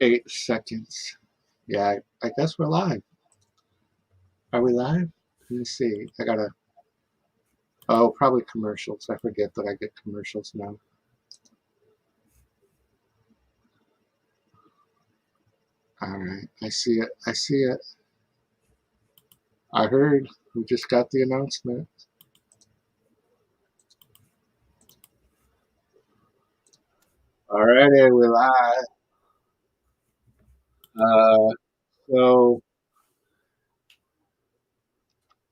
8 seconds. Yeah, I guess we're live. Are we live? Let me see. I gotta. Oh, probably commercials. I forget that I get commercials now. All right, I see it. I see it. I heard. We just got the announcement. All righty, we're live. So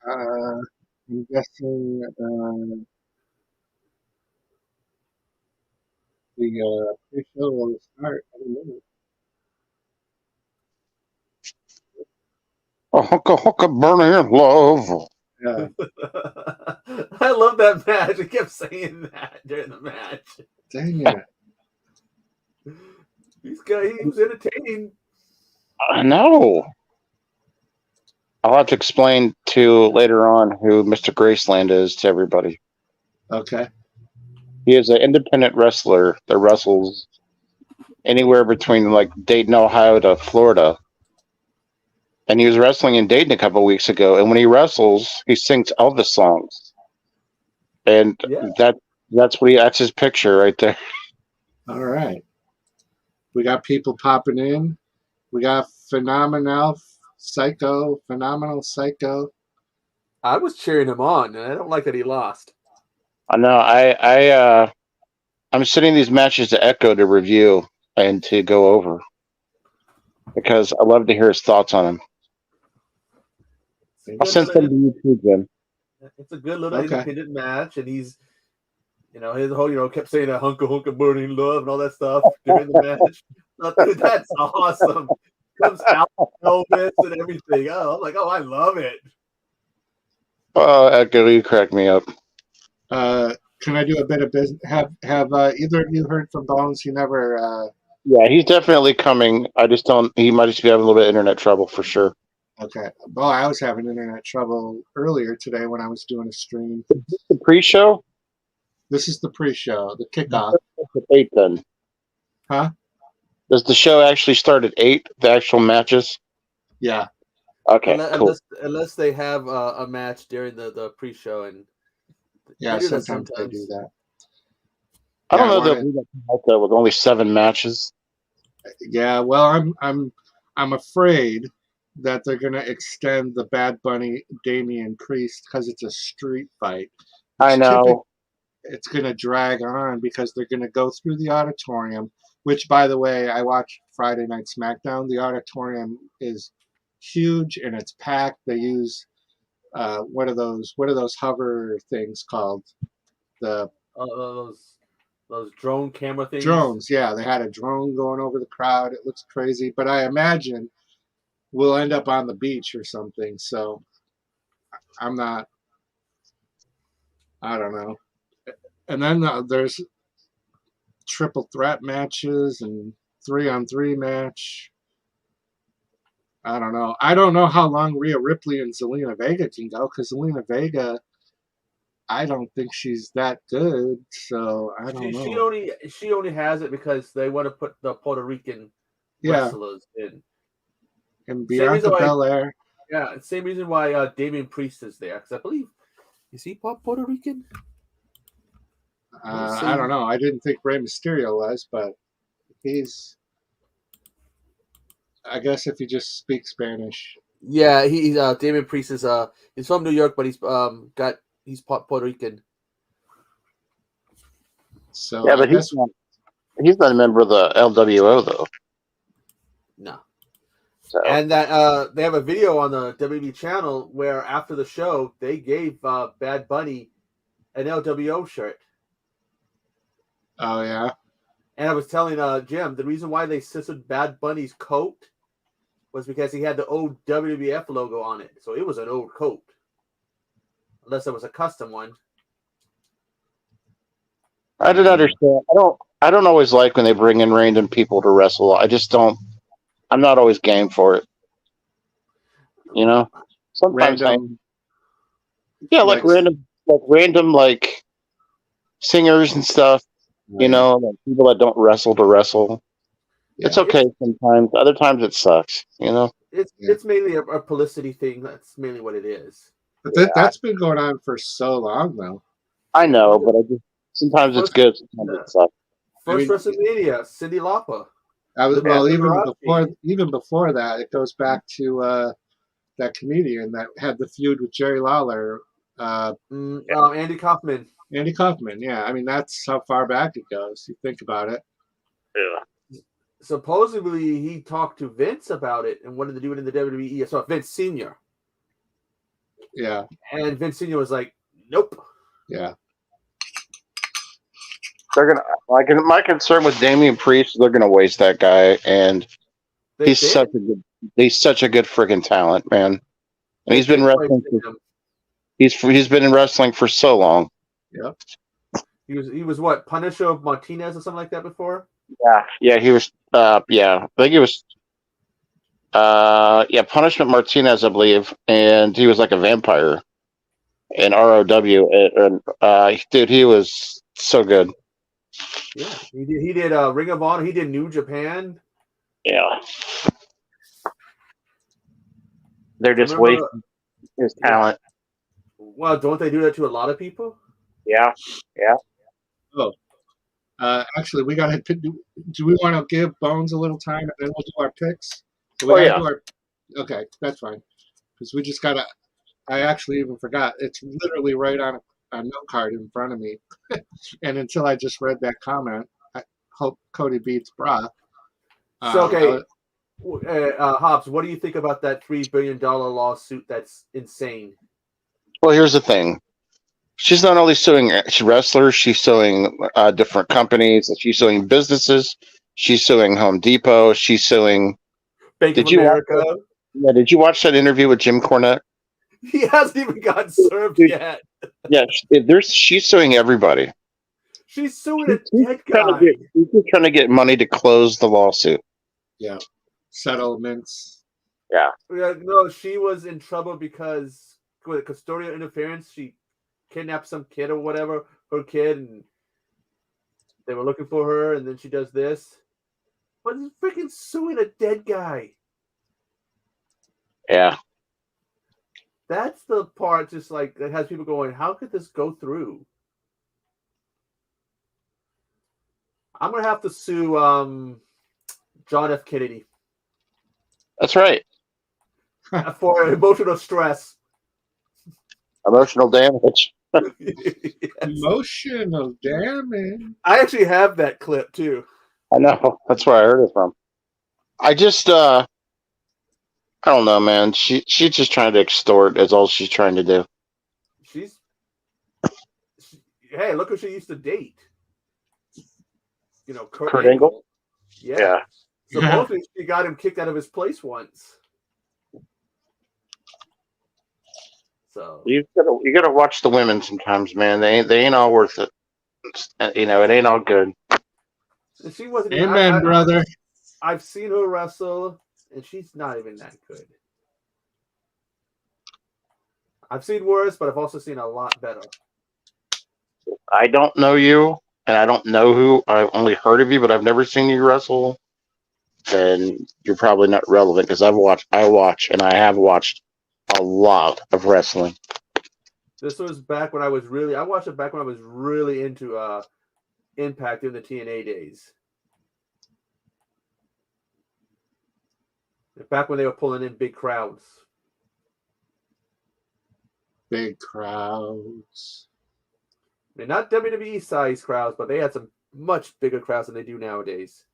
I'm guessing the pre-show will start in a minute. A hooka burning in love. Yeah. I love that match. I kept saying that during the match. Dang it. He was entertaining. I know. I'll have to explain to later on who Mr. Graceland is to everybody. Okay. He is an independent wrestler that wrestles anywhere between like Dayton, Ohio to Florida. And he was wrestling in Dayton a couple of weeks ago. And when he wrestles, he sings Elvis songs. And that's his picture right there. All right. We got people popping in. We got Phenomenal Psycho. I was cheering him on, and I don't like that he lost. I know. I'm sending these matches to Echo to review and to go over because I love to hear his thoughts on them. I'll send some to you too, Jim. It's a good little independent match, and he's, his whole, kept saying a hunka burning love and all that stuff during the match. Dude, that's awesome. Comes out Elvis and everything. Oh, I'm like, I love it. Oh, Echo, you crack me up. Can I do a bit of business? Have either of you heard from Bones? He never. Yeah, he's definitely coming. I just don't. He might just be having a little bit of internet trouble for sure. Okay. Well, I was having internet trouble earlier today when I was doing a stream. Is this the pre-show? This is the pre-show, the kickoff. At 8 then. Huh? Does the show actually start at 8? The actual matches? Yeah. Okay. Cool. Unless they have a match during the pre-show, and yeah, sometimes they do that. I don't know that with only 7 matches. Yeah, well, I'm afraid that they're gonna extend the Bad Bunny Damian Priest because it's a street fight. I know. It's gonna drag on because they're gonna go through the auditorium. Which, by the way, I watched Friday Night SmackDown. The auditorium is huge and it's packed. They use what are those hover things called? Those drone camera things. Drones, yeah. They had a drone going over the crowd. It looks crazy, but I imagine we'll end up on the beach or something. So I don't know. And then there's triple threat matches and 3-on-3 match. I don't know. I don't know how long Rhea Ripley and Zelina Vega can go because Zelina Vega, I don't think she's that good. So I don't know. She only has it because they want to put the Puerto Rican wrestlers in. And Bianca Belair. Yeah, same reason why Damian Priest is there because I believe is he Puerto Rican? I don't know. I didn't think Rey Mysterio was, but he's. I guess if you just speak Spanish. Yeah, he's Damian Priest is he's from New York, but he's Puerto Rican. So yeah, but he's not a member of the LWO though. No. So. And that they have a video on the WWE channel where after the show they gave Bad Bunny an LWO shirt. Oh yeah. And I was telling Jim the reason why they censored Bad Bunny's coat was because he had the old WWF logo on it, so it was an old coat, unless it was a custom one. I didn't understand. I don't always like when they bring in random people to wrestle. I just don't. I'm not always game for it. You know, sometimes like random singers and stuff. Right. You know, like people that don't wrestle to wrestle. It's okay sometimes. Other times it sucks. It's mainly a publicity thing. That's mainly what it is. But that's been going on for so long, though. I know, but sometimes it's good. Sometimes it sucks. First WrestleMania, Cyndi Lauper. Even before that, it goes back to that comedian that had the feud with Jerry Lawler. Andy Kaufman. Andy Kaufman, yeah. I mean, that's how far back it goes. You think about it. Yeah. Supposedly, he talked to Vince about it and wanted to do it in the WWE. So Vince Sr. Yeah. And Vince Sr. was like, nope. Yeah. They're gonna. My concern with Damian Priest, they're gonna waste that guy, and he's such a good freaking talent, man. And he's been wrestling. He's been in wrestling for so long. Yeah. He was what, Punisher Martinez or something like that before? Yeah. He was. I think he was. Punishment Martinez, I believe, and he was like a vampire in ROW, and dude, he was so good. Yeah, he did Ring of Honor. He did New Japan. Yeah, they're just wasting his talent. Well, don't they do that to a lot of people? Yeah. Oh, actually, we got to. Do we want to give Bones a little time, and then we'll do our picks? So okay, that's fine. Because we just gotta. I actually even forgot. It's literally right on a note card in front of me, and until I just read that comment, I hope Cody beats Brock. So Hobbs, what do you think about that $3 billion lawsuit? That's insane. Well, here's the thing. She's not only suing wrestlers, she's suing different companies. She's suing businesses. She's suing Home Depot. She's suing. Bank of America. Did you watch that interview with Jim Cornette? He hasn't even gotten served yet. Yeah, she's suing everybody. She's suing a dead guy. She's trying to get money to close the lawsuit. Yeah. Settlements. Yeah. No, she was in trouble because with custodial interference, she kidnapped some kid or whatever, her kid, and they were looking for her, and then she does this. But he's freaking suing a dead guy. Yeah. That's the part just like that has people going, how could this go through? I'm gonna have to sue John F. Kennedy. That's right. For emotional stress. Emotional damage. Yes. Emotional damage. I actually have that clip too. I know. That's where I heard it from. I just I don't know, man. She's just trying to extort. Is all she's trying to do. Hey, look who she used to date. Kurt Angle. Yeah. Supposedly she got him kicked out of his place once. So you gotta watch the women sometimes, man. They ain't all worth it. It ain't all good. And she wasn't. Amen, brother. I've seen her wrestle, and she's not even that good. I've seen worse, but I've also seen a lot better. I don't know you, and I don't know who. I've only heard of you, but I've never seen you wrestle. Then you're probably not relevant because I watch, and I have watched a lot of wrestling. This was back when I watched it back when I was really into Impact in the TNA days. Back when they were pulling in big crowds. Big crowds. I mean, not WWE size crowds, but they had some much bigger crowds than they do nowadays.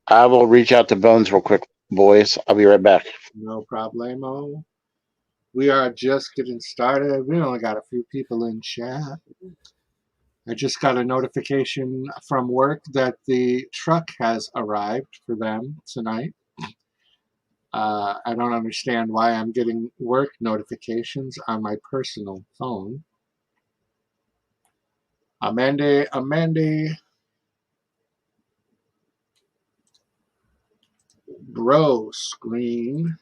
I will reach out to Bones real quick, boys. I'll be right back. No problemo. We are just getting started. We only got a few people in chat. I just got a notification from work that the truck has arrived for them tonight. I don't understand why I'm getting work notifications on my personal phone. Amanda. Bro screen.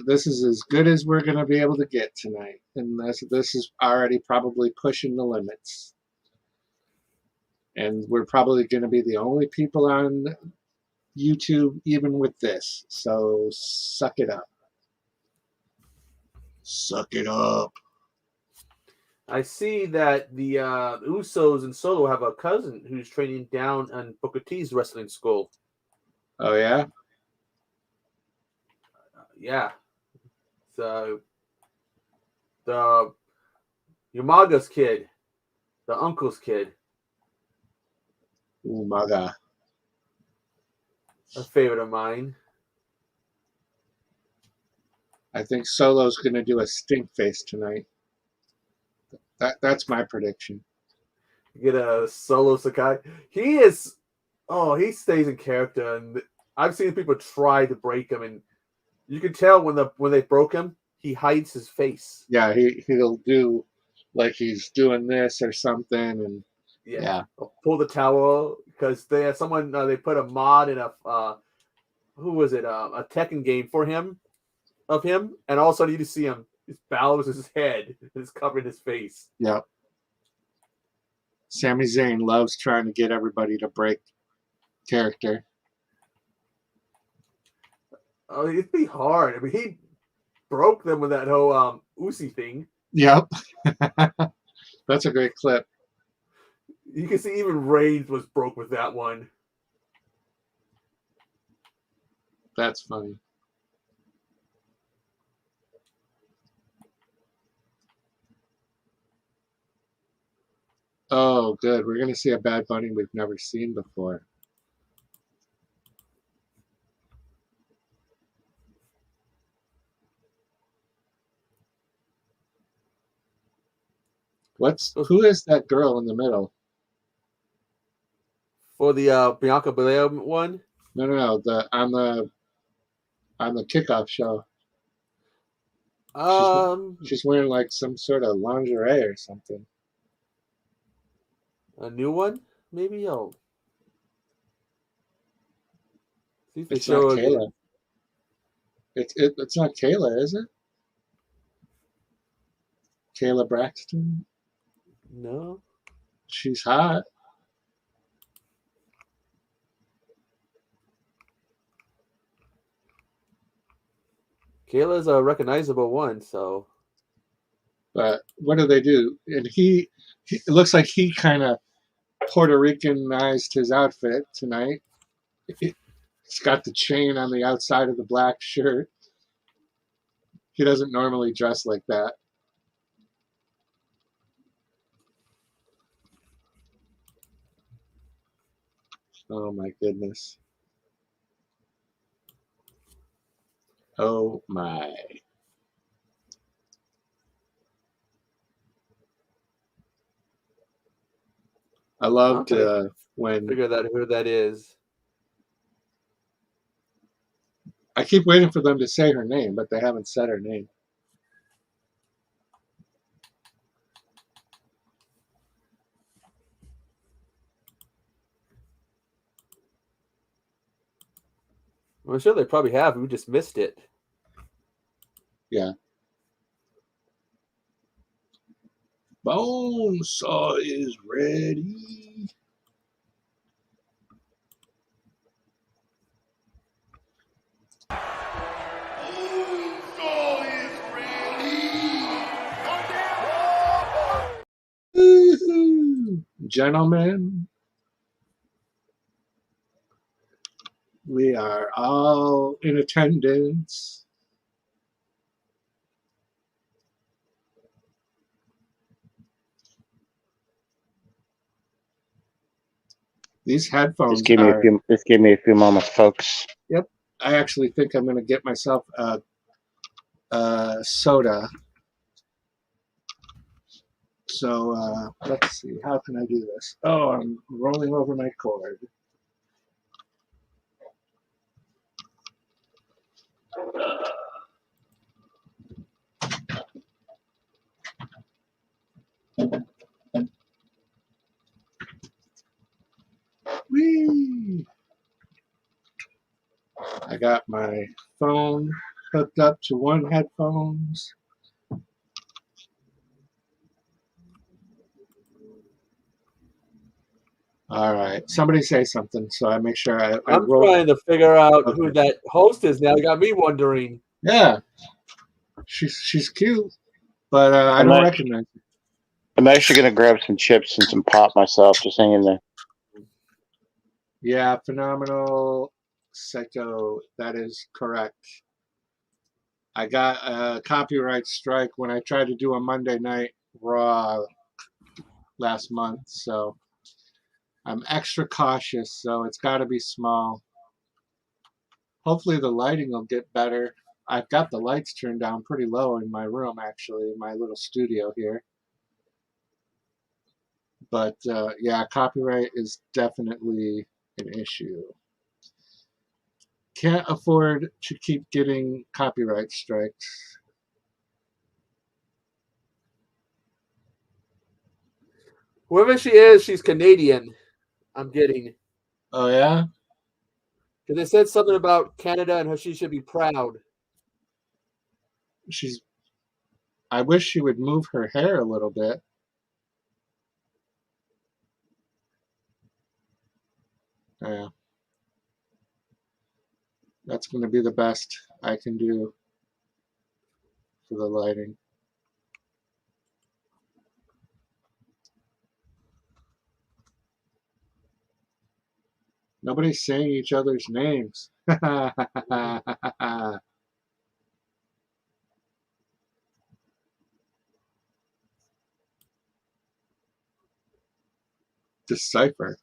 This is as good as we're going to be able to get tonight. And this is already probably pushing the limits. And we're probably going to be the only people on YouTube even with this. So suck it up. Suck it up. I see that the Usos and Solo have a cousin who's training down on Booker T's wrestling school. Oh, yeah? Yeah. So the Yamaga's kid, the uncle's kid. Umaga. A favorite of mine. I think Solo's going to do a stink face tonight. That's my prediction. Get a Solo Sakai. He stays in character, and I've seen people try to break him, and you can tell when they broke him, he hides his face. Yeah, he'll do like he's doing this or something, and yeah. Pull the towel because they had someone they put a mod in a who was it a Tekken game for him, and all of a sudden you just see him. His bows his head is covering his face. Yep. Sami Zayn loves trying to get everybody to break character. Oh, it'd be hard. I mean, he broke them with that whole Uzi thing. Yep. That's a great clip. You can see even Reigns was broke with that one. That's funny. Oh, good. We're going to see a Bad Bunny we've never seen before. Who is that girl in the middle? For the Bianca Belair one? No. On the kickoff show. She's wearing like some sort of lingerie or something. A new one, maybe. It's not Kayla. It's not Kayla, is it? Kayla Braxton? No. She's hot. Kayla's a recognizable one, so. But what do they do? And it looks like he kind of Puerto Ricanized his outfit tonight. He's got the chain on the outside of the black shirt. He doesn't normally dress like that. Oh my goodness. Oh my. I loved when figure out who that is. I keep waiting for them to say her name, but they haven't said her name. Well, I'm sure they probably have. We just missed it. Yeah. Bonesaw is ready. Bonesaw is ready. Gentlemen, we are all in attendance. These headphones Just give me a few moments, folks. Yep. I actually think I'm going to get myself a soda. So let's see. How can I do this? Oh, I'm rolling over my cord. Whee! I got my phone hooked up to one headphones. All right. Somebody say something so I make sure I I'm roll. trying to figure out Okay. who that host is now. You got me wondering. Yeah. She's cute, but I don't recognize her. I'm actually going to grab some chips and some pop myself, just hanging there. Yeah, Phenomenal Psycho. That is correct. I got a copyright strike when I tried to do a Monday Night Raw last month, so I'm extra cautious, so it's got to be small. Hopefully the lighting will get better. I've got the lights turned down pretty low in my room, actually, in my little studio here. But yeah, copyright is definitely an issue. Can't afford to keep getting copyright strikes. Whoever she is, she's Canadian. I'm getting. Oh, yeah? Because they said something about Canada and how she should be proud. I wish she would move her hair a little bit. Yeah. That's going to be the best I can do for the lighting. Nobody's saying each other's names. Decipher.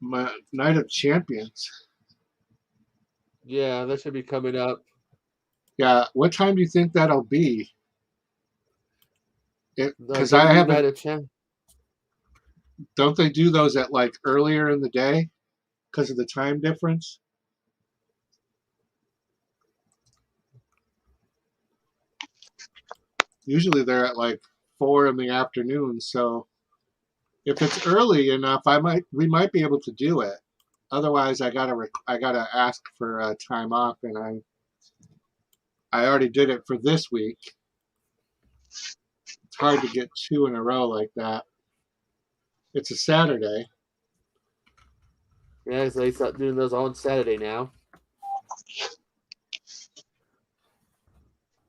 My Night of Champions. Yeah, that should be coming up. Yeah, what time do you think that'll be? Because I WWE haven't. Night of Champ. Don't they do those at like earlier in the day because of the time difference? Usually they're at like 4 in the afternoon. So if it's early enough, we might be able to do it. Otherwise, I gotta ask for time off, and I already did it for this week. It's hard to get 2 in a row like that. It's a Saturday. Yeah, so they start doing those on Saturday now.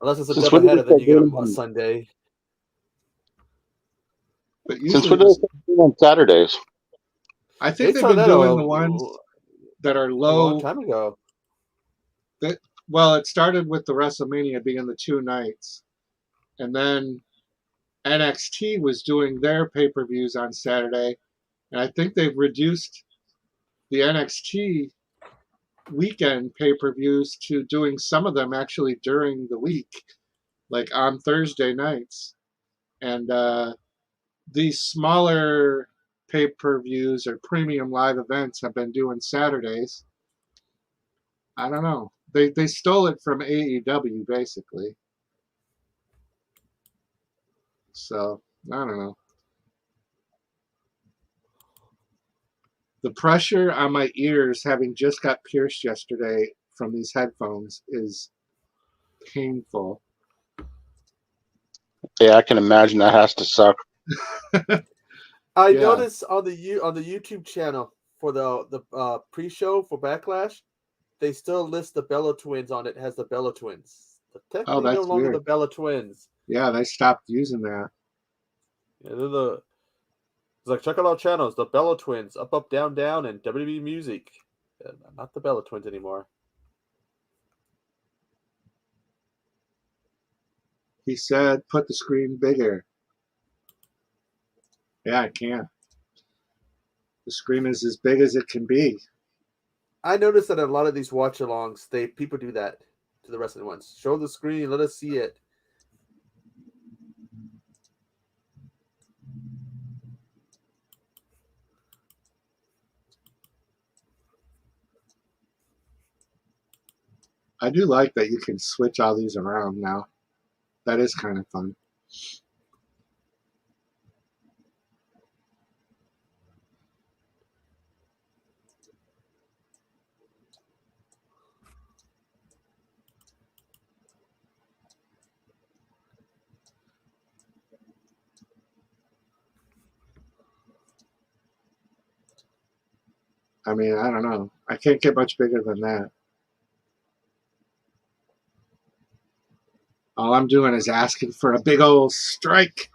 Unless it's a doubleheader, then you get them on Sunday. But Since when do they do on Saturdays? I think they've been doing the ones that are low. A long time ago. Well, it started with the WrestleMania being the 2 nights. And then NXT was doing their pay-per-views on Saturday. And I think they've reduced the NXT weekend pay-per-views to doing some of them actually during the week, like on Thursday nights. And these smaller pay-per-views or premium live events have been doing Saturdays. I don't know. They stole it from AEW basically. So I don't know. The pressure on my ears, having just got pierced yesterday from these headphones, is painful. Yeah, I can imagine that has to suck. I noticed on the YouTube channel for the pre-show for Backlash, they still list the Bella Twins on it. Has the Bella Twins. But technically, no longer the Bella Twins. Yeah, they stopped using that. Yeah, it's like, check out our channels. The Bella Twins, Up, Up, Down, Down, and WWE Music. Not the Bella Twins anymore. He said, put the screen bigger. Yeah, I can. The screen is as big as it can be. I noticed that a lot of these watch-alongs, people do that to the wrestling ones. Show the screen, let us see it. I do like that you can switch all these around now. That is kind of fun. I mean, I don't know. I can't get much bigger than that. All I'm doing is asking for a big old strike.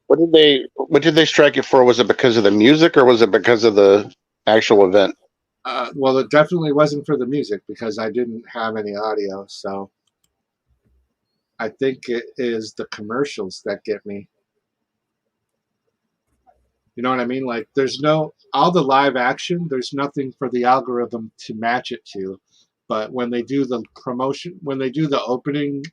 What did they strike it for? Was it because of the music or was it because of the actual event? Well, it definitely wasn't for the music because I didn't have any audio. So I think it is the commercials that get me. You know what I mean? Like there's all the live action, there's nothing for the algorithm to match it to. But when they do the promotion, when they do the opening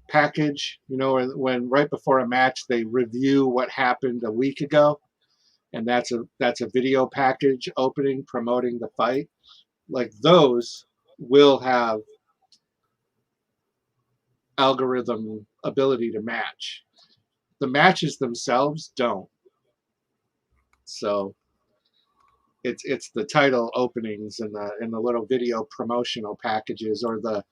package, when right before a match they review what happened a week ago, and that's a video package opening promoting the fight. Like those will have algorithm ability to match. The matches themselves don't. So it's the title openings and the little video promotional packages or the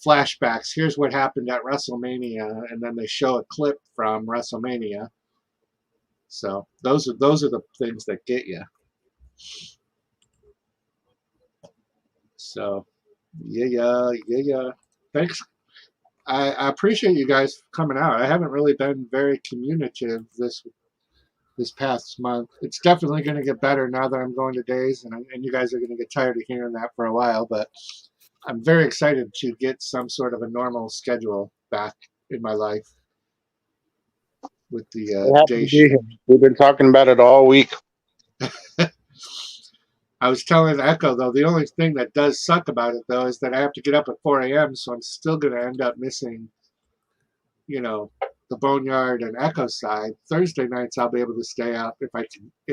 flashbacks. Here's what happened at WrestleMania, and then they show a clip from WrestleMania. So those are the things that get you. So yeah. Thanks. I appreciate you guys coming out. I haven't really been very communicative this past month. It's definitely going to get better now that I'm going to days, and you guys are going to get tired of hearing that for a while. But I'm very excited to get some sort of a normal schedule back in my life with the day shift. We've been talking about it all week. I was telling Echo, though, the only thing that does suck about it, though, is that I have to get up at 4 a.m., so I'm still going to end up missing, the Boneyard and Echo side. Thursday nights I'll be able to stay up if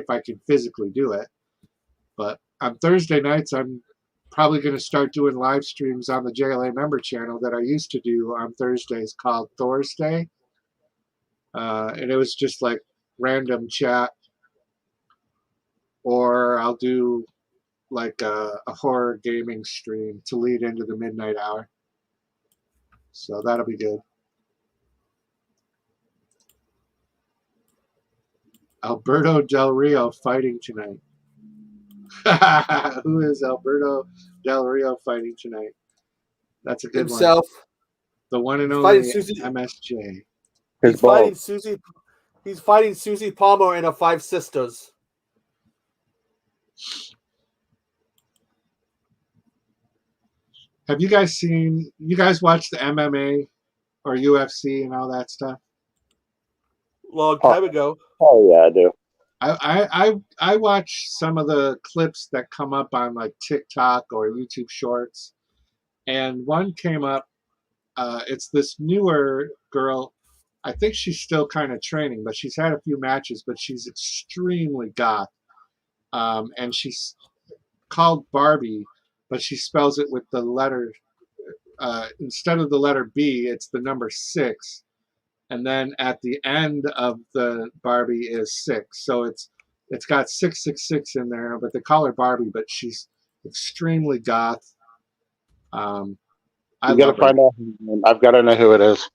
I can physically do it. But on Thursday nights I'm probably going to start doing live streams on the JLA member channel that I used to do on Thursdays called Thursday. And it was just like random chat, or I'll do like a horror gaming stream to lead into the midnight hour. So that'll be good. Alberto Del Rio fighting tonight. Who is Alberto Del Rio fighting tonight? That's a good Himself. one. The one and only MSJ. He's fighting Susie Palmer and her 5 sisters. Have you guys watch the MMA or UFC and all that stuff? Long time ago. Oh yeah, I do. I watch some of the clips that come up on like TikTok or YouTube Shorts, and one came up. It's this newer girl. I think she's still kind of training, but she's had a few matches, but she's extremely goth. And she's called Barbie, but she spells it with the letter, instead of the letter B, it's the number 6. And then at the end of the Barbie is 6. So it's got 666 in there, but they call her Barbie, but she's extremely goth. You gotta find out. I've got to know who it is.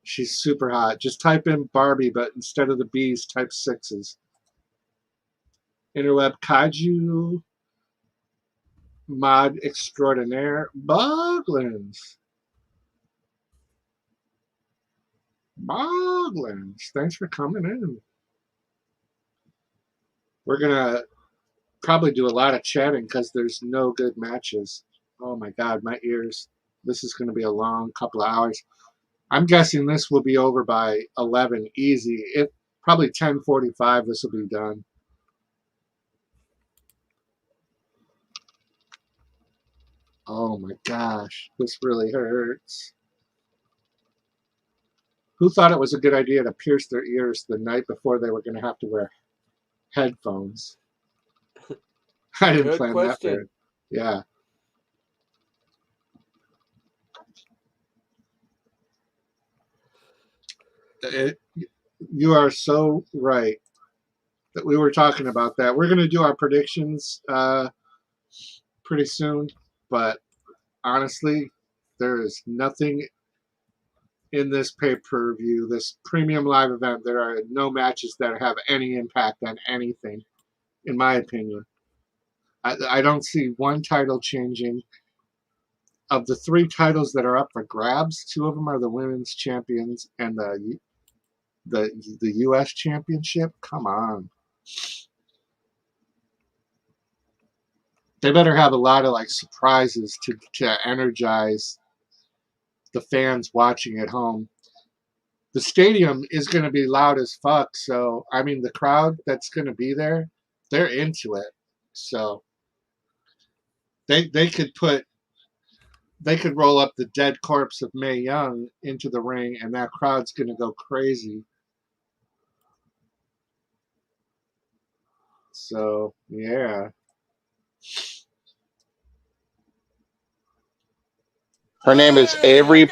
She's super hot. Just type in Barbie, but instead of the B's, type 6s. Interweb Kaiju Mod Extraordinaire Boglins. Thanks for coming in. We're going to probably do a lot of chatting because there's no good matches. Oh my God, my ears. This is going to be a long couple of hours. I'm guessing this will be over by 11 easy. Probably 10:45 this will be done. Oh my gosh, this really hurts. Who thought it was a good idea to pierce their ears the night before they were going to have to wear headphones? I didn't plan that there. Yeah. You are so right that we were talking about that. We're going to do our predictions pretty soon, but honestly, there is nothing in this pay-per-view, this premium live event. There are no matches that have any impact on anything. in my opinion. I don't see one title changing. Of the 3 titles that are up for grabs, 2 of them are the women's champions and the U.S. championship. Come on. They better have a lot of like surprises to energize the fans watching at home. The stadium is going to be loud as fuck, so I mean the crowd that's going to be there, they're into it. So they could roll up the dead corpse of Mae Young into the ring, and that crowd's going to go crazy. So yeah. Her name is Avery.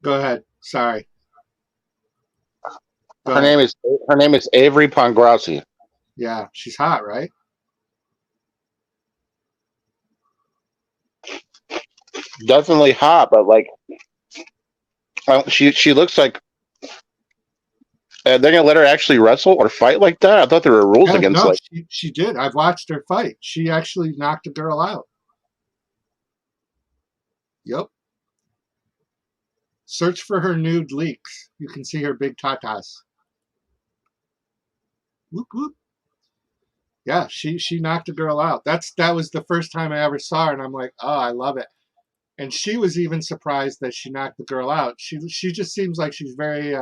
Go ahead. Sorry. Her name is Avery Pongrassi. Yeah, she's hot, right? Definitely hot, but like, she looks like they're gonna let her actually wrestle or fight like that. I thought there were rules against no, like. She did. I've watched her fight. She actually knocked a girl out. Yep. Search for her nude leaks. You can see her big tatas. Whoop whoop. Yeah, she knocked a girl out. That was the first time I ever saw her, and I'm like, oh, I love it. And she was even surprised that she knocked the girl out. She just seems like she's very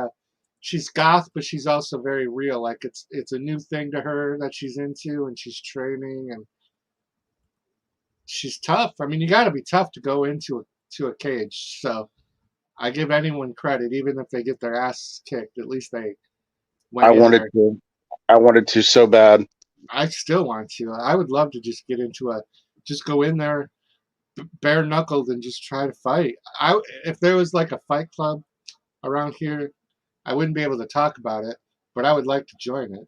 she's goth, but she's also very real. Like it's a new thing to her that she's into, and she's training, and she's tough. I mean, you got to be tough to go into a cage. So I give anyone credit, even if they get their ass kicked. At least they went I in wanted there. to. I wanted to so bad. I still want to. I would love to just get into just go in there, bare knuckled, and just try to fight. If there was like a fight club around here, I wouldn't be able to talk about it, but I would like to join it.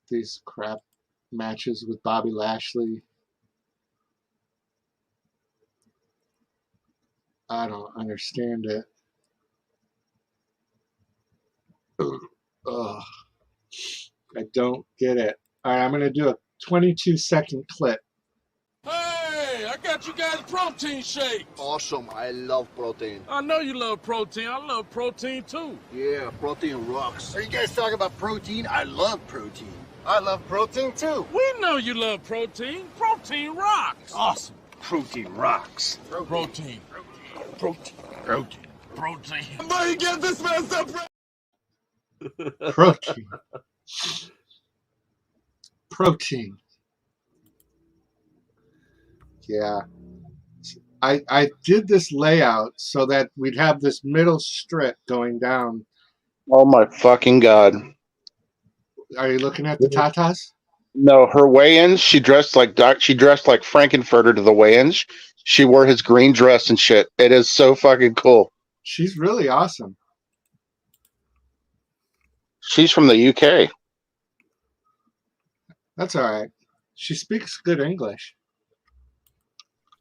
These crap matches with Bobby Lashley. I don't understand it. Ugh. I don't get it. All right, I'm going to do a 22-second clip. Hey, I got you guys protein shakes. Awesome. I love protein. I know you love protein. I love protein too. Yeah, protein rocks. Are you guys talking about protein? I love protein. I love protein too. We know you love protein. Protein rocks. Awesome. Protein rocks. Protein. Protein. Protein. Protein. But you get this messed up. Protein. Protein. Yeah. I did this layout so that we'd have this middle strip going down. Oh my fucking god! Are you looking at the tatas? No, her weigh-ins. She dressed like Frankenfurter to the weigh-ins. She wore his green dress and shit. It is so fucking cool. She's really awesome. She's from the UK. That's all right. She speaks good English.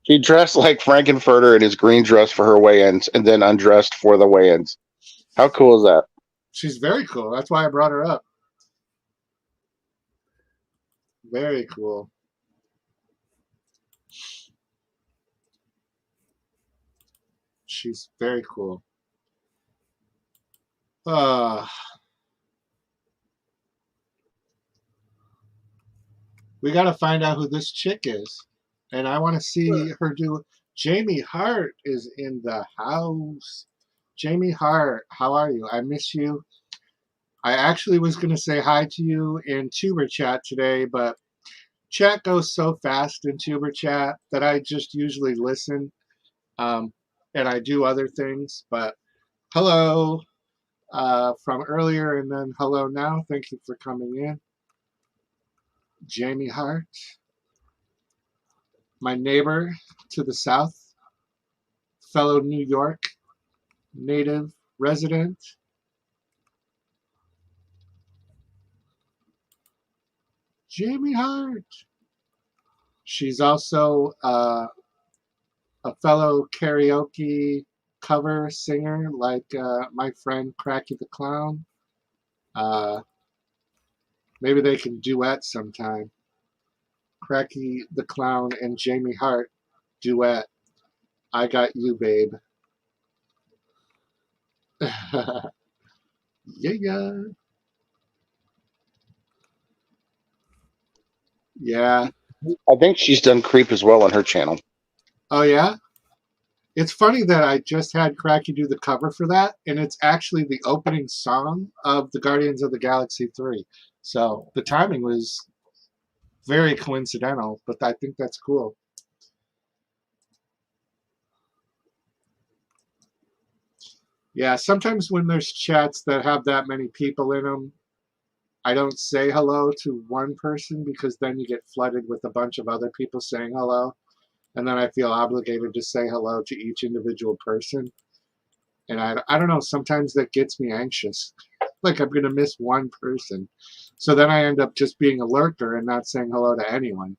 She dressed like Frankenfurter in his green dress for her weigh-ins, and then undressed for the weigh-ins. How cool is that? She's very cool. That's why I brought her up. Very cool. She's very cool. We got to find out who this chick is. And I want to see her do. Jamie Hart is in the house. Jamie Hart, how are you? I miss you. I actually was going to say hi to you in Tuber Chat today, but chat goes so fast in Tuber Chat that I just usually listen, and I do other things. But hello from earlier, and then hello now. Thank you for coming in. Jamie Hart, my neighbor to the south, fellow New York native resident. Jamie Hart. She's also a fellow karaoke cover singer like my friend Kracky the Clown. Maybe they can duet sometime. Kracky the Clown and Jamie Hart duet. I Got You, Babe. Yeah. Yeah. I think she's done Creep as well on her channel. Oh, yeah? It's funny that I just had Kracky do the cover for that, and it's actually the opening song of the Guardians of the Galaxy 3. So the timing was very coincidental, but I think that's cool. Yeah, sometimes when there's chats that have that many people in them, I don't say hello to one person because then you get flooded with a bunch of other people saying hello. And then I feel obligated to say hello to each individual person. And I don't know, sometimes that gets me anxious. Like I'm going to miss one person. So then I end up just being a lurker and not saying hello to anyone.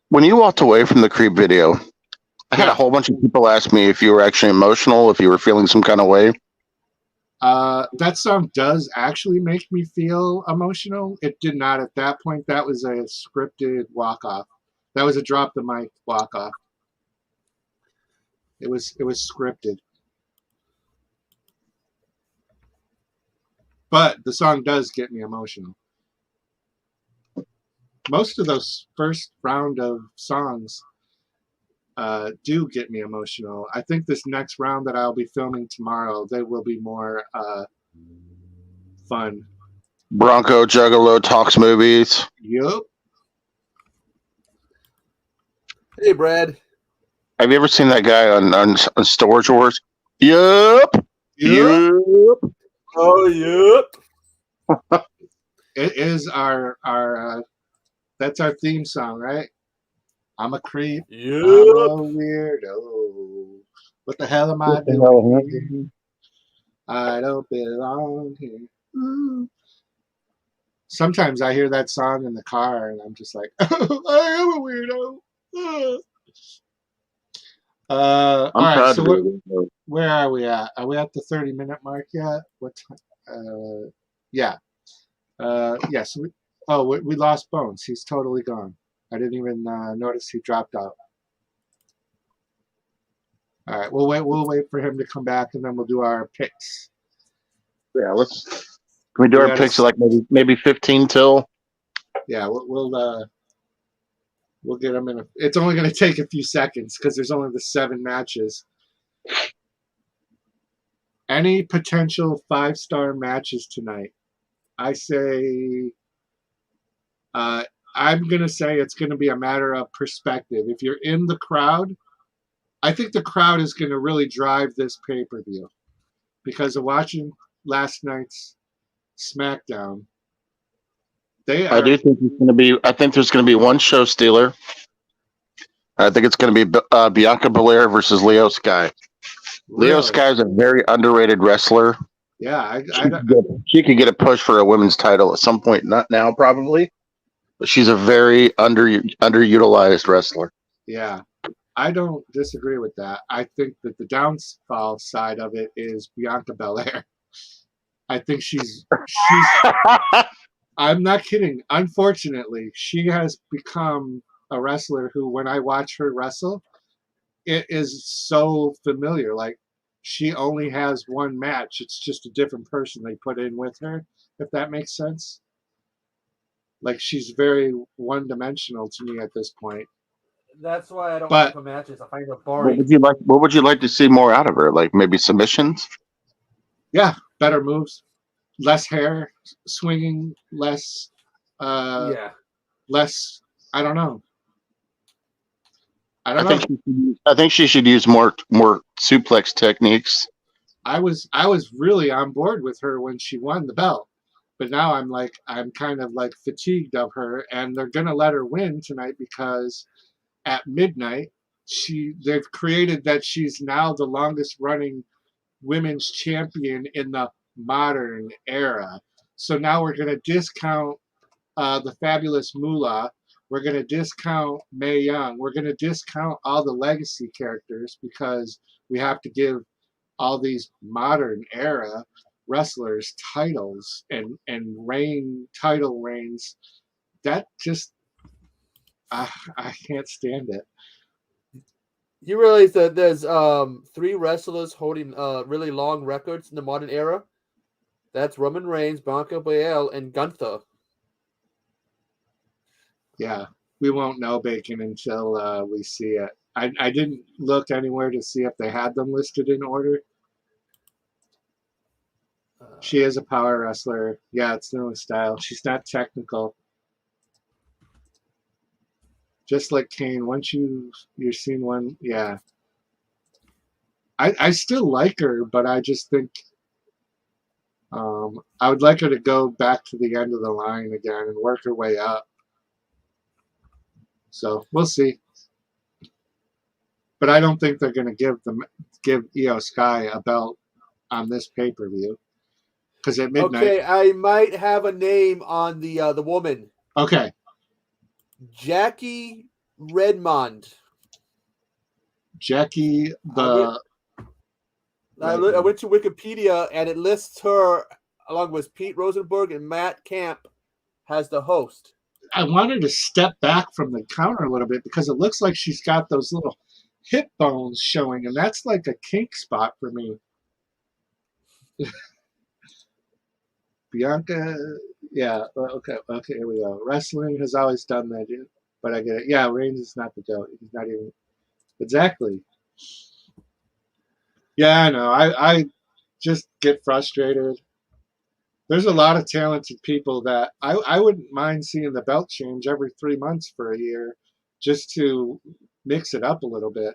When you walked away from the Creep video, I had a whole bunch of people ask me if you were actually emotional, if you were feeling some kind of way. That song does actually make me feel emotional. It did not at that point. That was a scripted walk-off. That was a drop the mic walk-off. It was scripted. But the song does get me emotional. Most of those first round of songs do get me emotional. I think this next round that I'll be filming tomorrow, they will be more fun. Bronco Juggalo talks movies. Yup. Hey, Brad. Have you ever seen that guy on Storage Wars? Yup. Oh, yep. It is our that's our theme song, right? I'm a creep. Yep. I'm a weirdo. What the hell am I doing here? I don't belong here. Ooh. Sometimes I hear that song in the car and I'm just like, oh, I am a weirdo. All right, so where are we at? Are we at the 30-minute mark yet? What time? Yeah. Yes. We lost Bones. He's totally gone. I didn't even notice he dropped out. All right, we'll wait for him to come back, and then we'll do our picks. Yeah, can we do our picks like maybe 15 till? Yeah, we'll get him in. It's only going to take a few seconds because there's only the 7 matches. Any potential 5-star matches tonight? I say. I'm going to say it's going to be a matter of perspective. If you're in the crowd, I think the crowd is going to really drive this pay-per-view because of watching last night's SmackDown. I do think it's going to be. I think there's going to be one show stealer. I think it's going to be Bianca Belair versus Leo Sky. Really? Leo Sky is a very underrated wrestler. Yeah, she could get a push for a women's title at some point. Not now, probably. But she's a very underutilized wrestler. Yeah, I don't disagree with that. I think that the downfall side of it is Bianca Belair. I think she's I'm not kidding. Unfortunately, she has become a wrestler who, when I watch her wrestle, it is so familiar. Like, she only has one match. It's just a different person they put in with her, if that makes sense. Like, she's very one-dimensional to me at this point. That's why I don't like the matches. I find it boring. What would you like to see more out of her? Like maybe submissions? Yeah, better moves, less hair swinging, less. Less. I don't know. I think she should use more suplex techniques. I was really on board with her when she won the belt. But now I'm kind of like fatigued of her, and they're gonna let her win tonight because at midnight they've created that she's now the longest running women's champion in the modern era. So now we're gonna discount the fabulous Moolah. we're going to discount Mae Young. We're going to discount all the legacy characters because we have to give all these modern era wrestlers titles and title reigns. That just I can't stand it. You realize that there's 3 wrestlers holding really long records in the modern era? That's Roman Reigns, Bianca Belair, and Gunther. Yeah, we won't know, Bacon, until we see it. I didn't look anywhere to see if they had them listed in order. She is a power wrestler. Yeah, it's new style. She's not technical. Just like Kane, once you've seen one, yeah. I still like her, but I just think I would like her to go back to the end of the line again and work her way up. So we'll see. But I don't think they're going to give Io Sky a belt on this pay-per-view. Because at midnight. Okay, I might have a name on the woman. Okay. Jackie Redmond. Jackie the. I went to Wikipedia and it lists her along with Pete Rosenberg and Matt Camp as the host. I wanted to step back from the counter a little bit because it looks like she's got those little hip bones showing, and that's like a kink spot for me. Bianca, yeah, okay, here we go. Wrestling has always done that, but I get it. Yeah, Reigns is not the GOAT. He's not even exactly. Yeah, I know. I just get frustrated. There's a lot of talented people that I wouldn't mind seeing the belt change every 3 months for a year, just to mix it up a little bit.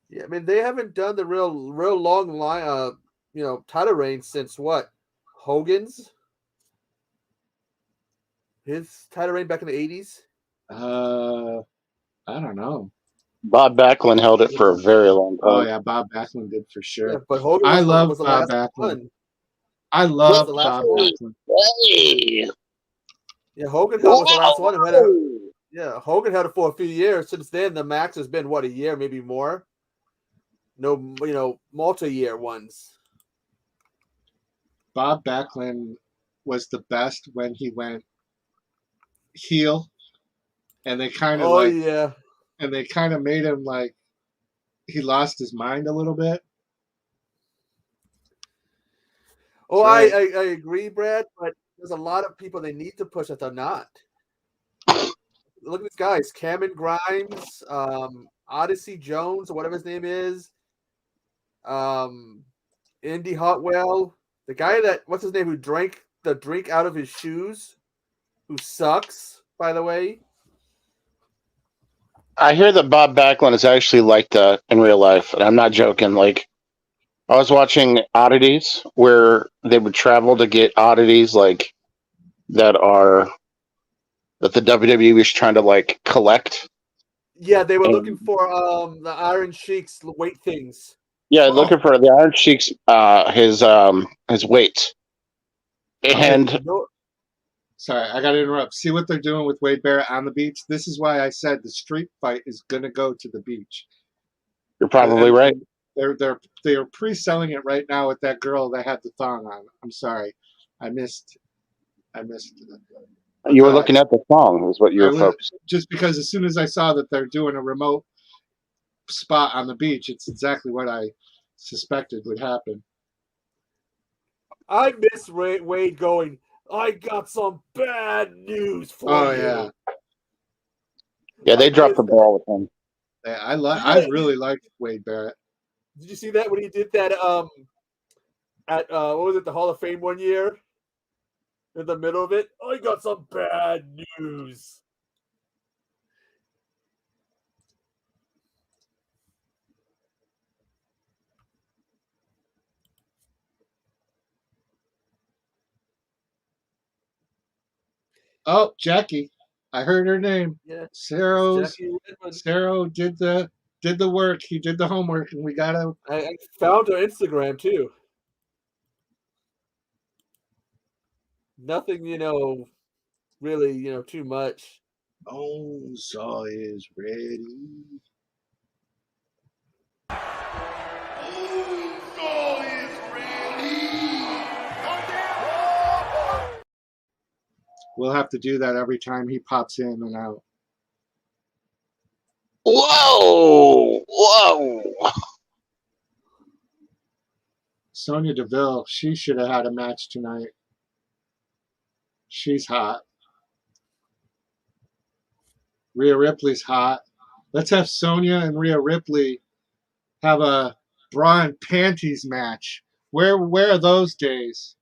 Yeah, I mean they haven't done the real long line, title reign since what? Hogan's? His title reign back in the 80s? I don't know. Bob Backlund held it for a very long time. Oh yeah, Bob Backlund did for sure. Yeah, but Hogan I love was the Bob last Backlund. one. I love Bob Backlund. Hey. Yeah, Hogan was the last one. Hogan had it for a few years. Since then, the max has been a year, maybe more. No, multi-year ones. Bob Backlund was the best when he went heel, and they kind of and they kind of made him like he lost his mind a little bit. Oh, I agree, Brad, but there's a lot of people they need to push that they're not. Look at these guys: Cameron Grimes, Odyssey Jones, or whatever his name is, Indy Hartwell, the guy what's his name who drank the drink out of his shoes, who sucks, by the way. I hear that Bob Backlund is actually like that in real life, and I'm not joking. Like, I was watching Oddities where they would travel to get oddities like that the WWE was trying to like collect. Yeah, they were looking for the Iron Sheik's weight things. Yeah, looking for the Iron Sheik's his weight. And sorry, I got to interrupt. See what they're doing with Wade Barrett on the beach? This is why I said the street fight is going to go to the beach. You're probably right. They're pre-selling it right now with that girl that had the thong on. I'm sorry, I missed. You were looking at the thong, is what you were focusing. Just because as soon as I saw that they're doing a remote spot on the beach, it's exactly what I suspected would happen. I miss Wade going, I got some bad news for you. Yeah. Yeah, they dropped the ball with him. Yeah, I really liked Wade Barrett. Did you see that when he did that at what was it, the Hall of Fame one year? In the middle of it? I got some bad news. Oh, Jackie. I heard her name. Yeah. Sarah did the work. He did the homework, and we got to. I found her Instagram too. Nothing, really, too much. Bonesaw is ready. Bonesaw is ready. We'll have to do that every time he pops in and out. Whoa! Whoa! Sonya Deville, she should have had a match tonight. She's hot. Rhea Ripley's hot. Let's have Sonya and Rhea Ripley have a bra and panties match. Where are those days?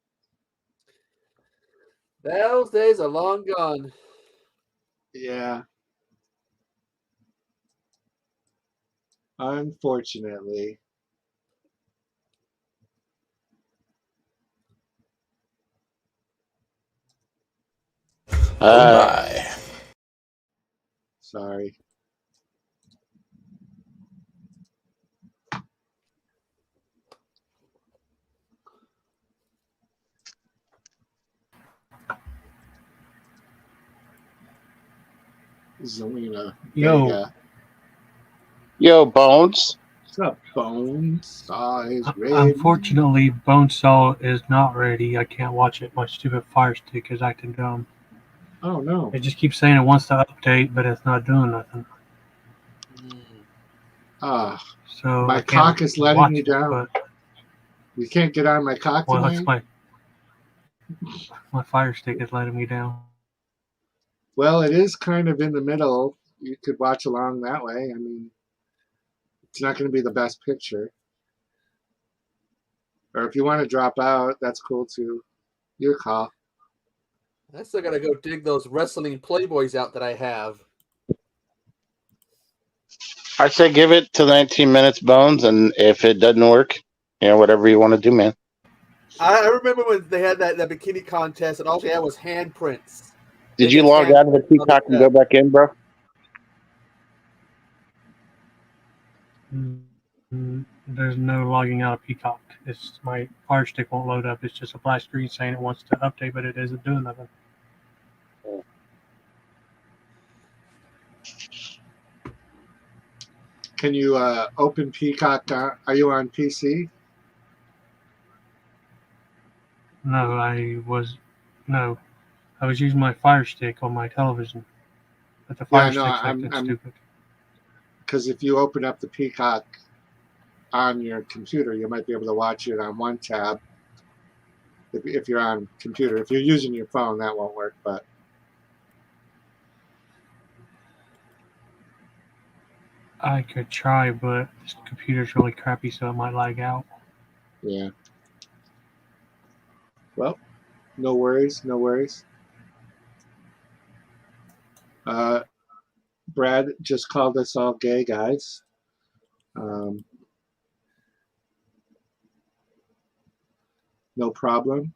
Those days are long gone. Yeah. Unfortunately. Oh my. Sorry. Zelina Vega. Yo, Bones. What's up, Bonesaw is ready. Unfortunately, Bonesaw is not ready. I can't watch it. My stupid Fire Stick is acting dumb. Oh, no. It just keeps saying it wants to update, but it's not doing nothing. So my cock is letting me down. But, you can't get on my cock well, tonight? that's my Fire Stick is letting me down. Well, it is kind of in the middle. You could watch along that way. I mean, it's not going to be the best picture. Or if you want to drop out, that's cool too. Your call. I still gotta go dig those wrestling Playboys out that I have. I say give it to 19 minutes, Bones, and if it doesn't work, whatever you want to do, man. I remember when they had that bikini contest, and all they had was handprints. Did you log out of the Peacock and go back in, bro? There's no logging out of Peacock. It's my Fire Stick won't load up. It's just a black screen saying it wants to update, but it isn't doing nothing. Can you open Peacock? Are you on PC? No, I was using my Fire Stick on my television, but the Fire Stick's acting stupid. Because if you open up the Peacock on your computer, you might be able to watch it on one tab. If you're on computer, if you're using your phone, that won't work. But I could try, but this computer's really crappy, so it might lag out. Yeah. Well, no worries, no worries. Brad just called us all gay guys. No problem.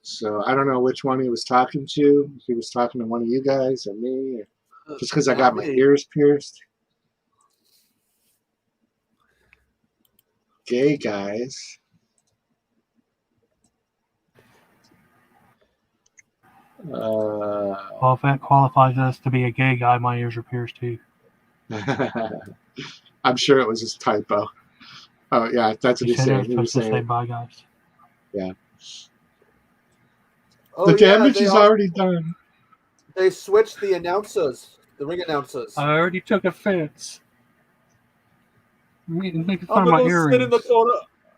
So I don't know which one he was talking to. If he was talking to one of you guys or me, or just because I got my ears pierced. Gay guys. Well, if that qualifies us to be a gay guy, my ears are pierced too. I'm sure it was his typo. Oh yeah, that's what he's saying. He was supposed to say bye, guys. Yeah. Oh, the damage is already done. They switched the announcers, the ring announcers. I already took offense. Making fun I'm of my gonna earrings. sit in the corner.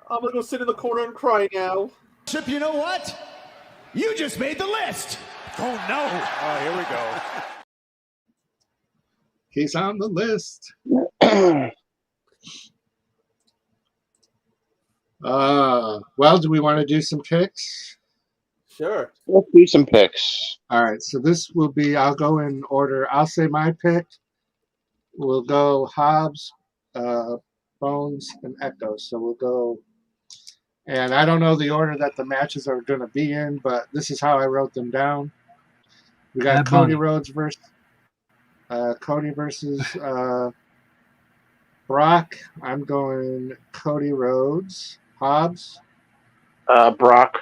I'm gonna go sit in the corner and cry now. You know what? You just made the list. Oh no! Oh, here we go. He's on the list. Well, do we want to do some picks? Sure. Let's do some picks. All right, so this will be, I'll go in order. I'll say my pick. We'll go Hobbs, Bones, and Echo. So we'll go, and I don't know the order that the matches are going to be in, but this is how I wrote them down. We got Cody Rhodes versus Brock. I'm going Cody Rhodes. Hobbs, Brock.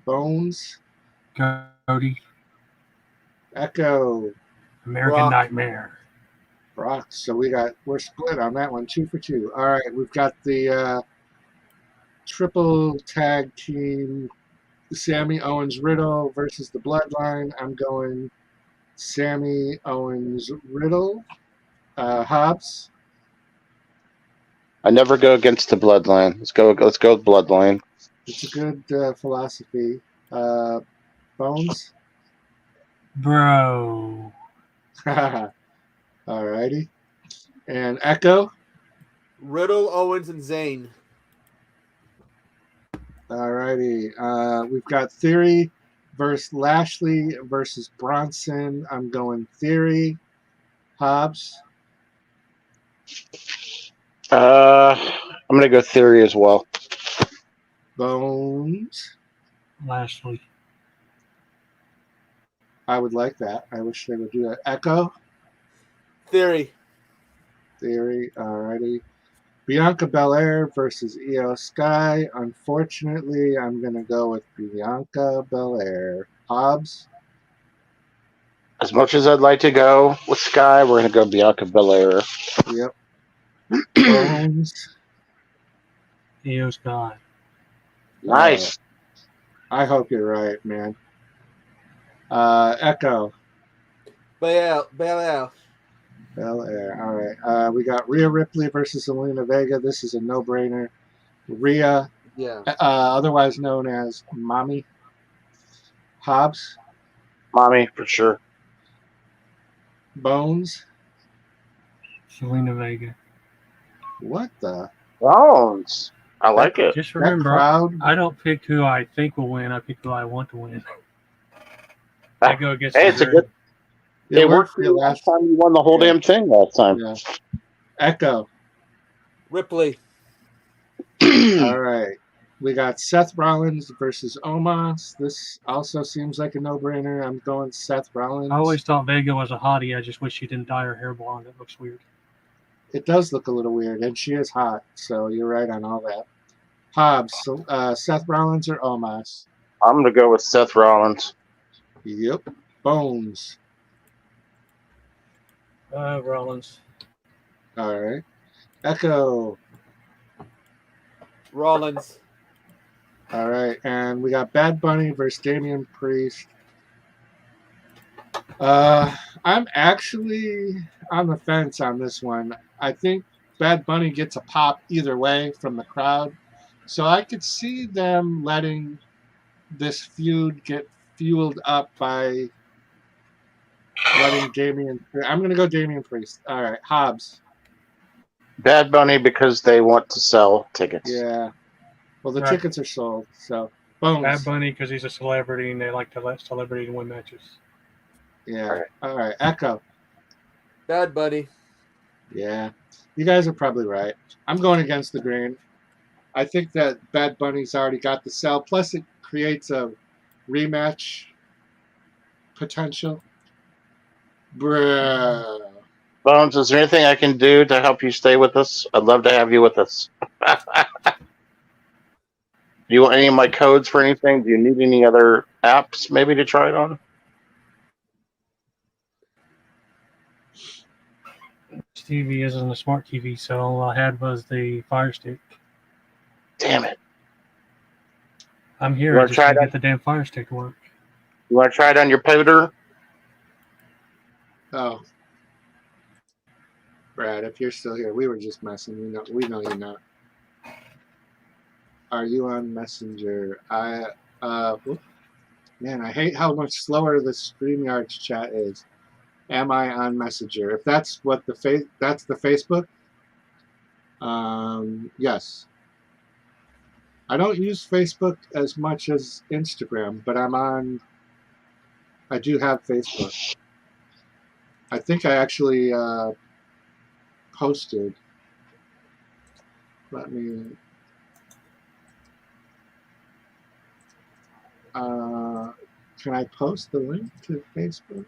Bones. Cody. Echo. American Brock. Nightmare. Brock. So we're split on that one, 2 for 2. All right, we've got the triple tag team, Sammy Owens Riddle versus the Bloodline. I'm going Sammy Owens Riddle. Hobbs. I never go against the Bloodline. Let's go with Bloodline. It's a good philosophy. Bones. Bro. All righty. And Echo. Riddle, Owens, and Zayn. All righty. We've got Theory versus Lashley versus Bronson. I'm going Theory. Hobbs. I'm gonna go Theory as well. Bones. Lashley. I would like that. I wish they would do that. Echo. Theory. Theory. Alrighty. Bianca Belair versus Io Sky. Unfortunately, I'm going to go with Bianca Belair. Hobbs. As much as I'd like to go with Sky, we're going to go Bianca Belair. Yep. Bones. Io Sky. Nice. I hope you're right, man. Echo. Belair. Belair. All right. We got Rhea Ripley versus Zelina Vega. This is a no-brainer. Rhea, Yeah. otherwise known as Mommy. Hobbs. Mommy, for sure. Bones. Zelina Vega. What the? Bones. I like it. Just remember, crowd. I don't pick who I think will win. I pick who I want to win. I go against Hey, the it's a grain. good. It worked for you last time. You won the whole damn thing last time. Yeah. Echo. Ripley. All right. We got Seth Rollins versus Omos. This also seems like a no-brainer. I'm going Seth Rollins. I always thought Vega was a hottie. I just wish she didn't dye her hair blonde. It looks weird. It does look a little weird, and she is hot, so you're right on all that. Hobbs, Seth Rollins or Omos? I'm going to go with Seth Rollins. Yep. Bones. Rollins. All right. Echo. Rollins. All right. And we got Bad Bunny versus Damian Priest. I'm actually on the fence on this one. I think Bad Bunny gets a pop either way from the crowd. So I could see them letting this feud get fueled up by letting Damian. I'm going to go Damian Priest. All right. Hobbs. Bad Bunny because they want to sell tickets. Yeah. Well, the Right. tickets are sold. So, Bones. Bad Bunny because he's a celebrity and they like to let celebrities win matches. Yeah. All right. Echo. Bad Bunny. Yeah. You guys are probably right. I'm going against the grain. I think that Bad Bunny's already got the sell. Plus, it creates a rematch potential. Bruh. Bones, is there anything I can do to help you stay with us? I'd love to have you with us. Do you want any of my codes for anything? Do you need any other apps maybe to try it on? This TV isn't a smart TV, so all I had was the Fire Stick. Damn it. I'm here. You I wanna just try can't that? get the damn Fire Stick to work. You want to try it on your Poder? Oh. Brad, if you're still here, we were just messing. We know you're not. Are you on Messenger? Man, I hate how much slower the StreamYard's chat is. Am I on Messenger? If that's what that's the Facebook. Yes. I don't use Facebook as much as Instagram, but I do have Facebook. I think I actually posted. Let me. Can I post the link to Facebook?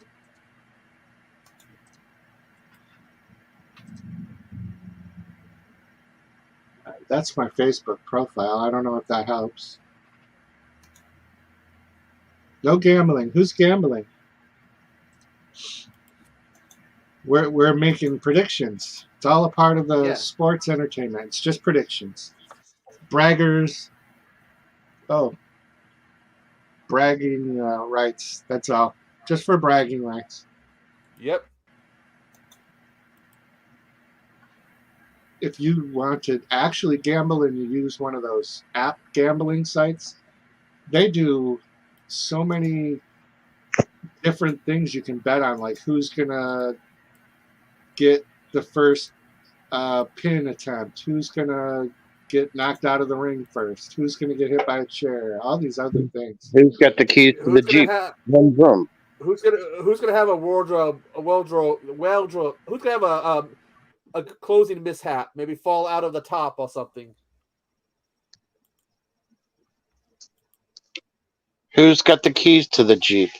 That's my Facebook profile. I don't know if that helps. No gambling. Who's gambling? We're making predictions. It's all a part of the sports entertainment. It's just predictions. Braggers. Oh, bragging rights. That's all. Just for bragging rights. Yep. If you want to actually gamble and you use one of those app gambling sites, they do so many different things you can bet on, like who's gonna get the first pin attempt, who's gonna get knocked out of the ring first, who's gonna get hit by a chair, all these other things. Who's got the keys to the Jeep? One room. Who's gonna have a wardrobe, who's gonna have a closing mishap, maybe fall out of the top or something? Who's got the keys to the Jeep?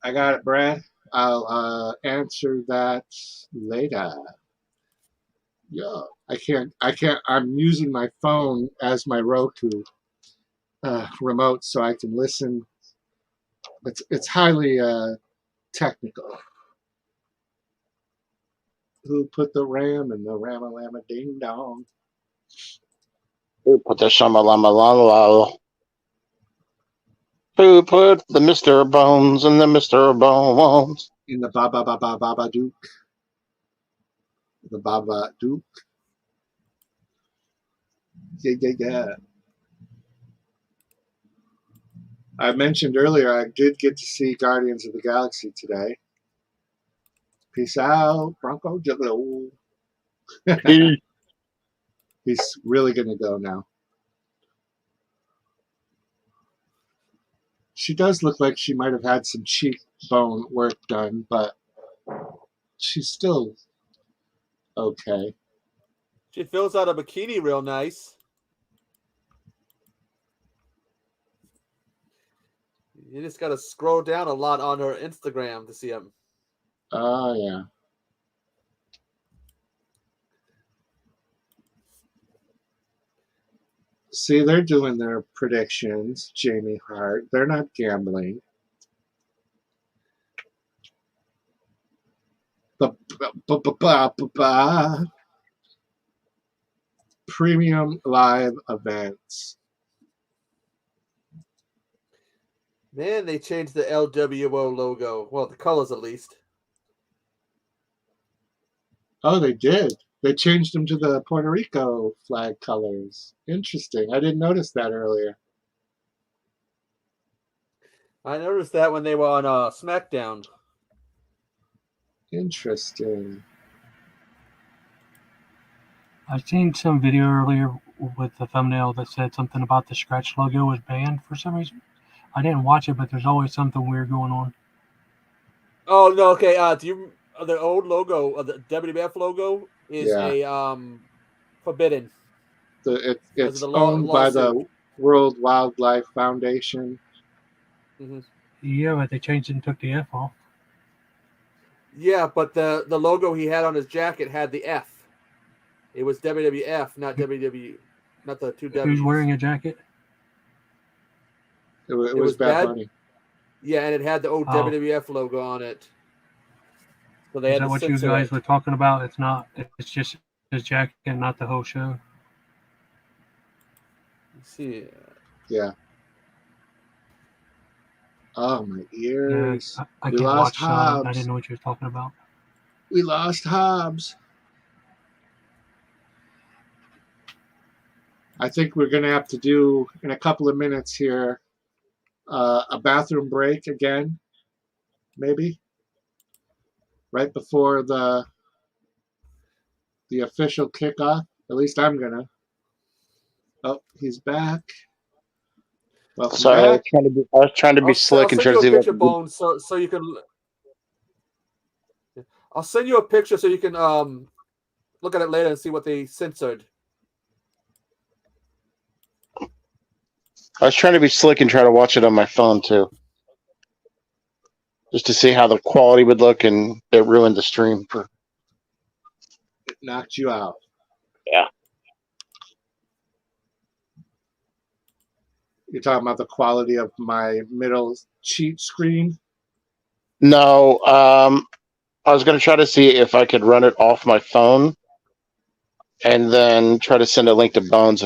I got it, Brad. I'll answer that later. Yeah, I can't. I'm using my phone as my Roku remote, so I can listen. It's highly technical. Who put the ram in the Ramalama Ding Dong? Who put the Shamalama? Who put the Mr. Bones in the Mr. Bones? In the Baba Duke. The Baba Duke. Yeah. I mentioned earlier I did get to see Guardians of the Galaxy today. Peace out, Bronco Juggalo. He's really going to go now. She does look like she might have had some cheekbone work done, but she's still okay. She fills out a bikini real nice. You just got to scroll down a lot on her Instagram to see them. Oh, yeah. See, they're doing their predictions, Jamie Hart. They're not gambling. Premium live events. Man, they changed the LWO logo. Well, the colors at least. Oh, they did. They changed them to the Puerto Rico flag colors. Interesting. I didn't notice that earlier. I noticed that when they were on SmackDown. Interesting. I seen some video earlier with the thumbnail that said something about the scratch logo was banned for some reason. I didn't watch it, but there's always something weird going on. Oh no, okay. Do you the old logo, the WWF logo is a forbidden. It's owned by the World Wildlife Foundation. Mm-hmm. Yeah, but they changed it and took the F off. Yeah, but the logo he had on his jacket had the F. It was WWF, not WW, not the two W's. Who's wearing a jacket? It was Bad Bunny. Yeah, and it had the old WWF logo on it. So they Is had that what you guys were talking about? It's not. It's just his jacket, not the whole show. Let's see. Yeah. Oh, my ears. Yeah, I can't watch Hobbs. I didn't know what you were talking about. We lost Hobbs. I think we're going to have to do, in a couple of minutes here, a bathroom break again, maybe, right before the official kickoff. At least I'm going to. Oh, he's back. Welcome back. I was trying to be slick and try to see what. Bones, so you can. I'll send you a picture so you can look at it later and see what they censored. I was trying to be slick and try to watch it on my phone too. just to see how the quality would look, and it ruined the stream. It knocked you out. Yeah. You're talking about the quality of my middle cheat screen? No, I was going to try to see if I could run it off my phone, and then try to send a link to Bones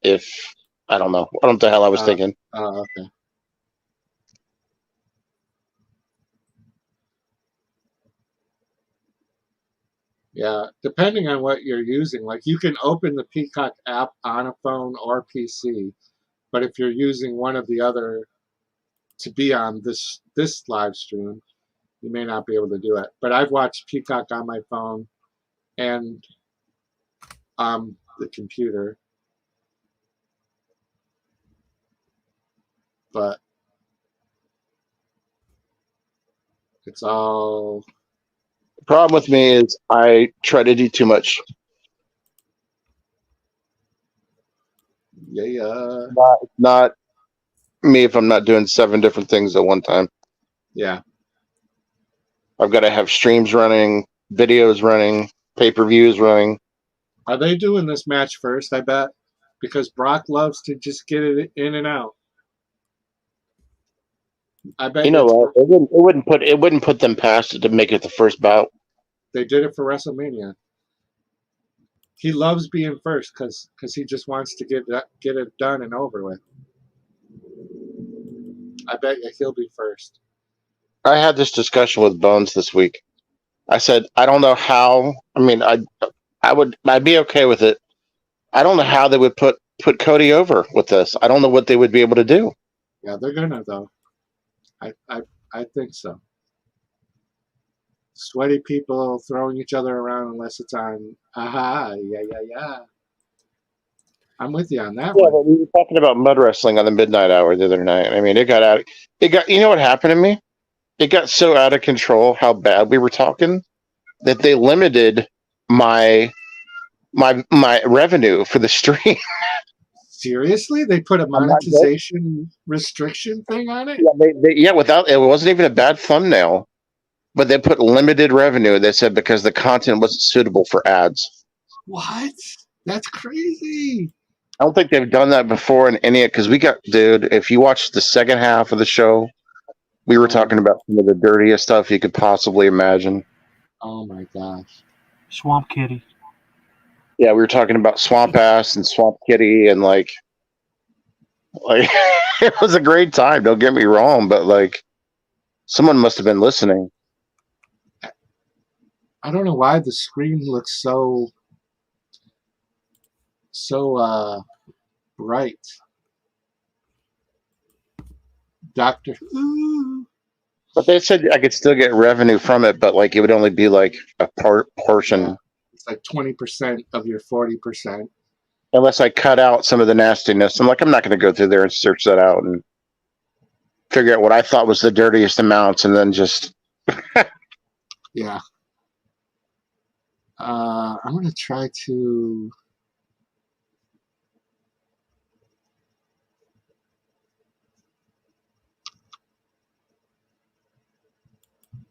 if I don't know. I don't know what the hell I was thinking. Oh, okay. Yeah, depending on what you're using, like you can open the Peacock app on a phone or PC, but if you're using one of the other to be on this live stream, you may not be able to do it. But I've watched Peacock on my phone and the computer, but it's all. The problem with me is I try to do too much. Yeah. Not me if I'm not doing 7 different things at one time. Yeah. I've got to have streams running, videos running, pay-per-views running. Are they doing this match first, I bet? Because Brock loves to just get it in and out. I bet You know what? It wouldn't put them past it to make it the first bout. They did it for WrestleMania. He loves being first because he just wants to get it done and over with. I bet you he'll be first. I had this discussion with Bones this week. I said I don't know how. I mean, I'd be okay with it. I don't know how they would put Cody over with this. I don't know what they would be able to do. Yeah, they're gonna though. I think so. Sweaty people throwing each other around unless it's on. Aha, yeah. I'm with you on that Yeah, one. but we were talking about mud wrestling on the midnight hour the other night. I mean, it got out. It got. You know what happened to me? It got so out of control how bad we were talking that they limited my revenue for the stream. Seriously, they put a monetization restriction thing on it. Yeah, without it wasn't even a bad thumbnail, but they put limited revenue. They said because the content wasn't suitable for ads. What? That's crazy. I don't think they've done that before in any because we got dude. If you watch the second half of the show, we were talking about some of the dirtiest stuff you could possibly imagine. Oh my gosh. Swamp Kitty. Yeah, we were talking about Swamp Ass and Swamp Kitty and like it was a great time. Don't get me wrong, but like someone must have been listening. I don't know why the screen looks so bright. Doctor Who. But they said I could still get revenue from it, but like it would only be like a portion. Yeah. It's like 20% of your 40%. Unless I cut out some of the nastiness. I'm like, I'm not going to go through there and search that out and figure out what I thought was the dirtiest amounts and then just. Yeah. I'm going to try to.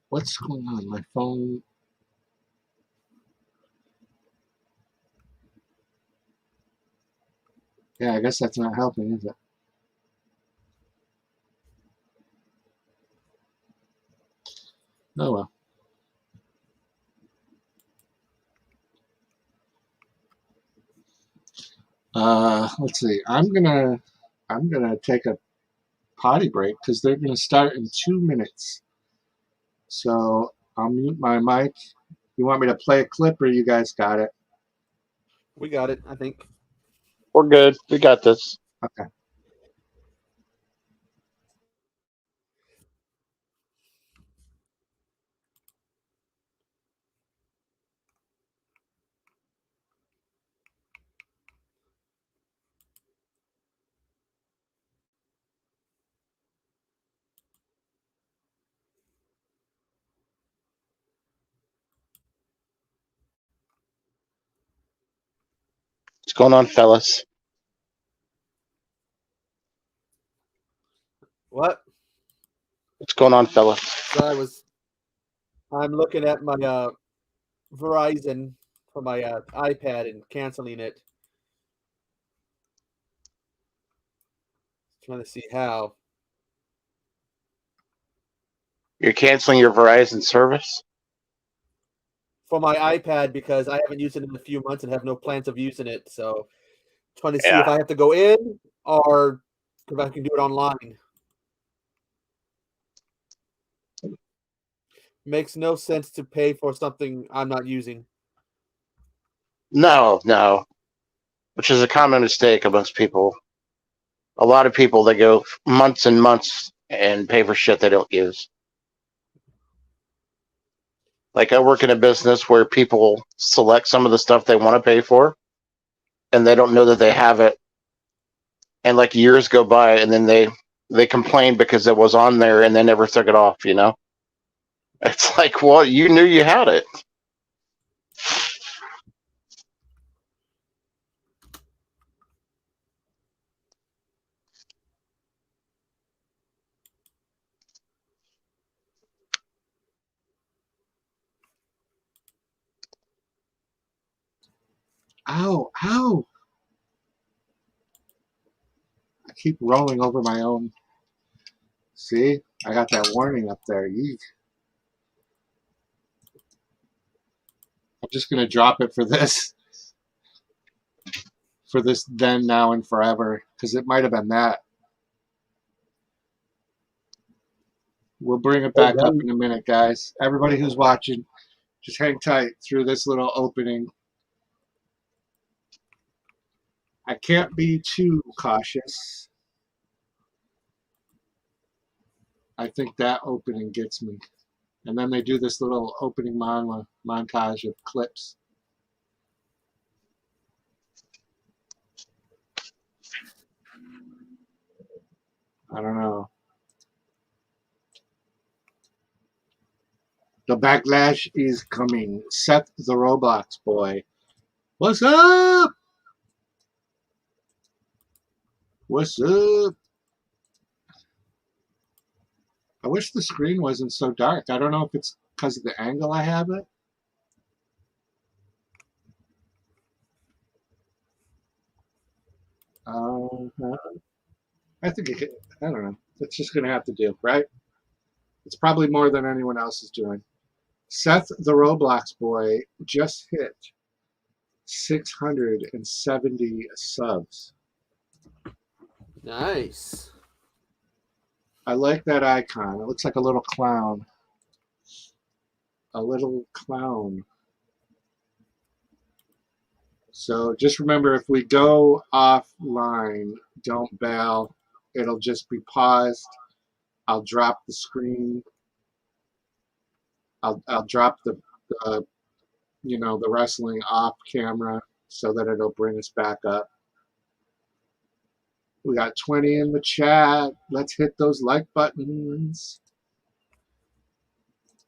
What's going on? My phone. Yeah, I guess that's not helping, is it? Oh well. Let's see. I'm gonna take a potty break because they're gonna start in 2 minutes. So I'll mute my mic. You want me to play a clip or you guys got it? We got it, I think. We're good. We got this. Okay. What's going on, fellas? What? What's going on, fellas? So I'm looking at my Verizon for my iPad and canceling it. Trying to see how. You're canceling your Verizon service? For my iPad because I haven't used it in a few months and have no plans of using it. So trying to see if I have to go in or if I can do it online. Makes no sense to pay for something I'm not using. No. Which is a common mistake amongst people. A lot of people, they go months and months and pay for shit they don't use. Like, I work in a business where people select some of the stuff they want to pay for, and they don't know that they have it. And like years go by, and then they complain because it was on there and they never took it off, you know? It's like, well, you knew you had it. Ow, ow. I keep rolling over my own. See? I got that warning up there. Eek. I'm just going to drop it for this. For this then, now, and forever. Because it might have been that. We'll bring it back up in a minute, guys. Everybody who's watching, just hang tight through this little opening. I can't be too cautious. I think that opening gets me. And then they do this little opening montage of clips. I don't know. The backlash is coming. Seth the Roblox boy. What's up? What's up? I wish the screen wasn't so dark. I don't know if it's because of the angle I have it. I think it could, I don't know. It's just going to have to do, right? It's probably more than anyone else is doing. Seth the Roblox boy just hit 670 subs. Nice. I like that icon. It looks like a little clown. A little clown. So just remember, if we go offline, don't bail. It'll just be paused. I'll drop the screen. I'll drop the the wrestling off camera so that it'll bring us back up. We got 20 in the chat. Let's hit those like buttons.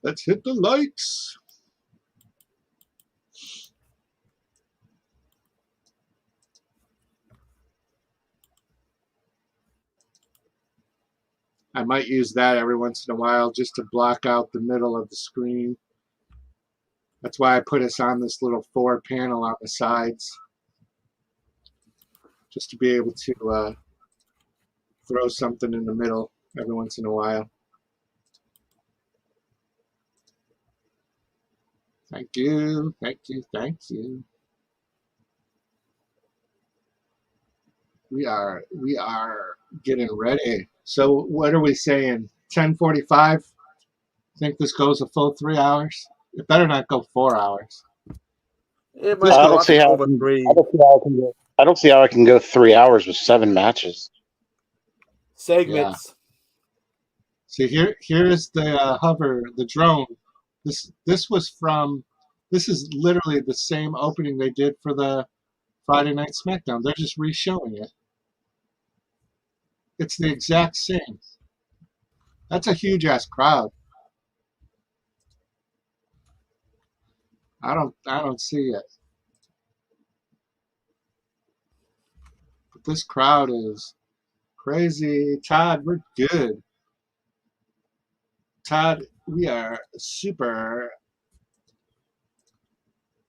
Let's hit the likes. I might use that every once in a while just to block out the middle of the screen. That's why I put us on this little 4 panel on the sides, just to be able to throw something in the middle every once in a while. Thank you, thank you, thank you. We are getting ready. So what are we saying? 10:45? Think this goes a full 3 hours? It better not go 4 hours. It might I don't see how I can go 3 hours with 7 matches. Segments. Yeah. See, here's the hover, the drone. This is literally the same opening they did for the Friday Night SmackDown. They're just re-showing it. It's the exact same. That's a huge ass crowd. I don't see it. But this crowd is crazy. Todd, we're good. Todd, we are super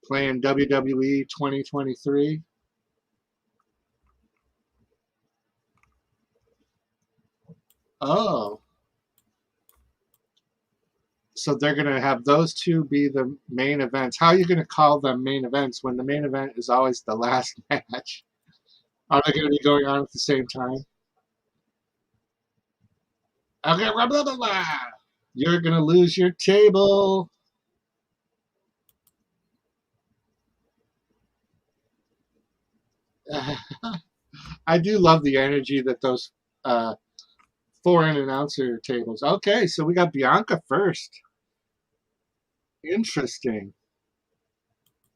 playing WWE 2023. Oh. So they're going to have those two be the main events. How are you going to call them main events when the main event is always the last match? Are they going to be going on at the same time? Okay, blah, blah, blah, blah. You're going to lose your table. I do love the energy that those foreign announcer tables. Okay, so we got Bianca first. Interesting.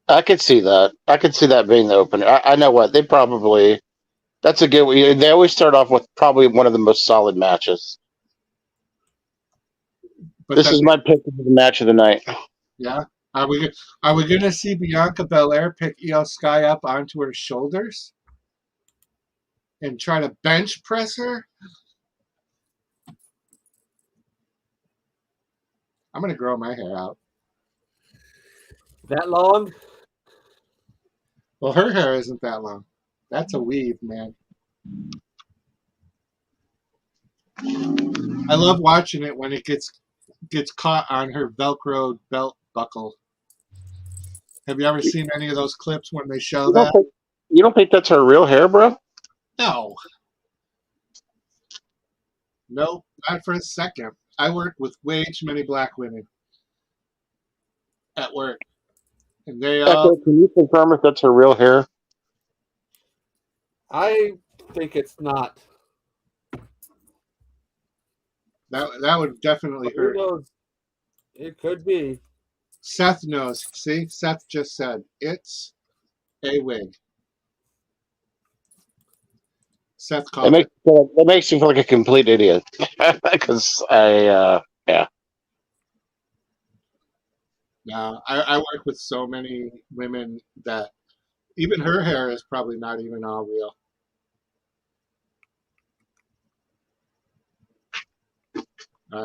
I could see that. I could see that being the opener. I know what they probably. That's a good one. They always start off with probably one of the most solid matches. But this is my pick for the match of the night. Yeah. Are we going to see Bianca Belair pick Io Sky up onto her shoulders and try to bench press her? I'm going to grow my hair out. That long? Well, her hair isn't that long. That's a weave, man. I love watching it when it gets caught on her Velcro belt buckle. Have you ever seen any of those clips when they show that? You don't think that's her real hair, bro? No. Nope, not for a second. I work with way too many black women at work. And they Echo, can you confirm if that's her real hair? I think it's not. That would definitely hurt. Who knows? It could be. Seth knows. See, Seth just said it's a wig. Seth called it. That makes you feel like a complete idiot. Because yeah. No, I work with so many women that even her hair is probably not even all real.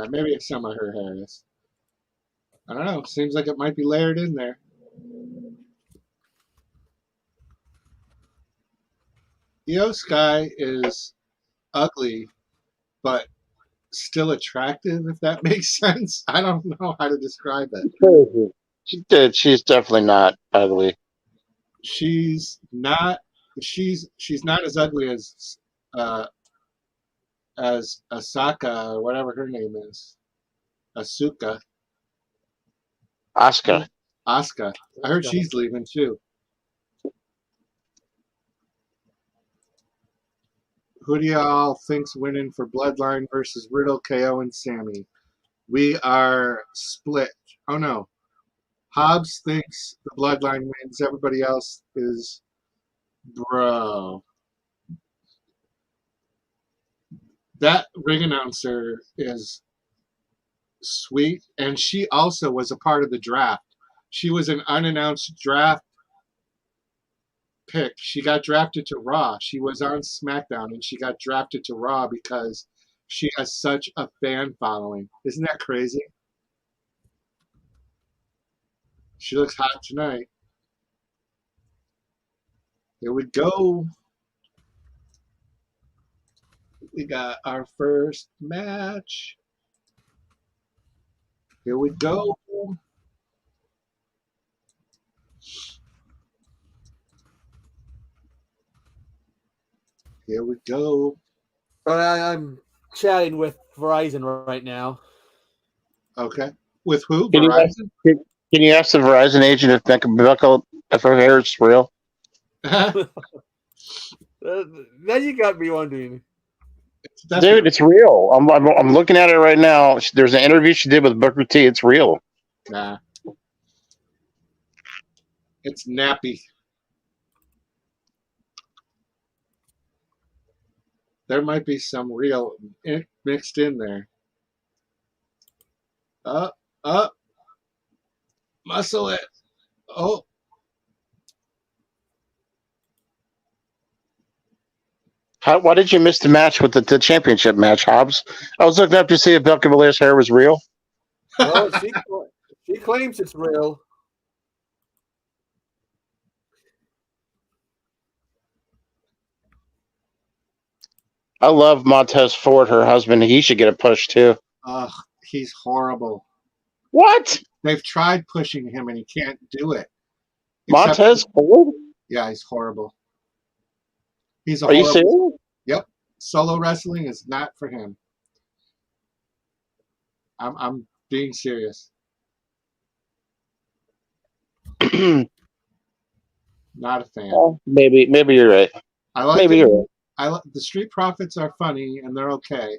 Maybe some of her hair is. I don't know. Seems like it might be layered in there. Io Sky is ugly, but still attractive, if that makes sense. I don't know how to describe it. She's definitely not ugly. She's not as ugly as Asaka or whatever her name is. Asuka. Asuka. I heard she's leaving too. Who do y'all think's winning for Bloodline versus Riddle, KO, and Sammy? We are split. Oh no. Hobbs thinks the Bloodline wins. Everybody else is bro. That ring announcer is sweet, and she also was a part of the draft. She was an unannounced draft pick. She got drafted to Raw. She was on SmackDown, and she got drafted to Raw because she has such a fan following. Isn't that crazy? She looks hot tonight. Here we go. We got our first match. Here we go. Here we go. I'm chatting with Verizon right now. Okay. With who? Can Verizon? Can you ask the Verizon agent if her hair is real? Now you got me wondering. Dude, it's real. I'm looking at it right now. There's an interview she did with Booker T. It's real. Nah. It's nappy. There might be some real mixed in there. Up. Muscle it. Oh. Why did you miss the match with the championship match, Hobbs? I was looking up to see if Bianca Belair's hair was real. Well, she claims it's real. I love Montez Ford, her husband. He should get a push too. Ugh, he's horrible. What? They've tried pushing him and he can't do it. Montez Ford? Yeah, he's horrible. He's a Are you horrible. serious? Yep. Solo wrestling is not for him. I'm being serious. Not a fan. Well, maybe you're right. I like maybe him. you're right. The Street Profits are funny and they're okay,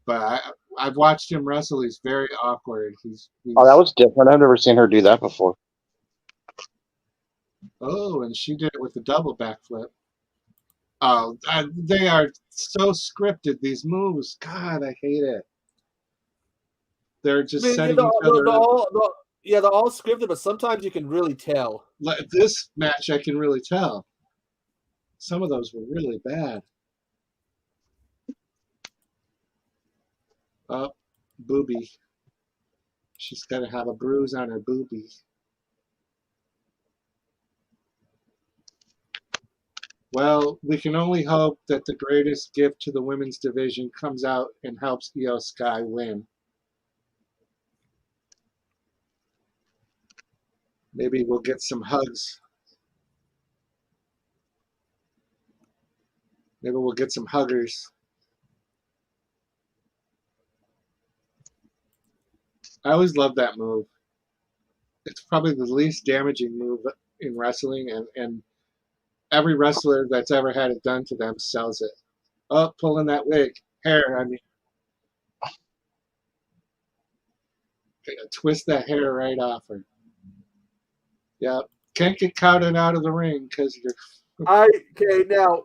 but I've watched him wrestle. He's very awkward. He's Oh, that was different. I've never seen her do that before. Oh, and she did it with the double backflip. Oh, they are so scripted, these moves. God, I hate it. They're just setting each other up. They're all scripted, but sometimes you can really tell. This match, I can really tell. Some of those were really bad. Oh, booby. She's got to have a bruise on her booby. Well, we can only hope that the greatest gift to the women's division comes out and helps Io Sky win. Maybe we'll get some hugs. Maybe we'll get some huggers. I always love that move. It's probably the least damaging move in wrestling, and every wrestler that's ever had it done to them sells it. Oh, pulling that wig. Hair, I mean. Twist that hair right off her. Yep. Can't get counted out of the ring because you're... Okay, now,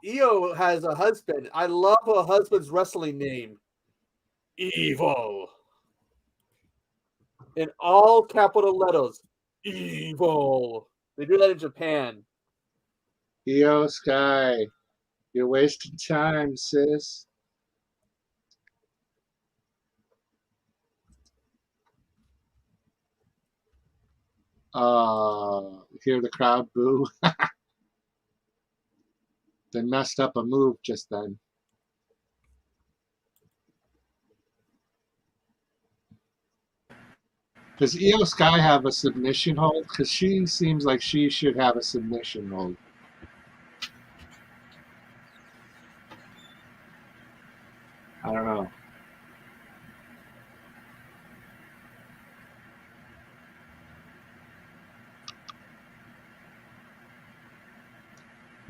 Io has a husband. I love her husband's wrestling name. Evil. In all capital letters. Evil. They do that in Japan. Io Sky, you're wasting time, sis. Hear the crowd boo. They messed up a move just then. Does Io Sky have a submission hold? Because she seems like she should have a submission hold. I don't know.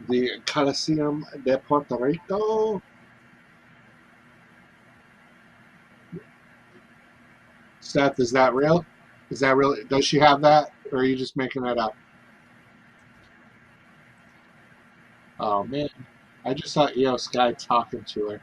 The Coliseum de Puerto Rico. Seth, is that real? Is that real? Does she have that? Or are you just making that up? Oh, man. I just saw Io Sky talking to her.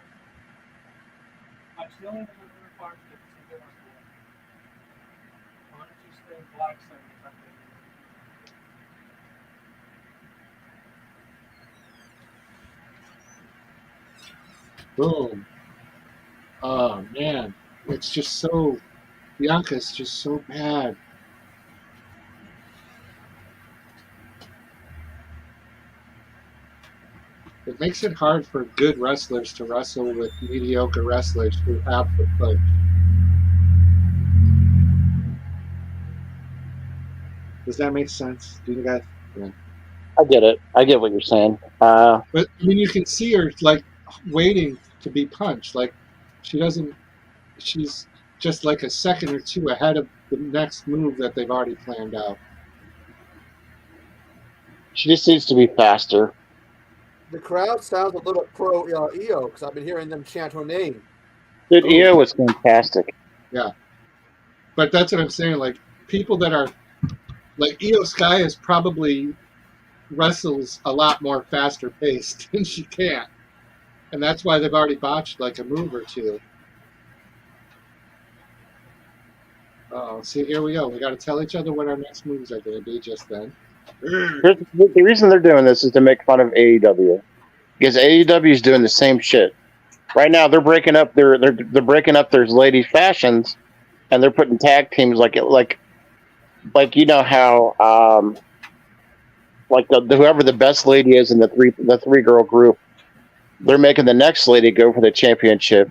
Boom. Oh, man. It's just so... Bianca's just so bad. It makes it hard for good wrestlers to wrestle with mediocre wrestlers who have the push. Does that make sense? Do you guys? Yeah. I get it. I get what you're saying. But I mean, you can see her like waiting to be punched. Like she doesn't. She's just like a second or two ahead of the next move that they've already planned out. She just needs to be faster. The crowd sounds a little pro Io because I've been hearing them chant her name. Dude, Io was fantastic. Yeah, but that's what I'm saying. Like people that are like Io Sky is probably wrestles a lot more faster paced than she can, and that's why they've already botched like a move or two. Oh, see, here we go. We got to tell each other what our next moves are going to be just then. The reason they're doing this is to make fun of AEW, because AEW is doing the same shit right now. They're breaking up their lady fashions and they're putting tag teams like you know how like whoever the best lady is in the three girl group, they're making the next lady go for the championship,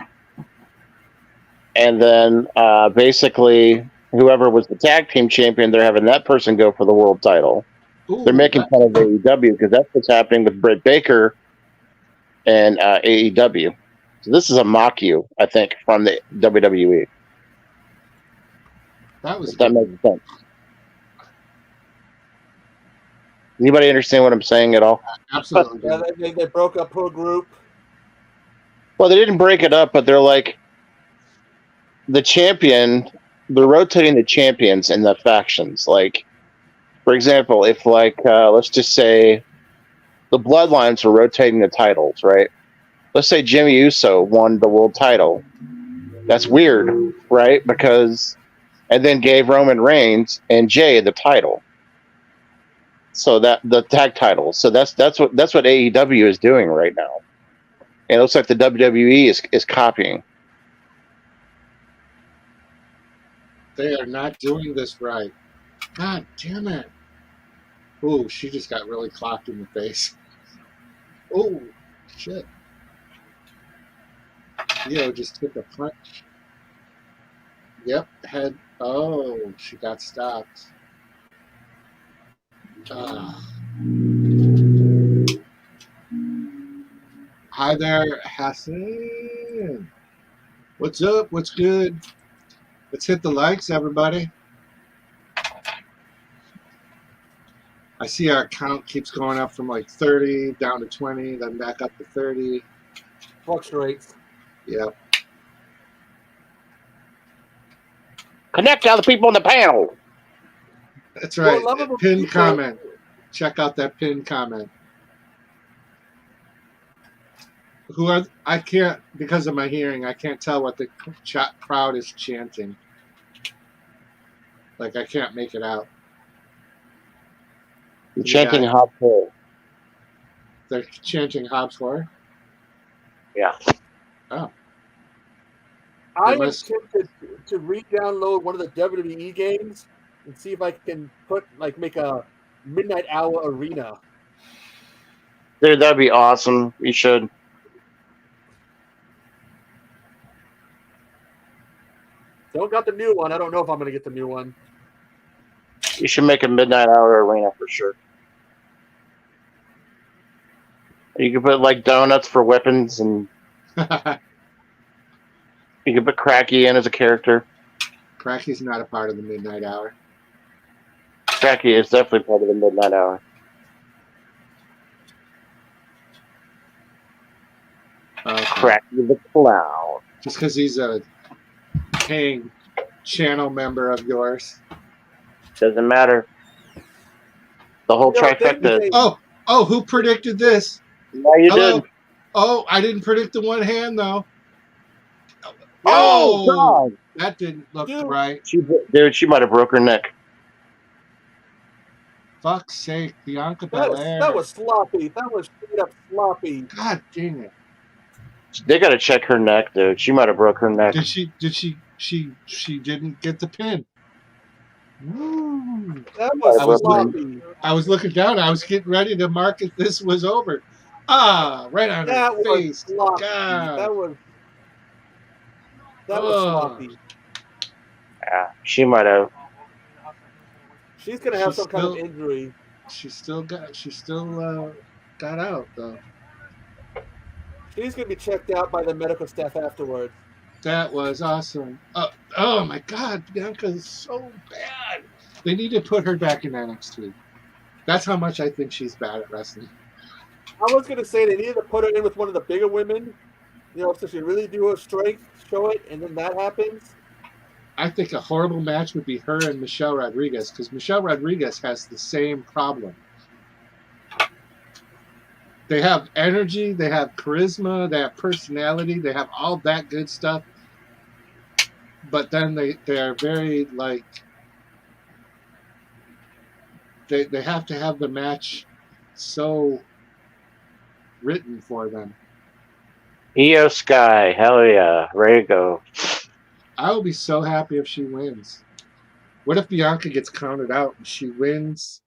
and then basically whoever was the tag team champion, they're having that person go for the world title. Ooh, they're making fun of AEW because that's what's happening with Britt Baker and AEW. So this is a mock you, I think, from the WWE. That was if that makes sense. Anybody understand what I'm saying at all? Absolutely. Yeah, they broke up her group. Well, they didn't break it up, but they're like the champion. They're rotating the champions in the factions. Like, for example, if let's just say the bloodlines are rotating the titles, right? Let's say Jimmy Uso won the world title. That's weird, right? And then gave Roman Reigns and Jay the title. So that the tag titles. So that's what AEW is doing right now. And it looks like the WWE is copying. They are not doing this right. God damn it. Ooh, she just got really clocked in the face. Oh, shit. Io just took a punch. Yep, head. Oh, she got stopped. Hi there, Hassan. What's up? What's good? Let's hit the likes, everybody. I see our count keeps going up from like 30 down to 20, then back up to 30. Fluctuates. Yep. Connect to other people in the panel. That's right. Pinned comment. Check out that pinned comment. I can't, because of my hearing, I can't tell what the crowd is chanting. Like, I can't make it out. You're chanting Hobbs Horror. They're chanting Hobbs Horror? Yeah. Oh. I am tempted to re-download one of the WWE games and see if I can make a midnight hour arena. Dude, that'd be awesome. You should. Don't got the new one. I don't know if I'm going to get the new one. You should make a midnight hour arena for sure. You could put like donuts for weapons, and you could put Kracky in as a character. Cracky's not a part of the midnight hour. Kracky is definitely part of the midnight hour. Okay. Kracky the Clown. Just because he's a paying channel member of yours. Doesn't matter. The whole trifecta. Oh, who predicted this? No, you did. Oh, I didn't predict the one hand, though. Oh, God. That didn't look right. She might have broke her neck. Fuck's sake, Bianca Belair. That was sloppy. That was straight up sloppy. God dang it. They got to check her neck, dude. She might have broke her neck. She didn't get the pin. That was sloppy. I was looking down. I was getting ready to mark if this was over. Right on her face. Sloppy. God. That was sloppy. Yeah, she might have. She's gonna have some kind of injury. She still got out though. She's gonna be checked out by the medical staff afterwards. That was awesome. Oh my God, Bianca is so bad. They need to put her back in NXT. That's how much I think she's bad at wrestling. I was gonna say they needed to put her in with one of the bigger women, so she really do her strength, show it, and then that happens. I think a horrible match would be her and Michelle Rodriguez, because Michelle Rodriguez has the same problem. They have energy, they have charisma, they have personality, they have all that good stuff. But then they are very they have to have the match so written for them. Io Sky, hell yeah, ready to go. I will be so happy if she wins. What if Bianca gets counted out and she wins,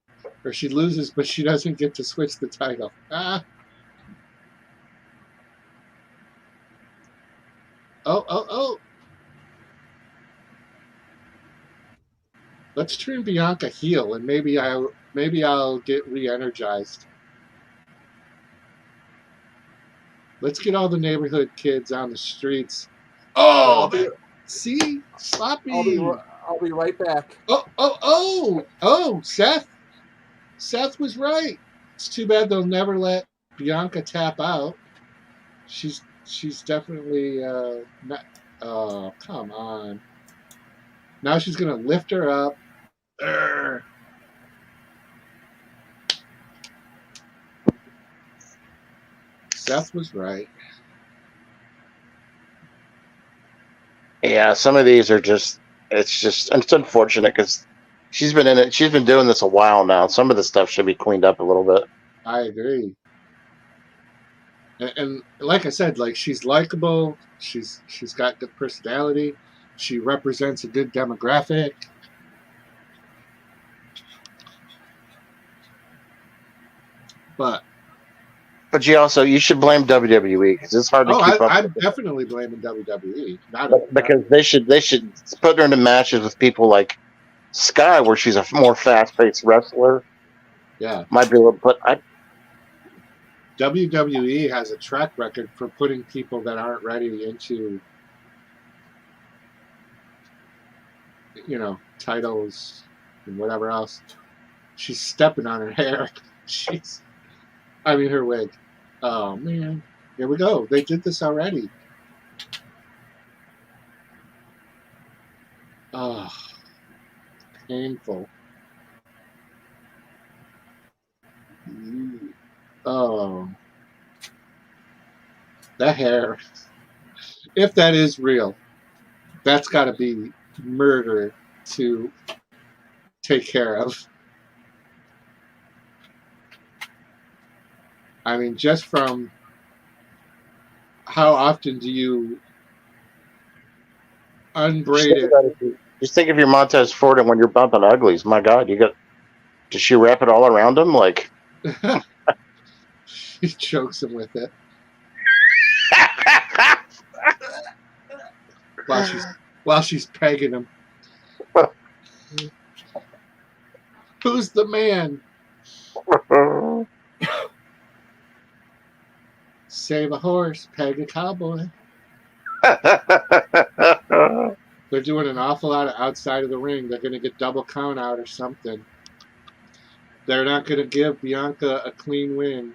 or she loses, but she doesn't get to switch the title? Ah. Oh. Let's turn Bianca heel, and maybe I'll get re-energized. Let's get all the neighborhood kids on the streets. Oh, see? Sloppy. I'll be right back. Oh, Seth. Seth was right. It's too bad they'll never let Bianca tap out. She's definitely not. Oh, come on. Now she's going to lift her up. Urgh. Seth was right. Yeah, some of these are just. It's unfortunate because she's been in it. She's been doing this a while now. Some of the stuff should be cleaned up a little bit. I agree. And like I said, like she's likable. She's got good personality. She represents a good demographic. But you should blame WWE because it's hard to keep up. I'm definitely blaming WWE. Because they should put her into matches with people like Sky, where she's a more fast-paced wrestler. Yeah, might be able to put. WWE has a track record for putting people that aren't ready into, titles and whatever else. She's stepping on her hair. Her wig. Oh, man. Here we go. They did this already. Oh, painful. Oh. That hair. If that is real, that's got to be murder to take care of. Just from how often do you unbraid it? Just think of your Montez Ford and when you're bumping uglies. My God, does she wrap it all around him? Like, she chokes him with it. while she's pegging him. Who's the man? Save a horse, peg a cowboy. They're doing an awful lot of outside of the ring. They're going to get double count out or something. They're not going to give Bianca a clean win.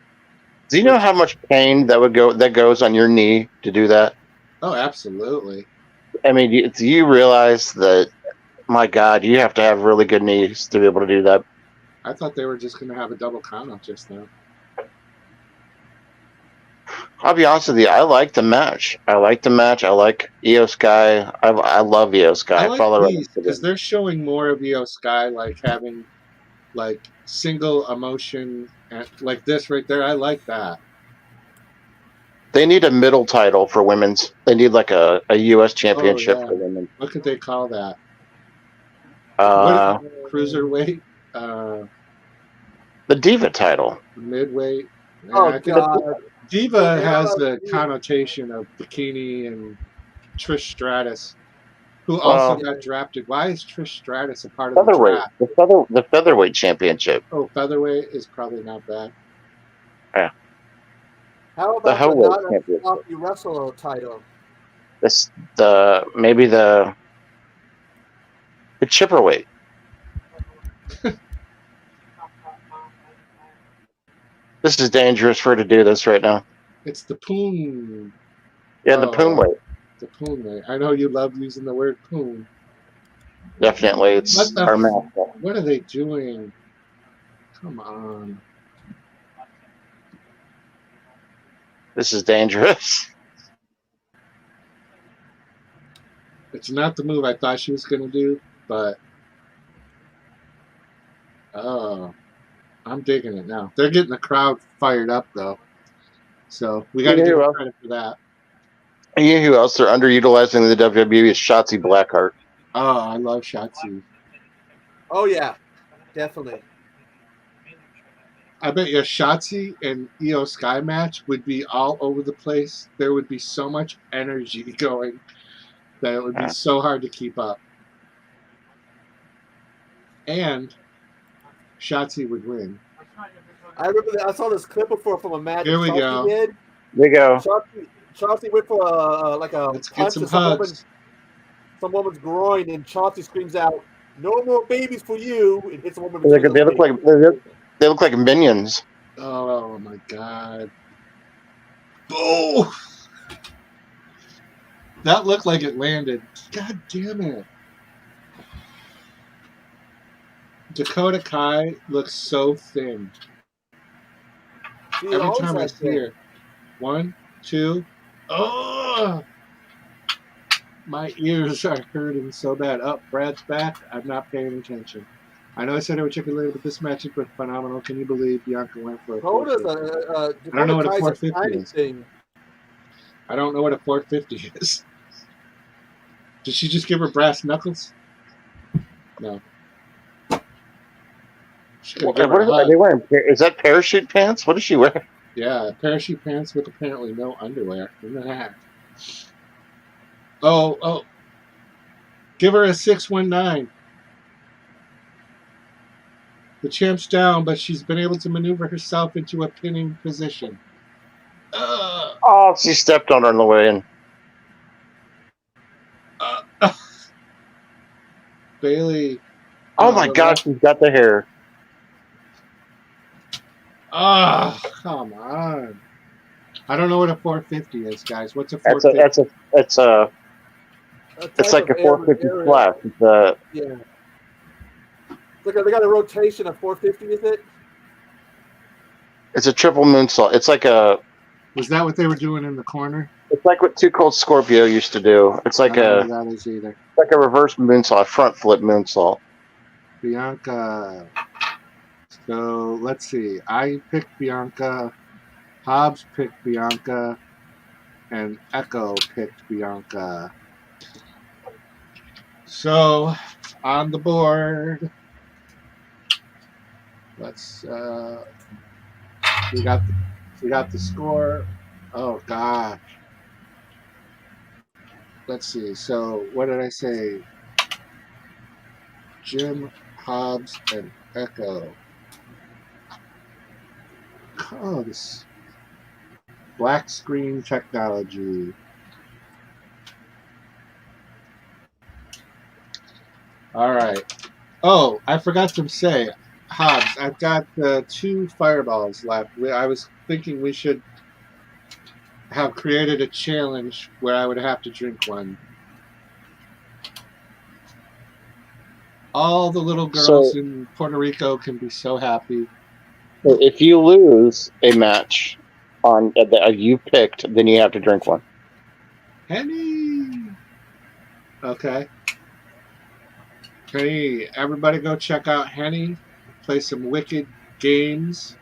Do you know how much pain that goes on your knee to do that? Oh, absolutely. Do you realize that? My God, you have to have really good knees to be able to do that. I thought they were just going to have a double count out just now. I'll be honest with you. I like the match. I like Io Sky. I love Io Sky. I like these because they're showing more of Io Sky, like having like single emotion, and like this right there. I like that. They need a middle title for women's. They need like a U.S. championship for women. What could they call that? Cruiserweight. The Diva title. Midweight. Oh God. Diva has the connotation of bikini and Trish Stratus, who also got drafted. Why is Trish Stratus a part of the draft? The featherweight championship. Oh, featherweight is probably not bad. Yeah. How about the sloppy wrestler title? Maybe the chipperweight. This is dangerous for her to do this right now. It's the poon. Yeah, the poon weight. The poon weight. I know you love using the word poon. Definitely, it's our mouth. What are they doing? Come on. This is dangerous. It's not the move I thought she was going to do, but I'm digging it now. They're getting the crowd fired up, though. So we got to give them credit for that. And you know who else they're underutilizing in the WWE is Shotzi Blackheart. Oh, I love Shotzi. Oh yeah, definitely. I bet your Shotzi and Io Sky match would be all over the place. There would be so much energy going that it would be so hard to keep up. And Shotzi would win. I remember that I saw this clip before from a match Here we Shotzi go. did. There you go. Shotzi went for a Let's get punch some to hugs. some woman's groin, and Shotzi screams out, "No more babies for you!" and hits a woman. They look like minions. Oh my god! Oh, that looked like it landed. God damn it! Dakota Kai looks so thin. Every time I see her. 1, 2. Oh! My ears are hurting so bad. Oh, Brad's back. I'm not paying attention. I know I said I would check it later, but this match is phenomenal. Can you believe Bianca went for a 450? I don't know what a 450 is. I don't know what a 450 is. Did she just give her brass knuckles? No. What are they wearing? Is that parachute pants? What does she wear? Yeah, parachute pants with apparently no underwear. Isn't that? Oh. Give her a 619. The champ's down, but she's been able to maneuver herself into a pinning position. Oh, she stepped on her on the way in. Bailey. Oh my gosh, she's got the hair. Oh, come on. I don't know what a 450 is, guys. What's a 450? It's like a 450 splash. Yeah. Look, they got a rotation of 450, is it? It's a triple moonsault. It's like a... Was that what they were doing in the corner? It's like what Too Cold Scorpio used to do. It's like I don't know what that is either. It's like a reverse moonsault, front flip moonsault. Bianca. So, let's see. I picked Bianca. Hobbs picked Bianca. And Echo picked Bianca. So, on the board, let's we got the score. Oh gosh. Let's see. So, what did I say? Jim, Hobbs, and Echo. Oh, this black screen technology. All right. Oh, I forgot to say, Hobbs, I've got 2 fireballs left. I was thinking we should have created a challenge where I would have to drink one. All the little girls in Puerto Rico can be so happy. If you lose a match on that you picked, then you have to drink one. Henny! Okay. Hey, everybody go check out Henny. Play some wicked games.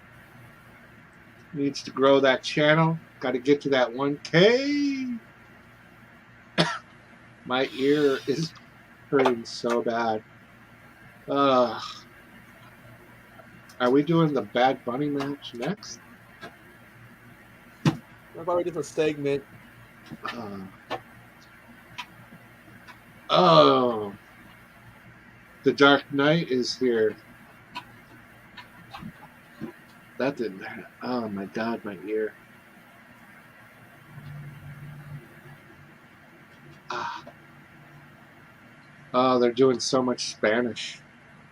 Needs to grow that channel. Got to get to that 1K. My ear is hurting so bad. Are we doing the Bad Bunny match next? I've already did a segment. Oh. The Dark Knight is here. That didn't matter. Oh my god, my ear. Oh, they're doing so much Spanish.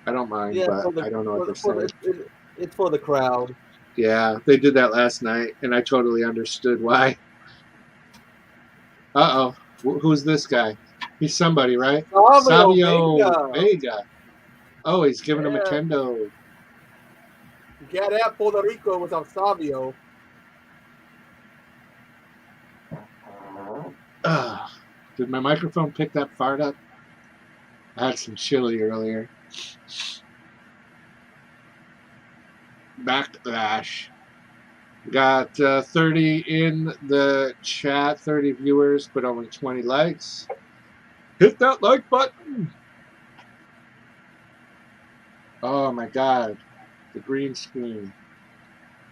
I don't mind, but I don't know what they're saying. It's for the crowd. Yeah, they did that last night, and I totally understood why. Uh-oh. Who's this guy? He's somebody, right? Savio Vega. Oh, he's giving him a kendo. Get at Puerto Rico without Savio. Did my microphone pick that fart up? I had some chili earlier. Backlash. Got 30 in the chat, 30 viewers, but only 20 likes. Hit that like button. Oh my God, the green screen.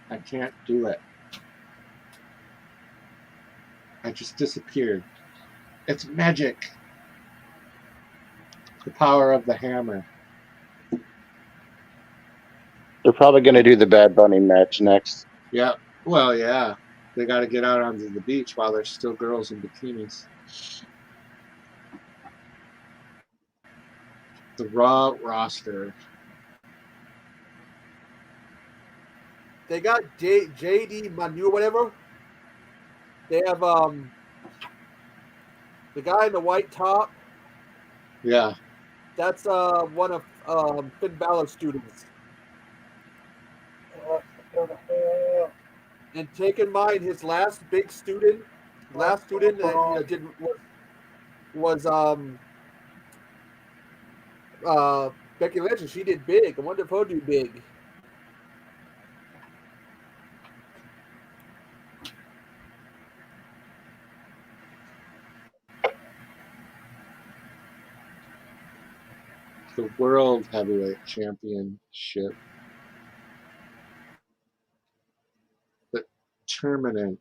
I can't do it. I just disappeared. It's magic. The power of the hammer. They're probably going to do the Bad Bunny match next. Yeah. Well, yeah. They got to get out onto the beach while there's still girls in bikinis. The Raw roster. They got JD Manu, whatever. They have the guy in the white top. Yeah. That's one of Finn Balor's students. And take in mind his last big student, that did was Becky Lynch, and she did big. I wonder if he'll do big. The World Heavyweight Championship. The tournament.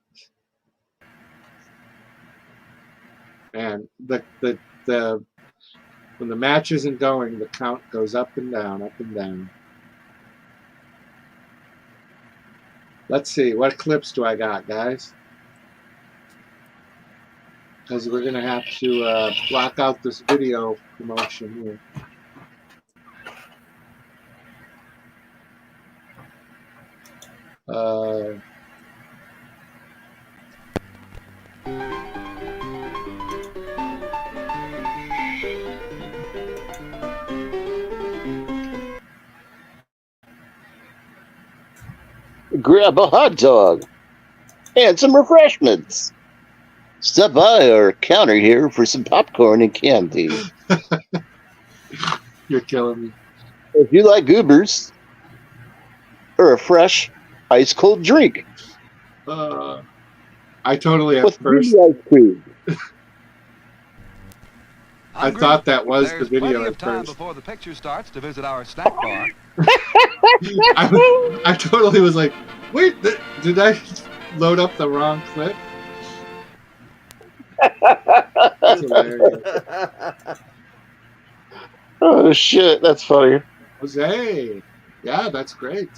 And the when the match isn't going, the count goes up and down, up and down. Let's see, what clips do I got, guys? Because we're going to have to block out this video promotion here. Grab a hot dog and some refreshments. Stop by our counter here for some popcorn and candy. You're killing me. If you like goobers or a fresh ice cold drink. I totally at with first ice cream. I thought that was the video at time first. Before the picture starts to visit our snack bar. I totally was like, wait, did I load up the wrong clip? That's hilarious. Oh shit, that's funny. Jose, yeah, that's great.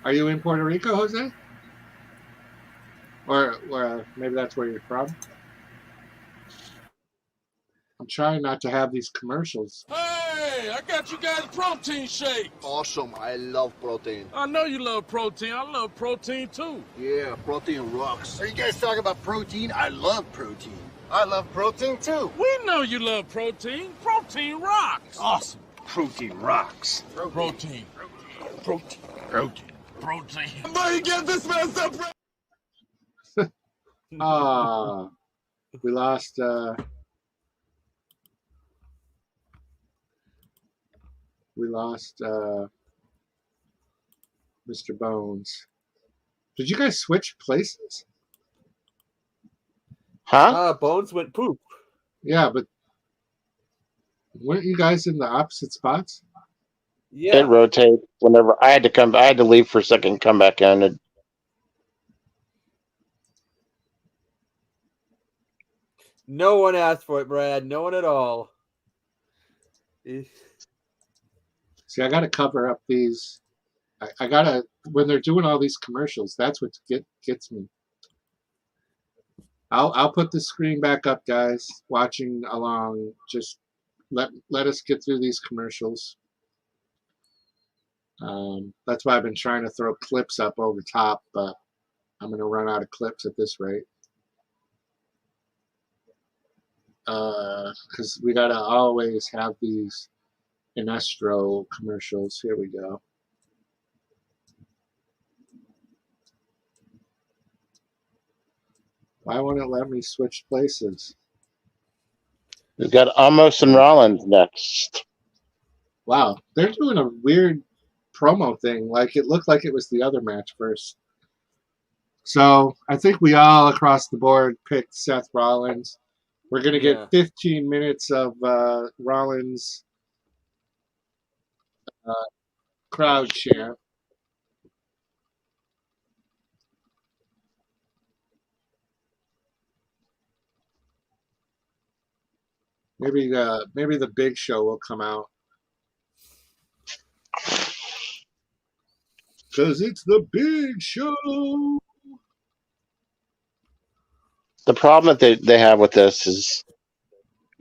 Are you in Puerto Rico, Jose? Or maybe that's where you're from? I'm trying not to have these commercials. Hey, I got you guys protein shake. Awesome. I love protein. I know you love protein. I love protein too. Yeah, protein rocks. Are you guys talking about protein? I love protein. I love protein too. We know you love protein. Protein rocks. Awesome. Protein rocks. Protein. Somebody get this man some We lost Mr. Bones. Did you guys switch places? Huh? Bones went poop. Yeah, but weren't you guys in the opposite spots? Yeah. It rotates whenever I had to leave for a second, come back in. And no one asked for it, Brad. No one at all. See, I got to cover up these. I got to, when they're doing all these commercials, that's what gets me. I'll put the screen back up, guys, watching along. Just let us get through these commercials. That's why I've been trying to throw clips up over top, but I'm going to run out of clips at this rate. Because we got to always have these Inestro commercials. Here we go. Why won't it let me switch places? we've got Amos and Rollins next. Wow, they're doing a weird promo thing. Like, it looked like it was the other match first. So I think we all across the board picked Seth Rollins. We're going to get 15 minutes of Rollins crowd chant. Maybe the Big Show will come out. Because it's the Big Show. The problem that they have with this is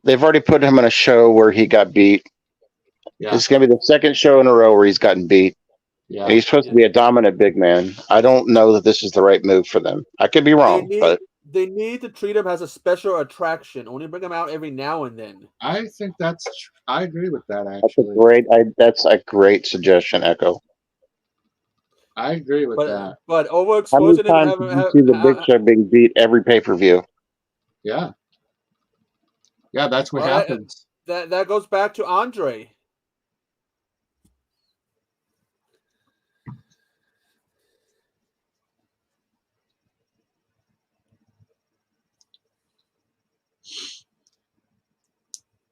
they've already put him in a show where he got beat. Yeah. It's going to be the second show in a row where he's gotten beat. Yeah. And he's supposed to be a dominant big man. I don't know that this is the right move for them. I could be wrong, but they need to treat him as a special attraction. Only bring him out every now and then. I think I agree with that, actually. That's a great suggestion, Echo. I agree with that. But overexposing How many times did you see the Big Show being beat every pay-per-view? Yeah. Yeah, that's what happens. That goes back to Andre.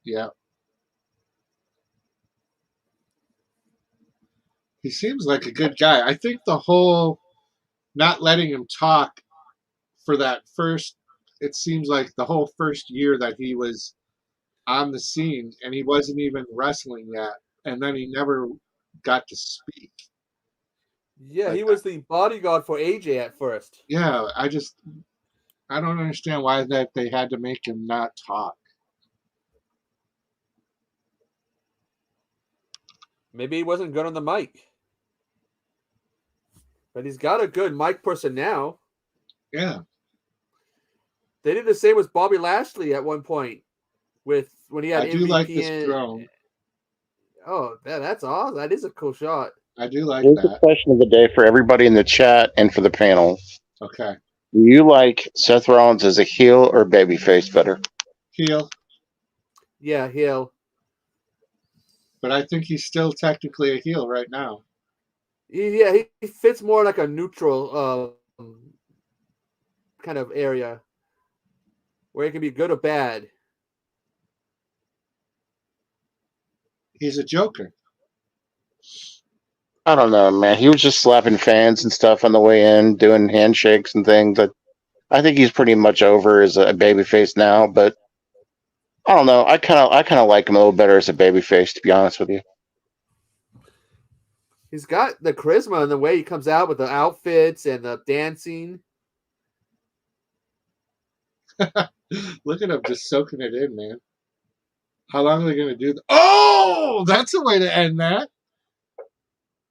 Yeah. He seems like a good guy. I think the whole not letting him talk for that it seems like the whole first year that he was on the scene and he wasn't even wrestling yet. And then he never got to speak. Yeah, he was the bodyguard for AJ at first. Yeah, I don't understand why they had to make him not talk. Maybe he wasn't good on the mic. But he's got a good mic person now. Yeah. They did the same with Bobby Lashley at one point when he had I do MVP like this drone. Oh, that's awesome. That is a cool shot. I do like Here's that. the question of the day for everybody in the chat and for the panel. Okay. Do you like Seth Rollins as a heel or babyface better? Heel. Yeah, heel. But I think he's still technically a heel right now. Yeah, he fits more like a neutral kind of area where it can be good or bad. He's a joker. I don't know, man. He was just slapping fans and stuff on the way in, doing handshakes and things. I think he's pretty much over as a babyface now, but I don't know. I kind of like him a little better as a babyface, to be honest with you. He's got the charisma and the way he comes out with the outfits and the dancing. Look at him just soaking it in, man. How long are they going to do that? Oh, that's a way to end that.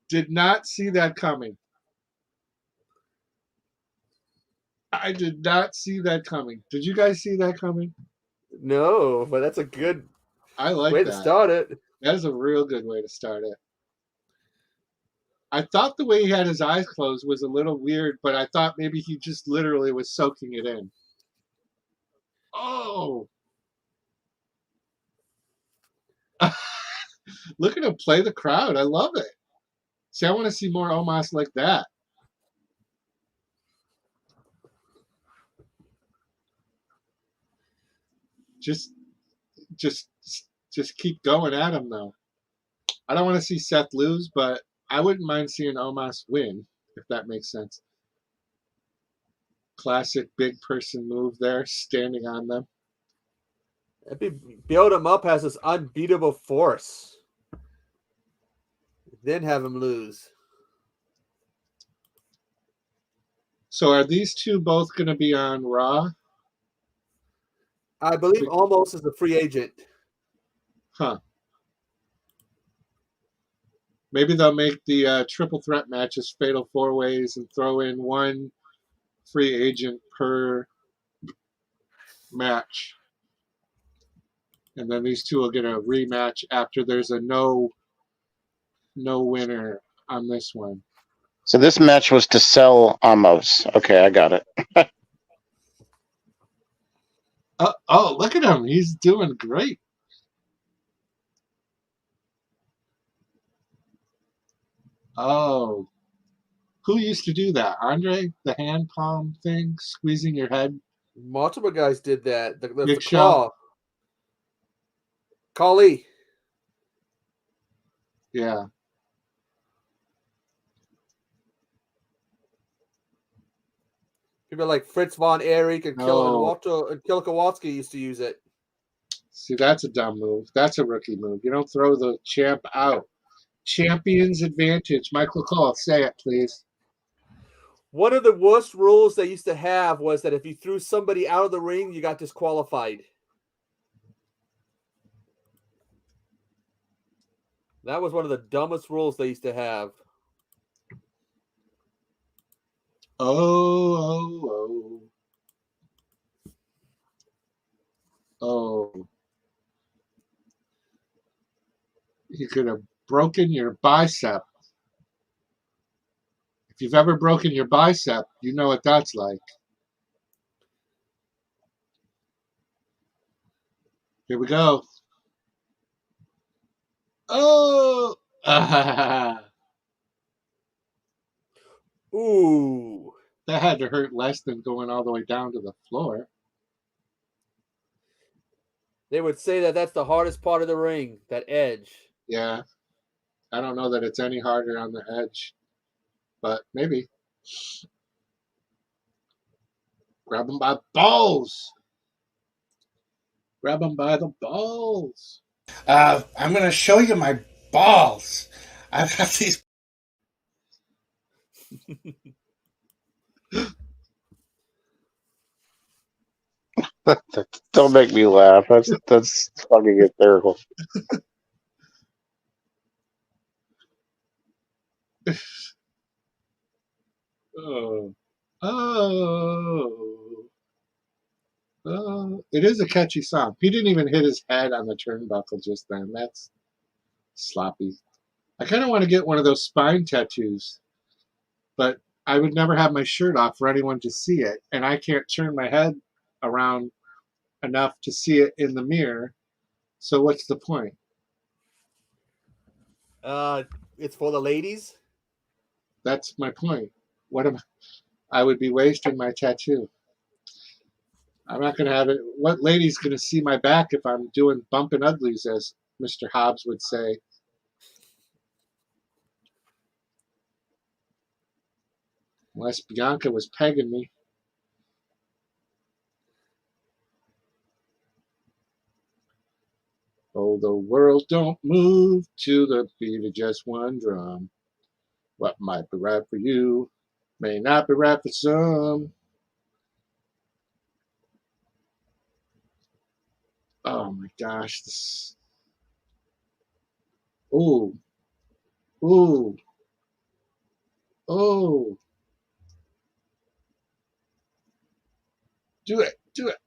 Did not see that coming. I did not see that coming. Did you guys see that coming? No, but that's a good way to start it. That is a real good way to start it. I thought the way he had his eyes closed was a little weird, but I thought maybe he just literally was soaking it in. Oh. Look at him play the crowd. I love it. See, I want to see more Omos like that. Just keep going at him, though. I don't want to see Seth lose, but I wouldn't mind seeing Omos win, if that makes sense. Classic big person move there, standing on them. Build him up as this unbeatable force. Then have him lose. So are these two both going to be on Raw? I believe Almost is a free agent. Huh. Maybe they'll make the triple threat matches fatal four ways and throw in one free agent per match. And then these two will get a rematch after there's a no winner on this one. So this match was to sell Amos. Okay, I got it. Oh, look at him. He's doing great. Oh, Who used to do that? Andre, the hand palm thing, squeezing your head. Multiple guys did that. The Big claw. Kali. Yeah. People like Fritz von Erich and Killer Kowalski used to use it. See, that's a dumb move. That's a rookie move. You don't throw the champ out. Champion's advantage. Michael Cole, say it, please. One of the worst rules they used to have was that if you threw somebody out of the ring, you got disqualified. That was one of the dumbest rules they used to have. Oh. You could have broken your bicep. If you've ever broken your bicep, you know what that's like. Here we go. Oh! Ooh. That had to hurt less than going all the way down to the floor. They would say that that's the hardest part of the ring, that edge. Yeah. I don't know that it's any harder on the edge, but maybe. Grab them by the balls. Grab them by the balls. I'm going to show you my balls. I've got these. Don't make me laugh. That's fucking hysterical. It is a catchy song. He didn't even hit his head on the turnbuckle just then. That's sloppy. I kind of want to get one of those spine tattoos, but I would never have my shirt off for anyone to see it, and I can't turn my head around enough to see it in the mirror. So what's the point? It's for the ladies. That's my point. I would be wasting my tattoo. I'm not going to have it. What lady's going to see my back if I'm doing bumping uglies, as Mr. Hobbs would say? Unless Bianca was pegging me. Oh, the world don't move to the beat of just one drum. What might be right for you may not be right for some. Oh my gosh. This. Oh. Oh. Oh. Do it. Do it.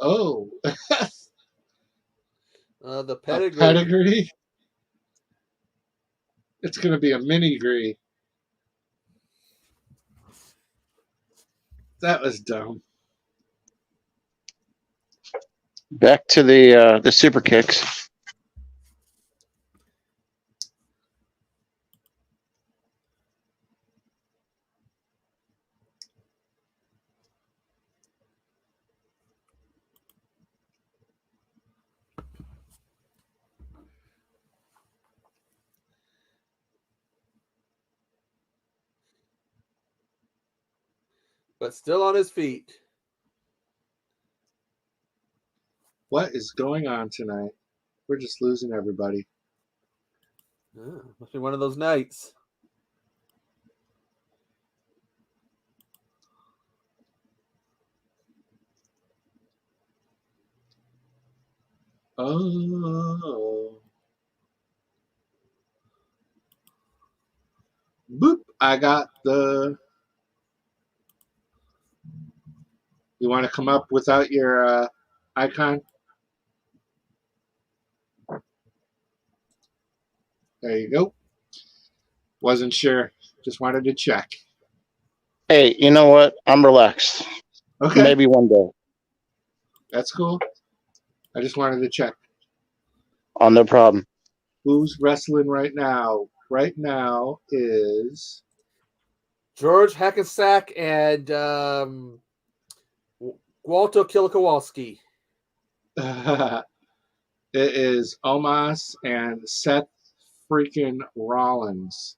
Oh. The pedigree. A pedigree? It's going to be a mini-gree. That was dumb. Back to the super kicks. But still on his feet. What is going on tonight? We're just losing everybody. Must be one of those nights. Oh. Boop. I got the... You want to come up without your icon? There you go. Wasn't sure. Just wanted to check. Hey, you know what? I'm relaxed. Okay. Maybe one day. That's cool. I just wanted to check. Oh, no problem. Who's wrestling right now? Right now is George Hackensack and Walter Kilokowalski. it is Omos and Seth freaking Rollins.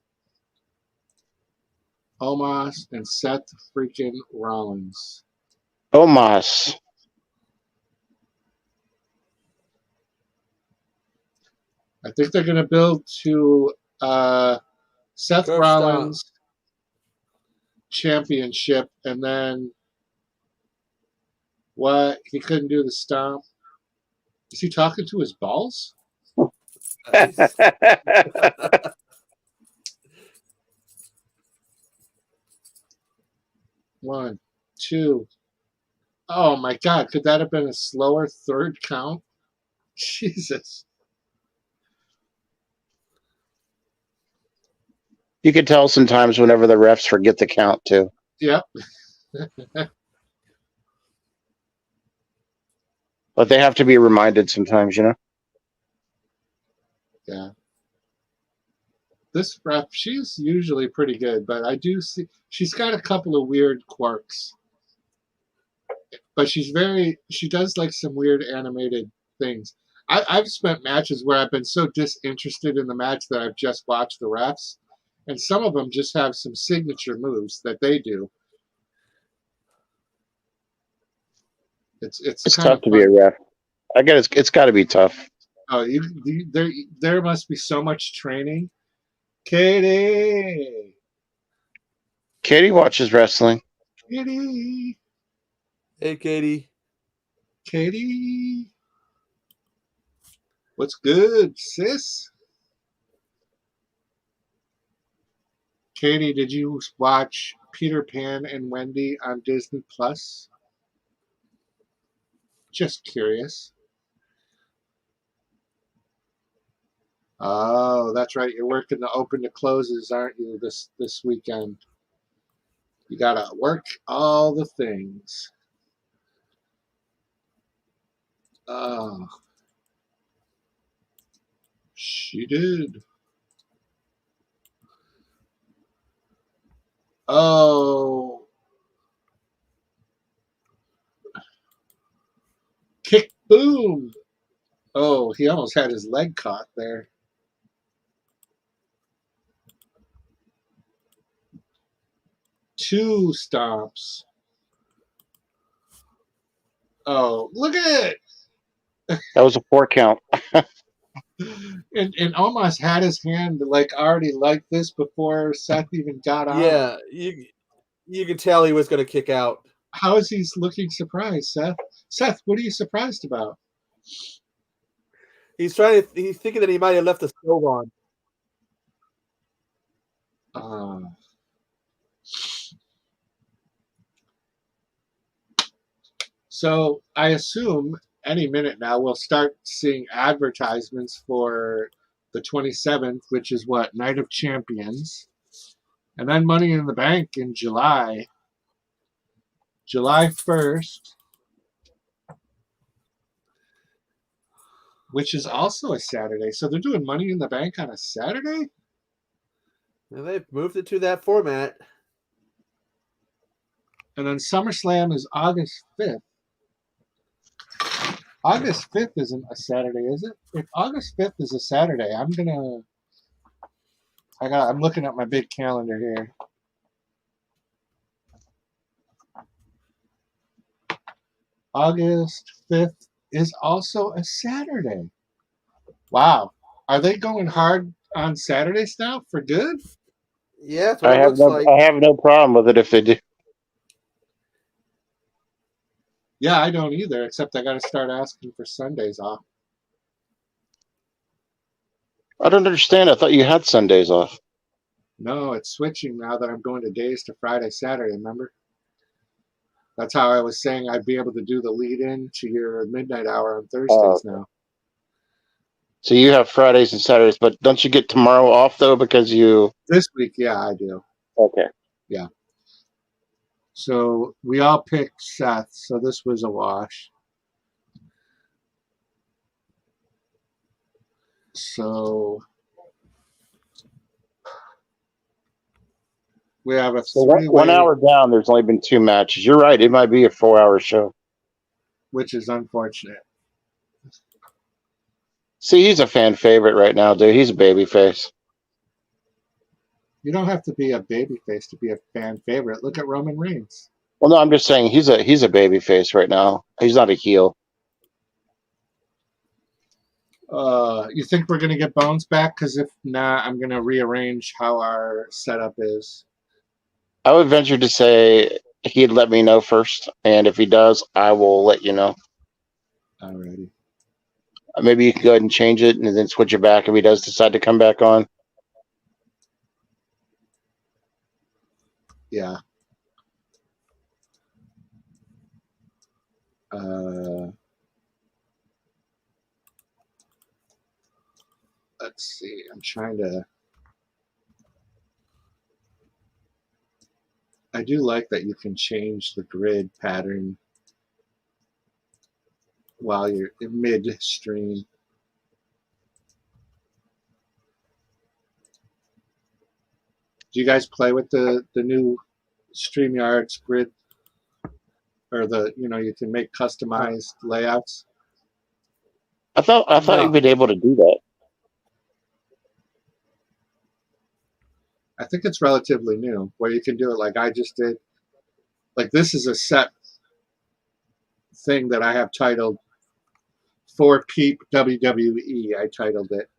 Omos and Seth freaking Rollins. Omos. I think they're going to build to Seth Curb Rollins stomp. championship, and then what? He couldn't do the stomp. Is he talking to his balls? One, two. Oh my God! Could that have been a slower third count? Jesus. You can tell sometimes whenever the refs forget the count too. Yep. But they have to be reminded sometimes, you know? Yeah. This ref, she's usually pretty good, but I do see she's got a couple of weird quirks. But she does like some weird animated things. I've spent matches where I've been so disinterested in the match that I've just watched the refs. And some of them just have some signature moves that they do. It's kind tough of to be a ref. I guess it's got to be tough. Oh, there must be so much training. Katie watches wrestling. Katie. Hey, Katie. Katie. What's good, sis? Katie, did you watch Peter Pan and Wendy on Disney Plus? Just curious. Oh, that's right. You're working the open to closes, aren't you, this weekend? You gotta work all the things. Oh, she did. Oh, kick boom. Oh, he almost had his leg caught there. Two stomps. Oh, look at it. That was a 4 count. and almost had his hand like already like this before Seth even got on. Yeah, you could tell he was going to kick out. How is he looking surprised, Seth? Seth, what are you surprised about? He's thinking that he might have left the stove on. So I assume any minute now we'll start seeing advertisements for the 27th, which is what? Night of Champions. And then Money in the Bank in July. July 1st. Which is also a Saturday. So they're doing Money in the Bank on a Saturday? And they've moved it to that format. And then SummerSlam is August 5th. August 5th isn't a Saturday, is it? If August 5th is a Saturday, I'm looking at my big calendar here. August 5th is also a Saturday. Wow. Are they going hard on Saturdays now for good? Yeah, that's what it looks like. I have no problem with it if they do. Yeah, I don't either, except I got to start asking for Sundays off. I don't understand. I thought you had Sundays off. No, it's switching now that I'm going to days to Friday, Saturday, remember? That's how I was saying I'd be able to do the lead-in to your midnight hour on Thursdays now. So you have Fridays and Saturdays, but don't you get tomorrow off, though, because you... This week, yeah, I do. Okay. Yeah. So we all picked Seth, so this was a wash. So we have a So three-way, 1 hour down, there's only been 2 matches. You're right. It might be a 4-hour show. which is unfortunate. See, he's a fan favorite right now, dude. He's a babyface. You don't have to be a babyface to be a fan favorite. Look at Roman Reigns. Well, no, I'm just saying he's a babyface right now. He's not a heel. You think we're gonna get Bones back? Because if not, I'm gonna rearrange how our setup is. I would venture to say he'd let me know first, and if he does, I will let you know. Alrighty. Maybe you can go ahead and change it and then switch it back if he does decide to come back on. Yeah. Let's see. I'm trying to. I do like that you can change the grid pattern while you're in mid-stream. Do you guys play with the new StreamYard's grid? Or you can make customized layouts? I thought you'd been able to do that. I think it's relatively new, where you can do it like I just did. Like this is a set thing that I have titled "For Peep WWE." I titled it.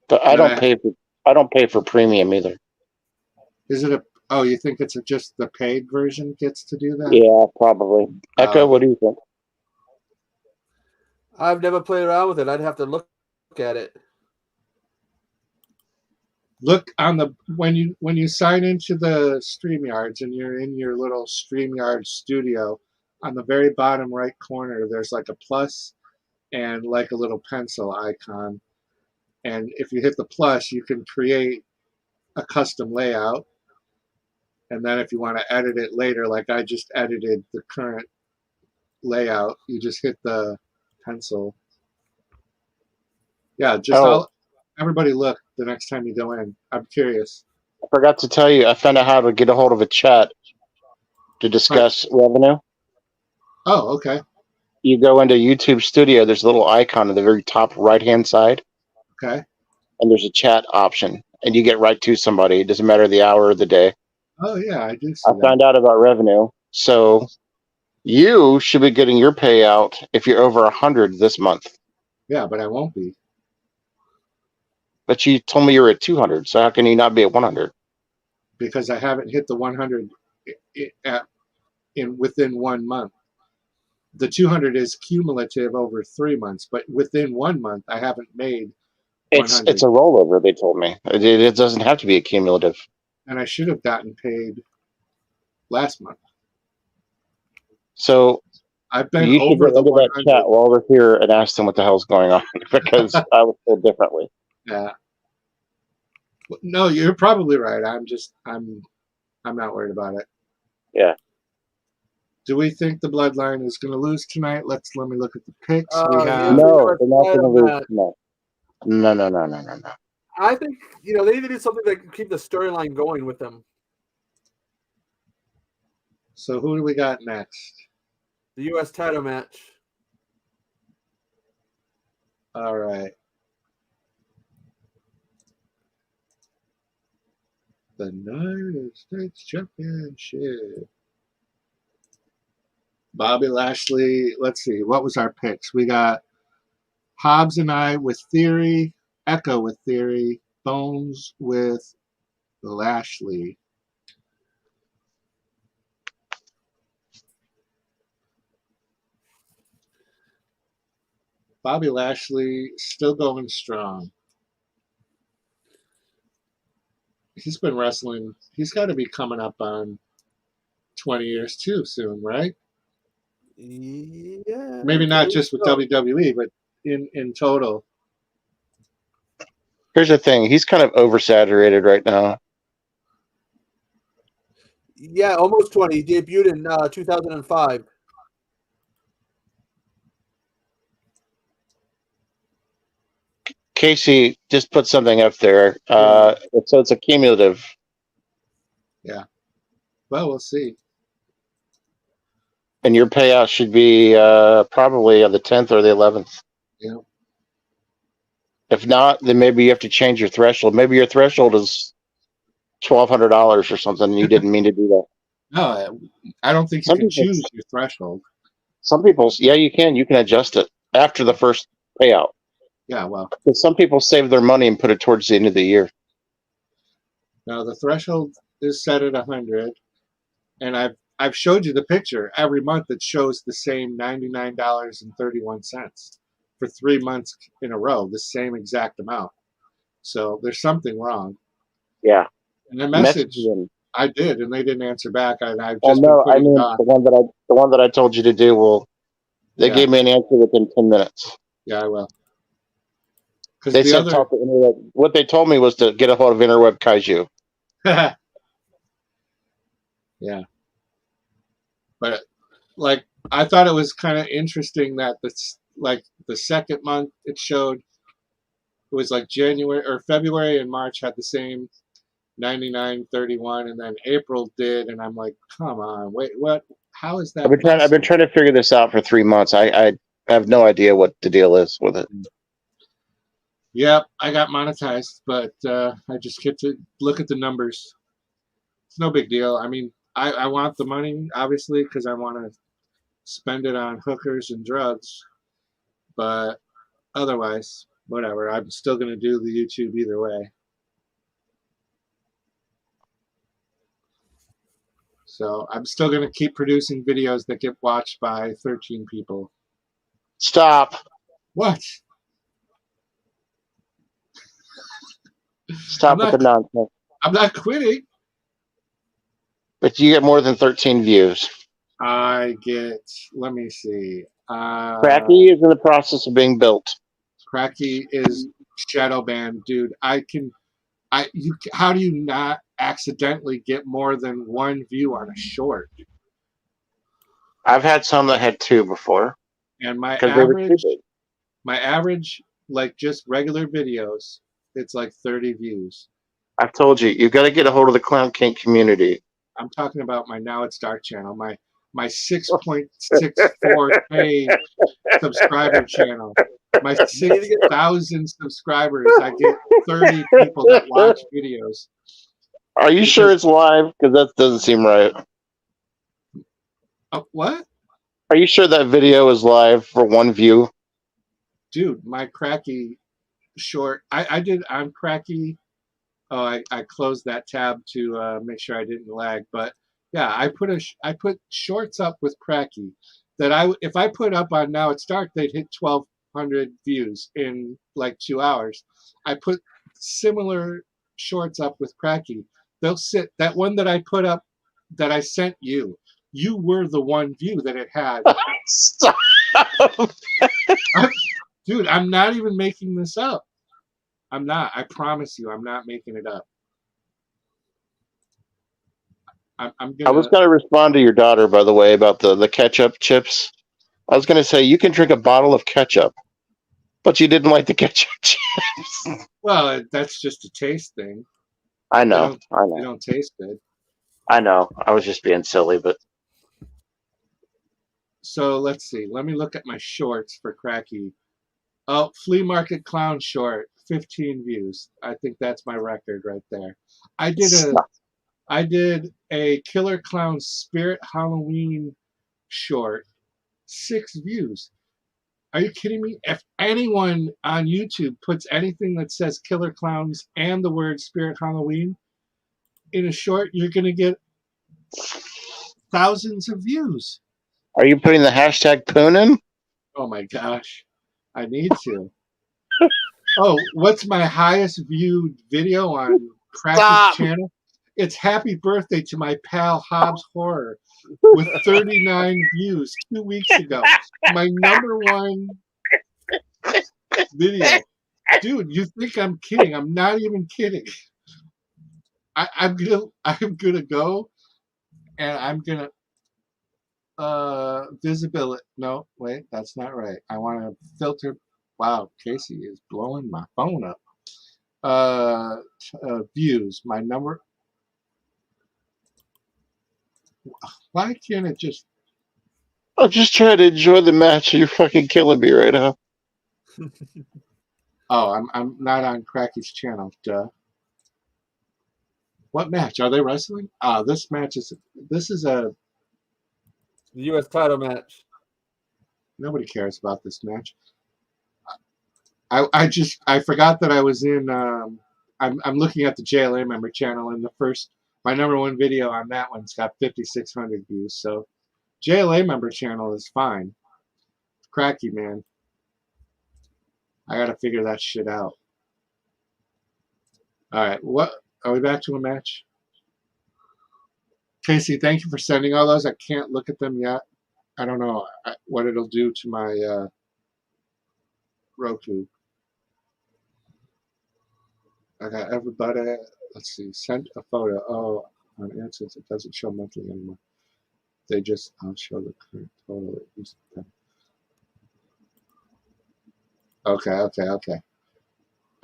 But I don't pay for premium either. Is it a? Oh, you think it's just the paid version gets to do that? Yeah, probably. Echo, what do you think? I've never played around with it. I'd have to look at it. Look on the when you sign into the StreamYards and you're in your little StreamYard studio, on the very bottom right corner there's like a plus and like a little pencil icon. And if you hit the plus, you can create a custom layout. And then if you want to edit it later, like I just edited the current layout, you just hit the pencil. Yeah, everybody look the next time you go in. I'm curious. I forgot to tell you, I found out how to get a hold of a chat to discuss revenue. Oh, okay. You go into YouTube Studio, there's a little icon at the very top right-hand side. Okay. And there's a chat option, and you get right to somebody. It doesn't matter the hour or the day. Oh, yeah, I do see I found out about revenue. So you should be getting your payout if you're over 100 this month. Yeah, but I won't be. But you told me you're at 200, so how can you not be at 100? Because I haven't hit the 100 within 1 month. The 200 is cumulative over 3 months, but within 1 month, I haven't made 100. It's a rollover, they told me. It doesn't have to be a cumulative. And I should have gotten paid last month. So I've been you should over get the into 100. that chat while we're here and ask them what the hell's going on, because I was told differently. Yeah. No, you're probably right. I'm not worried about it. Yeah. Do we think the Bloodline is going to lose tonight? Let me look at the picks. No, they're not going to lose tonight. No. I think they need to do something that can keep the storyline going with them. So who do we got next? The U.S. title match. All right. The United States Championship. Bobby Lashley. Let's see. What was our picks? We got Hobbs and I with Theory, Echo with Theory, Bones with Lashley. Bobby Lashley still going strong. He's been wrestling. He's got to be coming up on 20 years too soon, right? Yeah. Maybe not just with WWE, but in total. Here's the thing. He's kind of oversaturated right now. Yeah, almost 20. He debuted in 2005. Casey just put something up there. So it's a cumulative. Yeah. Well, we'll see. And your payout should be probably on the 10th or the 11th. Yeah. If not, then maybe you have to change your threshold. Maybe your threshold is $1,200 or something, and you didn't mean to do that. No, I don't think you can choose your threshold. Some people, yeah, you can. You can adjust it after the first payout. Yeah, well. But some people save their money and put it towards the end of the year. Now the threshold is set at 100, and I've showed you the picture. Every month it shows the same $99.31 for 3 months in a row, the same exact amount. So there's something wrong. Yeah. And the message I did, and they didn't answer back. And I've just the one that I told you to do. Well, they gave me an answer within 10 minutes. Yeah, I will. They said talk to interweb. What they told me was to get a hold of interweb Kaiju. Yeah. But like, I thought it was kind of interesting that the second month it showed, it was like January or February and March had the same 99.31, and then April did, and I'm like, come on, wait, what? How is that? I've been trying to figure this out for 3 months. I have no idea what the deal is with it. Yep, I got monetized, but I just get to look at the numbers. It's no big deal. I mean, I want the money, obviously, because I want to spend it on hookers and drugs. But otherwise, whatever. I'm still going to do the YouTube either way. So I'm still going to keep producing videos that get watched by 13 people. Stop. What? Stop with the nonsense. I'm not quitting. But you get more than 13 views. I get, let me see. Kracky is in the process of being built. Kracky is shadow banned, dude. How do you not accidentally get more than one view on a short? I've had some that had 2 before. And my average, like just regular videos, it's like 30 views. I've told you, you've got to get a hold of the Clown King community. I'm talking about my Now It's Dark channel, my 6.64K subscriber channel, my 6,000 subscribers. I get 30 people that watch videos. Are you sure it's live? Because that doesn't seem right. What? Are you sure that video is live for 1 view? Dude, my Kracky short, I did on Kracky. Oh, I closed that tab to make sure I didn't lag. But yeah, I put shorts up with Kracky that if I put up on Now It's Dark, they'd hit 1,200 views in like 2 hours. I put similar shorts up with Kracky. They'll sit, that one that I put up that I sent you, you were the 1 view that it had. Stop. Dude, I'm not even making this up. I'm not. I promise you, I'm not making it up. I was going to respond to your daughter, by the way, about the ketchup chips. I was going to say, you can drink a bottle of ketchup, but you didn't like the ketchup chips. Well, that's just a taste thing. I know. They don't taste good. I know. I was just being silly, but. So let's see. Let me look at my shorts for Kracky. Oh, Flea Market Clown short, 15 views. I think that's my record right there. I did a Killer Clown Spirit Halloween short, 6 views. Are you kidding me? If anyone on YouTube puts anything that says Killer Clowns and the word Spirit Halloween in a short, you're going to get thousands of views. Are you putting the hashtag Poon in? Oh my gosh. I need to. Oh, what's my highest viewed video on Kracky's channel? It's Happy Birthday to My Pal Hobbs Horror with 39 views 2 weeks ago. My #1 video. Dude, you think I'm kidding. I'm not even kidding. I'm gonna go and I'm gonna visibility. No, wait, that's not right. I want to filter. Wow, Casey is blowing my phone up. Views, my number. Why can't it just? I'm just trying to enjoy the match. You're fucking killing me right now. Oh, I'm not on Cracky's channel. Duh. What match are they wrestling? This match is. This is a. The U.S. title match. Nobody cares about this match. I forgot that I was in. I'm looking at the JLA member channel, and my number one video on that one's got 5,600 views. So JLA member channel is fine. Cracky, man. I gotta figure that shit out. All right, what are we back to a match? Casey, thank you for sending all those. I can't look at them yet. I don't know what it'll do to my Roku. I got everybody. Let's see. Sent a photo. Oh, on Answers, it doesn't show monthly anymore. They just show the current total. Okay.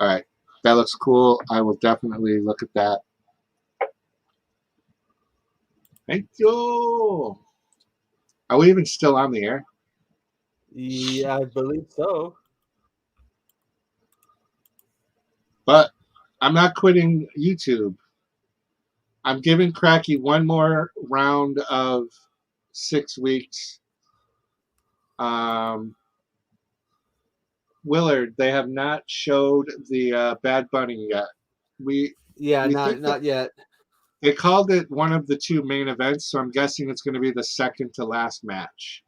All right. That looks cool. I will definitely look at that. Thank you. Are we even still on the air? Yeah, I believe so. But I'm not quitting YouTube. I'm giving Cracky one more round of 6 weeks. Willard, they have not showed the Bad Bunny yet. Not yet. They called it one of the two main events, so I'm guessing it's going to be the second to last match.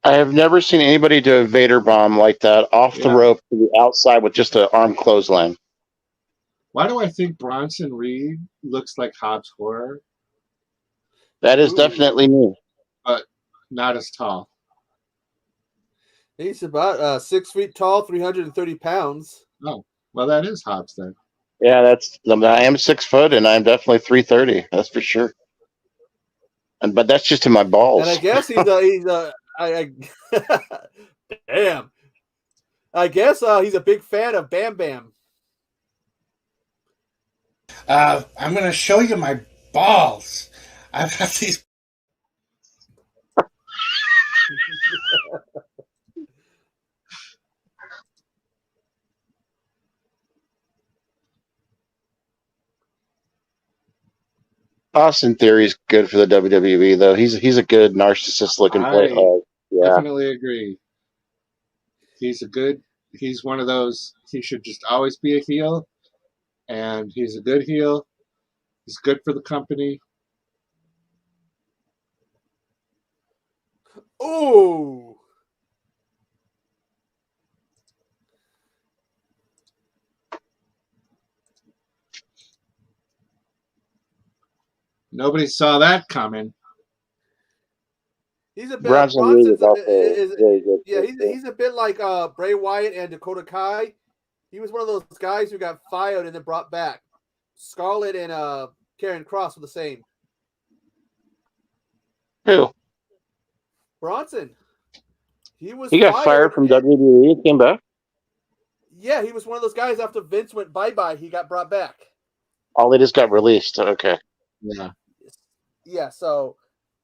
I have never seen anybody do a Vader bomb like that off the rope to the outside with just an arm clothesline. Why do I think Bronson Reed looks like Hobbs Horror? That is definitely me. But not as tall. He's about 6 feet tall, 330 pounds. Oh, well, that is Hobbs then. Yeah, I am 6 foot and I'm definitely 330. That's for sure. But that's just in my balls. And I guess damn. I guess he's a big fan of Bam Bam. I'm going to show you my balls. I've got these. Austin Theory's good for the WWE though. He's a good narcissist looking player. Definitely agree. He's one of those, he should just always be a heel, and he's a good heel. He's good for the company. Oh. Nobody saw that coming. He's a bit. Bronson's he's a bit like Bray Wyatt and Dakota Kai. He was one of those guys who got fired and then brought back. Scarlett and Karen Cross were the same. Who? Bronson. He got fired from WWE and came back? Yeah, he was one of those guys after Vince went bye-bye, he got brought back. Oh, they just got released. Okay. Yeah. Yeah, so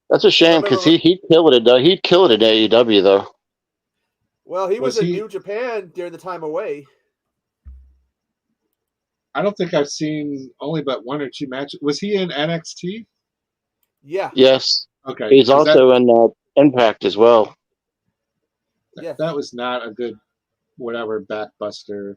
that's a shame because he'd kill it. He'd kill it at AEW though. Well, he was in New Japan during the time away. I don't think I've seen only but one or two matches. Was he in NXT? Yeah. Yes. Okay. He's also in Impact as well. Yeah. That was not a good, whatever, backbuster.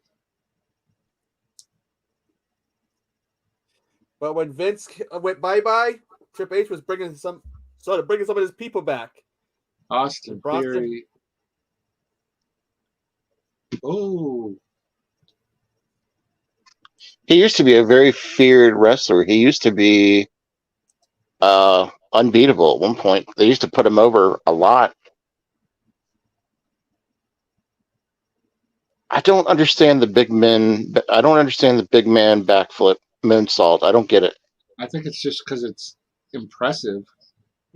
But when Vince went bye-bye, Triple H was bringing some of his people back. Austin Theory. Oh. He used to be a very feared wrestler. He used to be unbeatable at one point. They used to put him over a lot. I don't understand the big man backflip moonsault. I don't get it. I think it's just because it's impressive.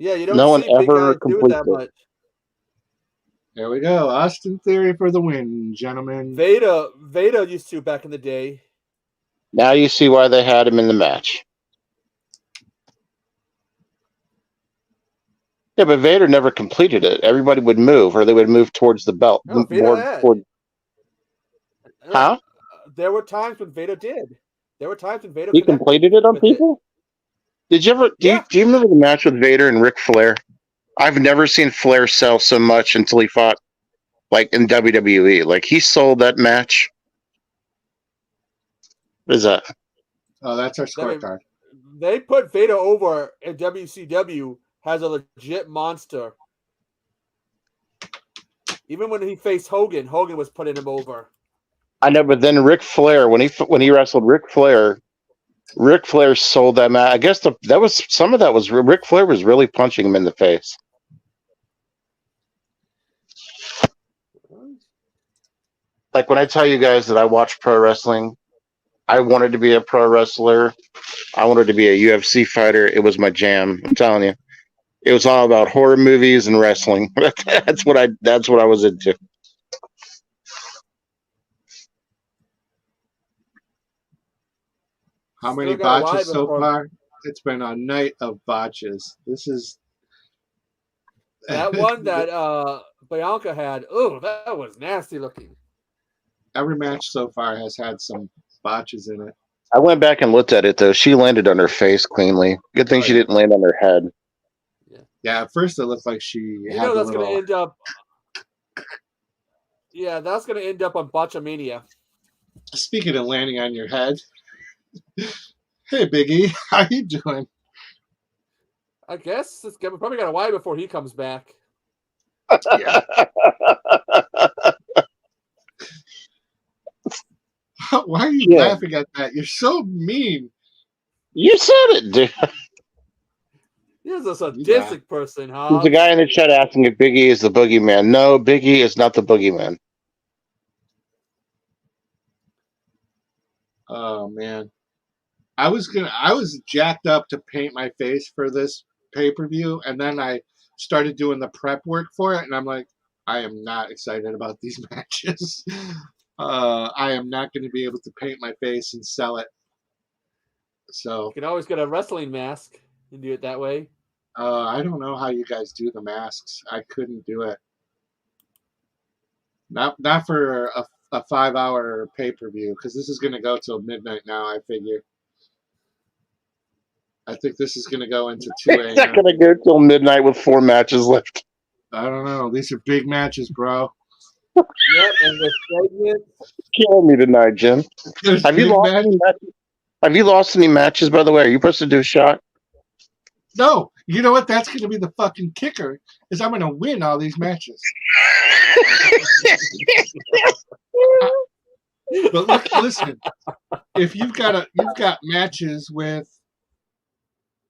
Yeah, you don't see big guys do that much. There we go. Austin Theory for the win, gentlemen. Veda used to back in the day. Now you see why they had him in the match. Yeah, but Vader never completed it. Everybody would move, or they would move towards the belt. No, Huh? There were times when Vader did. There were times when Vader he completed it on people. Did you ever? Do you remember the match with Vader and Ric Flair? I've never seen Flair sell so much until he fought, like in WWE. Like he sold that match. What is that? Oh, that's our scorecard. They put Vader over in WCW as a legit monster. Even when he faced Hogan, Hogan was putting him over. I know, but then Ric Flair, when he wrestled Ric Flair sold that match. I guess some of that was Ric Flair was really punching him in the face. Like when I tell you guys that I watch pro wrestling, I wanted to be a pro wrestler. I wanted to be a UFC fighter. It was my jam. I'm telling you, it was all about horror movies and wrestling. That's what I was into. How many botches so far? It's been a night of botches. This is that one that Bianca had. Oh, that was nasty looking. Every match so far has had some botches in it. I went back and looked at it though. She landed on her face cleanly. Good thing she didn't land on her head. Yeah, at first it looked like she had that's going to end up. Yeah, that's going to end up on Botchamania. Speaking of landing on your head. Hey, Biggie, how you doing? I guess it's probably got a while before he comes back. Yeah. Why are you laughing at that? You're so mean. You said it, dude. He's a sadistic person, huh? There's a guy in the chat asking if Biggie is the boogeyman. No, Biggie is not the boogeyman. Oh man. I was jacked up to paint my face for this pay-per-view, and then I started doing the prep work for it, and I'm like, I am not excited about these matches. I am not going to be able to paint my face and sell it. So you can always get a wrestling mask and do it that way. I don't know how you guys do the masks. I couldn't do it. Not for a 5-hour pay-per-view, because this is going to go till midnight now, I figure. I think this is going to go into 2 a.m. It's not going to go till midnight with 4 matches left. I don't know. These are big matches, bro. Yep, and with segments. Killing me tonight, Jim. Have you lost any matches? Have you lost any matches, by the way? Are you supposed to do a shot? No. You know what? That's going to be the fucking kicker, is I'm going to win all these matches. But look, listen. If you've got matches with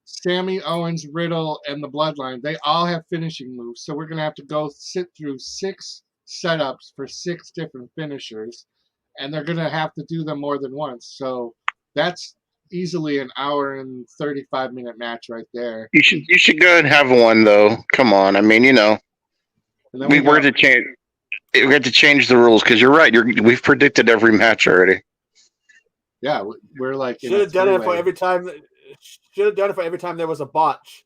Sammy, Owens, Riddle, and the Bloodline, they all have finishing moves. So we're going to have to go sit through 6 setups for 6 different finishers, and they're going to have to do them more than once. So that's easily an hour and 35-minute match right there. You should go and have one, though. Come on. I mean, we were to change. We had to change the rules because you're right. We've predicted every match already. Yeah, we're like should have done it for every time. Should have done it for every time there was a botch.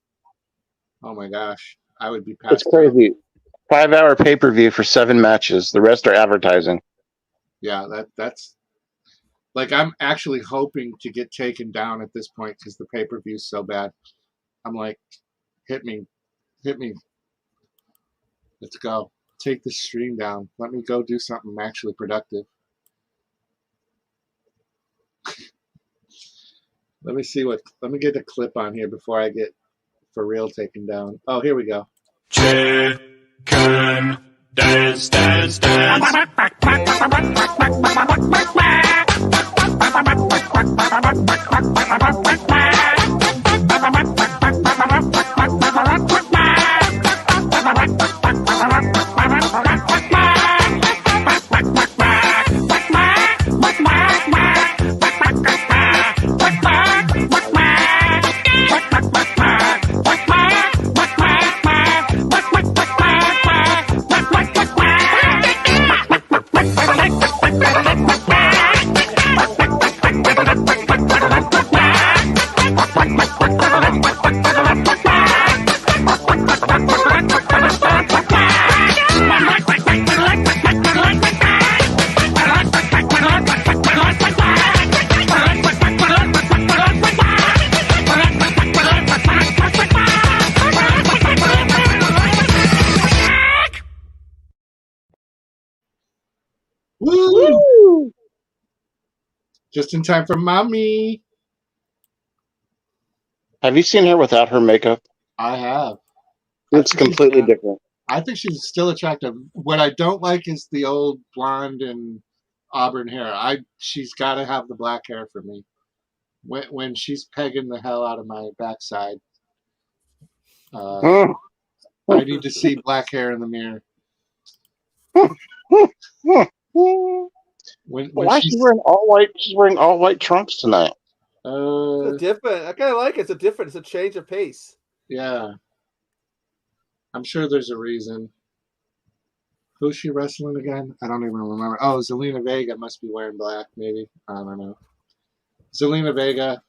Oh my gosh, I would be past. It's crazy. 5-hour pay-per-view for 7 matches. The rest are advertising. Yeah, that's like I'm actually hoping to get taken down at this point because the pay-per-view is so bad. I'm like, hit me. Let's go. Take the stream down. Let me go do something actually productive. Let me get a clip on here before I get for real taken down. Oh, here we go. Chicken dance. Just in time for mommy. Have you seen her without her makeup? I have. It's completely different. I think she's still attractive. What I don't like is the old blonde and auburn hair. She's got to have the black hair for me. When she's pegging the hell out of my backside, I need to see black hair in the mirror. Why is she wearing all white? She's wearing all white trunks tonight. It's different. I kind of like it. It's a change of pace. Yeah. I'm sure there's a reason. Who's she wrestling again? I don't even remember. Oh, Zelina Vega must be wearing black, maybe. I don't know. Zelina Vega.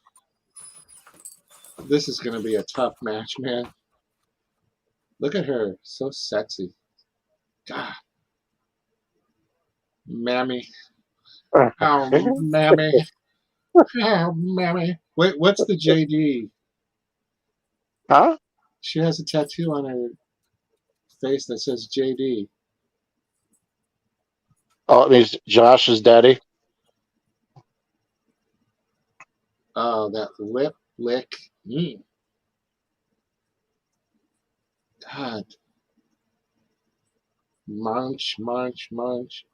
This is going to be a tough match, man. Look at her. So sexy. God. Mammy. Oh, mammy. Oh, mammy. Wait, what's the JD? Huh? She has a tattoo on her face that says JD. Oh, it means Josh's daddy. Oh, that lip lick. God. Munch, munch, munch.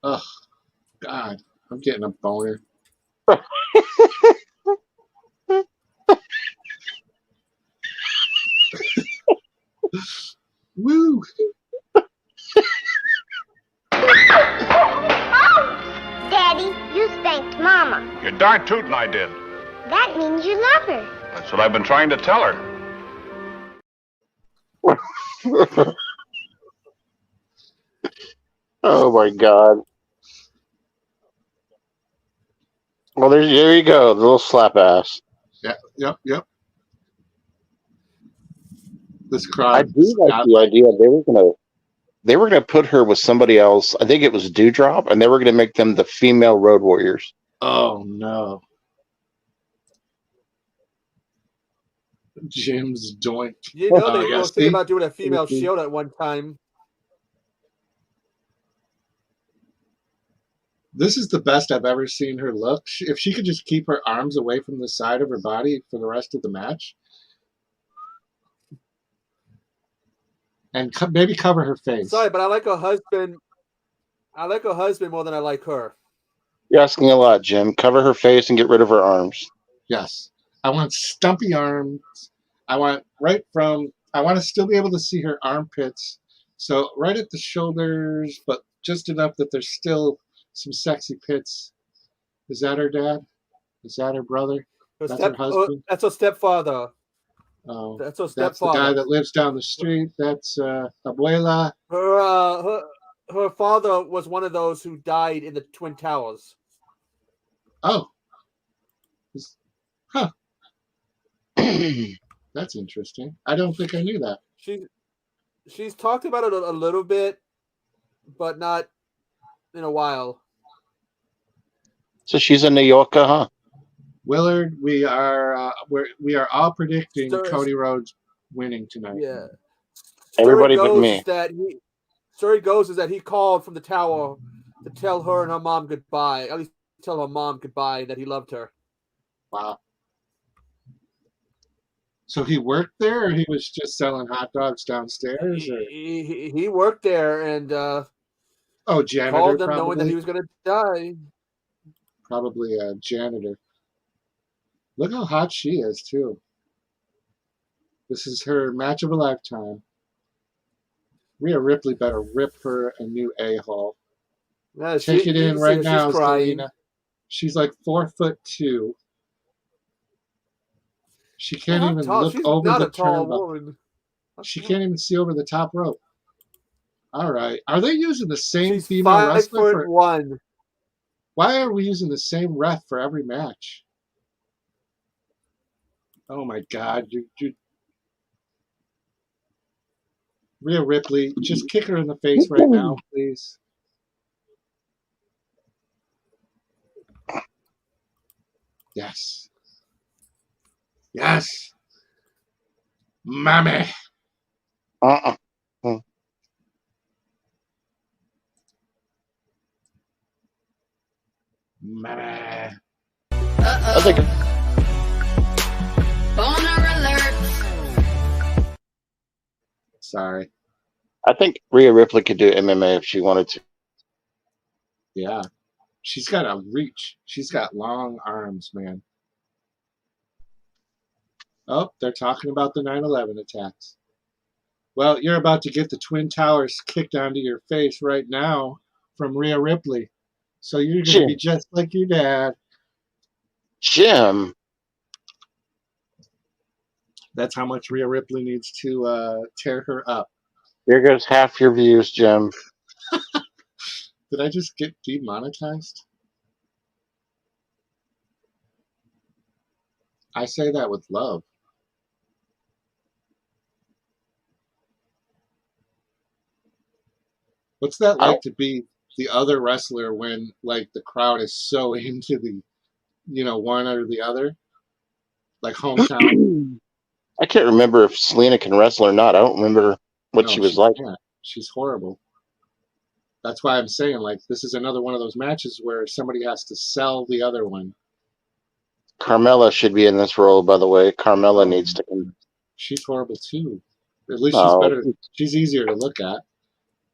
Ugh. God. I'm getting a boner. Woo! Daddy, you spanked Mama. You're darn tootin' I did. That means you love her. That's what I've been trying to tell her. Oh my God. Well, there you go, the little slap ass. Yeah, yep. This crowd. I do like the idea they were gonna put her with somebody else. I think it was Dewdrop, and they were gonna make them the female Road Warriors. Oh no. Jim's doink. You know they were thinking about doing a female Shield at one time. This is the best I've ever seen her look. If she could just keep her arms away from the side of her body for the rest of the match. And maybe cover her face. Sorry, but I like her husband. I like her husband more than I like her. You're asking a lot, Jim. Cover her face and get rid of her arms. Yes. I want stumpy arms. I want to still be able to see her armpits. So right at the shoulders, but just enough that there's still some sexy pits. Is that her dad? Is that her brother? That's her husband? That's her stepfather. Oh, that's her stepfather. That's the guy that lives down the street. That's Abuela. Her father was one of those who died in the Twin Towers. Oh. Huh. That's interesting. I don't think I knew that. She's talked about it a little bit, but not in a while. So she's a New Yorker, huh? Willard, we are all predicting Cody Rhodes winning tonight. Yeah. Everybody but me. Story goes is that he called from the tower to tell her and her mom goodbye. At least tell her mom goodbye, that he loved her. Wow. So he worked there, or he was just selling hot dogs downstairs? He worked there and janitor, called them probably. knowing that he was going to die. Probably a janitor. Look how hot she is, too. This is her match of a lifetime. Rhea Ripley better rip her a new a-hole. Yeah, Take it in right now, Zelina. She's like 4'2". She can't even look over the turnbuckle. She can't even see over the top rope. All right. Are they using the same female wrestler? 5'1". Why are we using the same ref for every match? Oh my God! You Rhea Ripley, just kick her in the face right now, please. Yes. Yes. Mommy. Meh. I think Sorry. I think Rhea Ripley could do MMA if she wanted to. Yeah. She's got a reach. She's got long arms, man. Oh, they're talking about the 9/11 attacks. Well, you're about to get the Twin Towers kicked onto your face right now from Rhea Ripley. So you're going to be just like your dad. Jim. That's how much Rhea Ripley needs to tear her up. Here goes half your views, Jim. Did I just get demonetized? I say that with love. What's that like to be the other wrestler when like the crowd is so into the, one or the other? Like hometown? I can't remember if Selena can wrestle or not. I don't remember what she was like. Can't. She's horrible. That's why I'm saying, like, this is another one of those matches where somebody has to sell the other one. Carmella should be in this role, by the way. Carmella needs to. She's horrible too. At least she's better. She's easier to look at.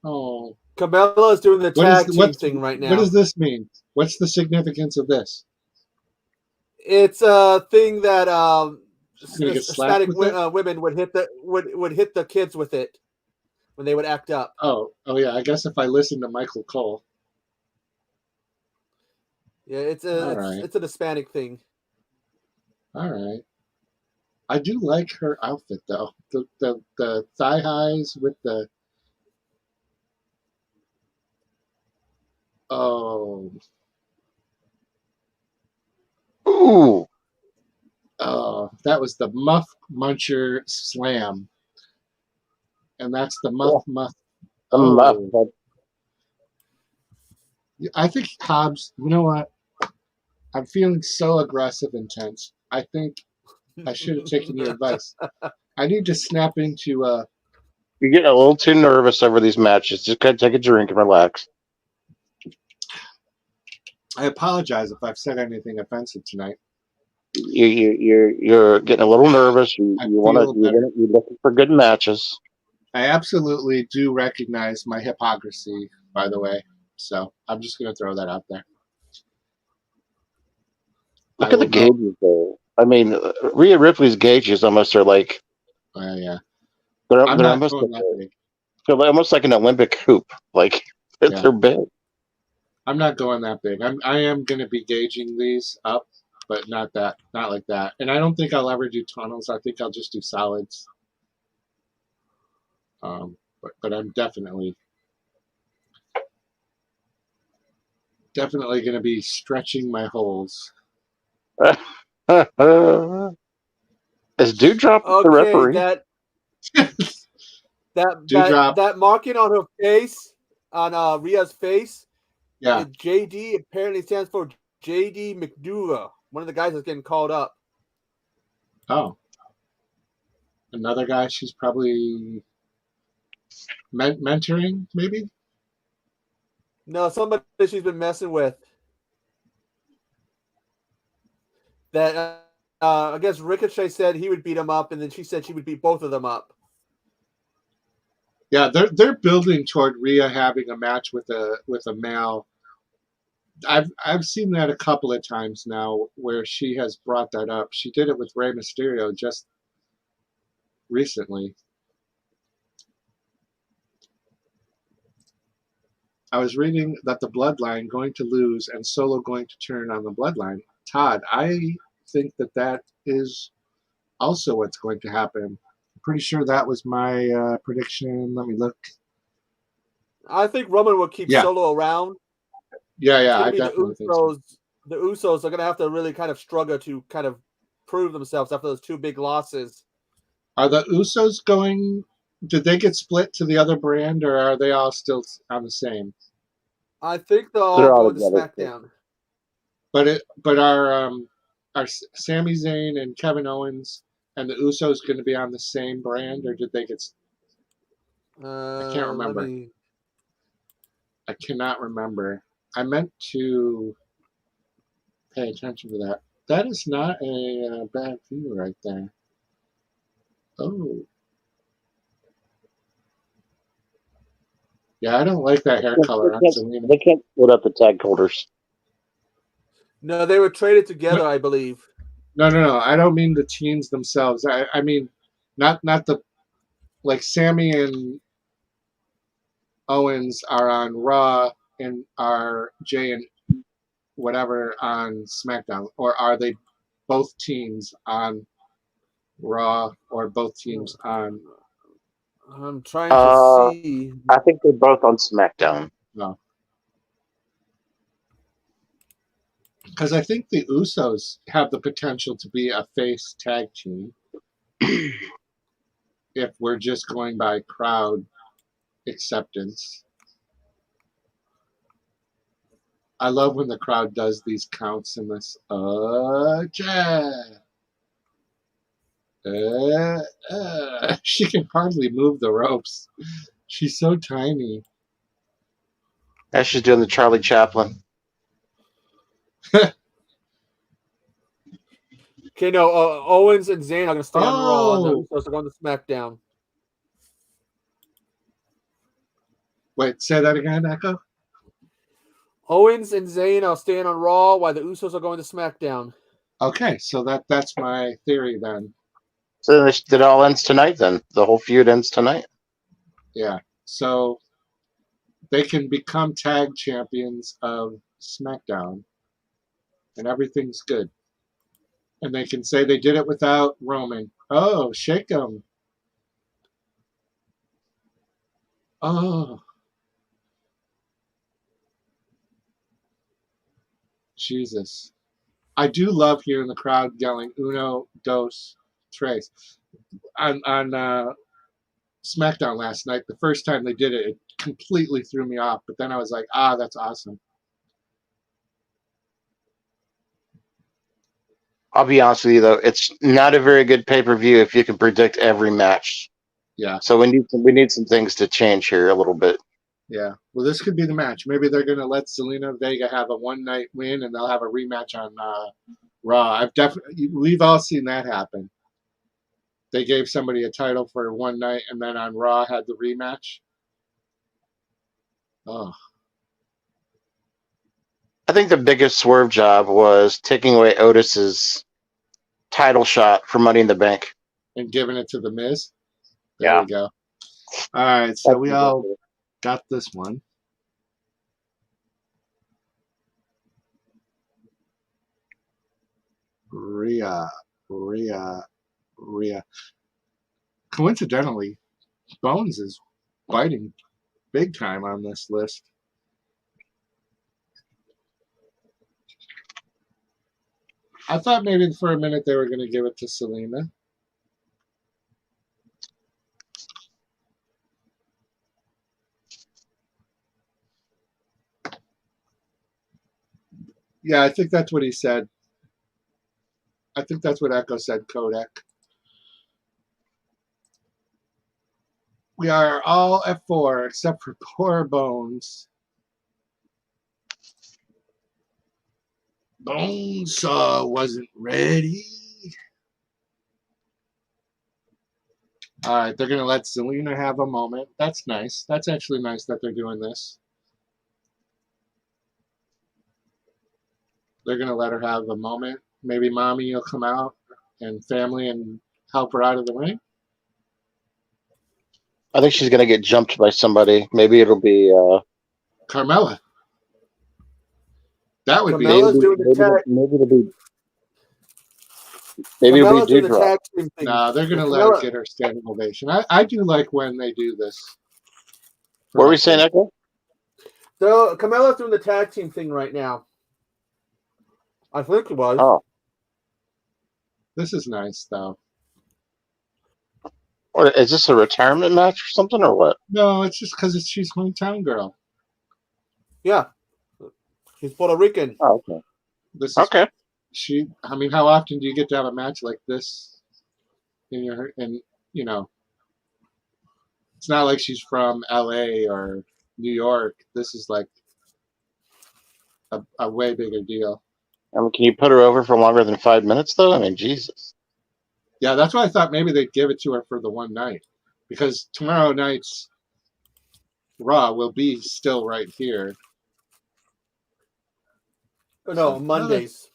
Oh. Carmella is doing the tag team thing right now. What does this mean? What's the significance of this? It's a thing that static women would hit the kids with it when they would act up. Oh yeah. I guess if I listen to Michael Cole. Yeah, it's a Hispanic thing. All right. I do like her outfit though. The thigh highs with the Ooh. That was the Muff Muncher Slam. And that's the Muff. Muff. I think Hobbs, you know what? I'm feeling so aggressive and tense. I think I should have taken your advice. I need to snap into You're getting a little too nervous over these matches. Just gotta take a drink and relax. I apologize if I've said anything offensive tonight. You're getting a little nervous. You're looking for good matches. I absolutely do recognize my hypocrisy, by the way. So I'm just going to throw that out there. Look at the gauges, though. I mean, Rhea Ripley's gauges almost are like. Yeah. They're almost almost like an Olympic hoop. Like they're big. I'm not going that big. I am going to be gauging these up, but not like that. And I don't think I'll ever do tunnels. I think I'll just do solids. But I'm definitely going to be stretching my holes. Is Dewdrop the referee? That marking on her face, on Rhea's face. Yeah. JD apparently stands for JD McDougall, one of the guys that's getting called up. Oh. Another guy she's probably mentoring, maybe? No, somebody she's been messing with. That I guess Ricochet said he would beat him up, and then she said she would beat both of them up. Yeah, they're building toward Rhea having a match with a male. I've seen that a couple of times now where she has brought that up. She did it with Rey Mysterio just recently. I was reading that the Bloodline going to lose and Solo going to turn on the Bloodline. Todd, I think that is also what's going to happen. Pretty sure that was my prediction. Let me look. I think Roman will keep Solo around. Yeah, I definitely think so. The Usos are going to have to really kind of struggle to kind of prove themselves after those two big losses. Are the Usos going? Did they get split to the other brand, or are they all still on the same? I think they're all going to SmackDown. But are Sami Zayn and Kevin Owens and the Usos going to be on the same brand, or did they get? I can't remember. I cannot remember. I meant to. pay attention to that. That is not a bad view right there. Oh. Yeah, I don't like that hair color on Selena. They can't split up the tag holders. No, they were traded together, I believe. No. I don't mean the teams themselves. I mean, not the, like Sammy and Owens are on Raw and are Jay and whatever on SmackDown, or are they both teams on Raw or both teams on? I'm trying to see. I think they're both on SmackDown. No. Because I think the Usos have the potential to be a face tag team if we're just going by crowd acceptance. I love when the crowd does these counts in this. She can hardly move the ropes. She's so tiny. Yeah, she's doing the Charlie Chaplin. Okay, no, Owens and Zayn are going to stay on Raw, and the Usos are going to SmackDown. Wait, say that again, Echo? Owens and Zayn are staying on Raw, while the Usos are going to SmackDown. Okay, so that's my theory then. So it all ends tonight then? The whole feud ends tonight? Yeah, so they can become tag champions of SmackDown, and everything's good. And they can say they did it without Roman. Oh, shake them. Oh. Jesus. I do love hearing the crowd yelling uno, dos, tres. On SmackDown last night, the first time they did it, it completely threw me off. But then I was like, that's awesome. I'll be honest with you, though. It's not a very good pay-per-view if you can predict every match. Yeah. So we need some things to change here a little bit. Yeah. Well, this could be the match. Maybe they're going to let Zelina Vega have a one-night win, and they'll have a rematch on Raw. We've all seen that happen. They gave somebody a title for one night, and then on Raw had the rematch. Oh. I think the biggest swerve job was taking away Otis's title shot for Money in the Bank and giving it to The Miz. There we go. All right, so we all got this one. Rhea. Coincidentally, Bones is biting big time on this list. I thought maybe for a minute they were going to give it to Selena. Yeah, I think that's what he said. I think that's what Echo said, Kodak. We are all at 4 except for poor Bones. Bones wasn't ready. All right, they're going to let Selena have a moment. That's nice. That's actually nice that they're doing this. They're going to let her have a moment. Maybe Mommy will come out and family and help her out of the ring. I think she's going to get jumped by somebody. Maybe it'll be Carmella. That would Carmella's doing the tag. Maybe it'll be Doudrop. No, they're going to let her get her standing ovation. I do like when they do this. What were we saying, Echo? So Carmella's doing the tag team thing right now. I think it was. Oh. This is nice, though. Or is this a retirement match or something, or what? No, it's just because she's hometown girl. Yeah. She's Puerto Rican. Oh, okay. Okay. I mean, how often do you get to have a match like this in your, and you know, it's not like she's from LA or New York. This is like a way bigger deal. I mean, can you put her over for longer than 5 minutes, though? I mean, Jesus. Yeah, that's why I thought maybe they'd give it to her for the one night. Because tomorrow night's Raw will be still right here. Oh, no, Mondays.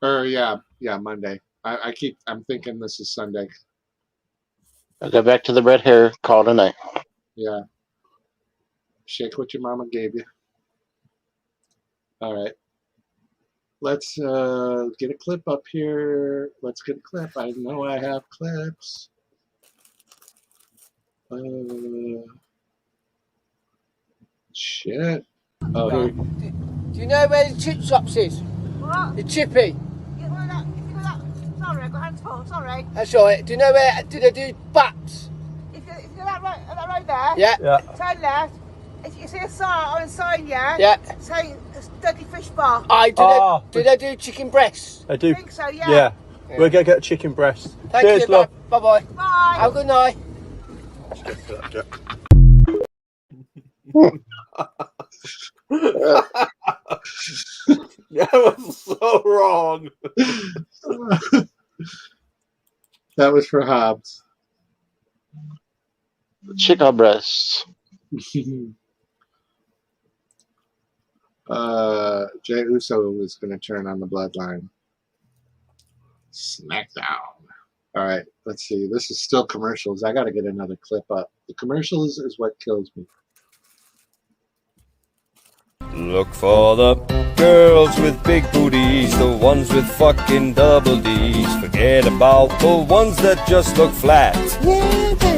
Yeah, Monday. I'm thinking this is Sunday. I'll go back to the red hair. Call tonight. Yeah. Shake what your mama gave you. All right. Let's get a clip up here. Let's get a clip. I know I have clips. Shit. Oh, here. Do you know where the chip shops is? What? The chippy. Yeah, well, sorry, I got hands full. Sorry. That's all right. Do you know where? Do they do bats? If you're that road there. Yeah. Turn left. If you see a sign on a sign, yeah. Yeah. Say Dirty Fish Bar. Do they do chicken breasts? I do. I think so, yeah. Yeah. We're going to get chicken breast. Thank Cheers, you. love. Bye-bye. Bye. Have a good night. That was so wrong. That was for Hobbs. Chicken breasts. Jey Uso is going to turn on the bloodline. SmackDown. All right, let's see. This is still commercials. I got to get another clip up. The commercials is what kills me. Look for the girls with big booties, the ones with fucking double D's. Forget about the ones that just look flat.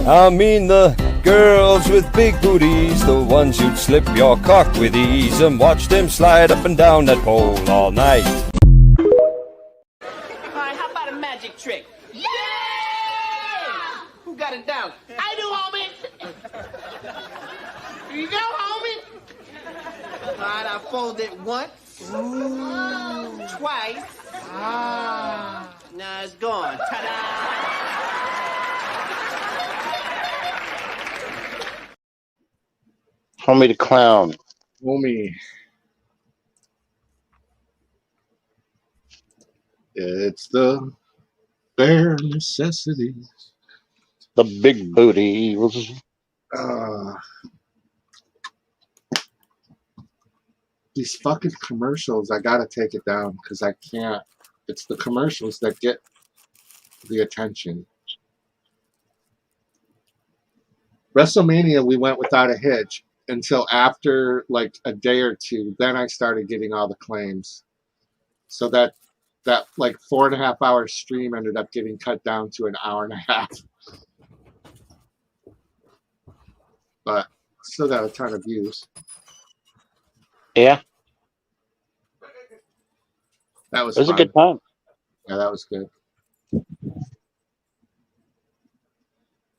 I mean the girls with big booties, the ones you'd slip your cock with ease and watch them slide up and down that pole all night. Alright, how about a magic trick? Yeah! Who got it down? I do, homie! Here you go, homie! Alright, I fold it once. Ooh. Twice. Ah. Now it's gone. Ta-da! Homie the Clown. Homie. It's the bare necessities. The big booty. These fucking commercials, I gotta take it down because I can't. It's the commercials that get the attention. WrestleMania, we went without a hitch until after like a day or two. Then I started getting all the claims. So that like 4.5 hour stream ended up getting cut down to an hour and a half. But still got a ton of views. Yeah. That was a good time. Yeah, that was good.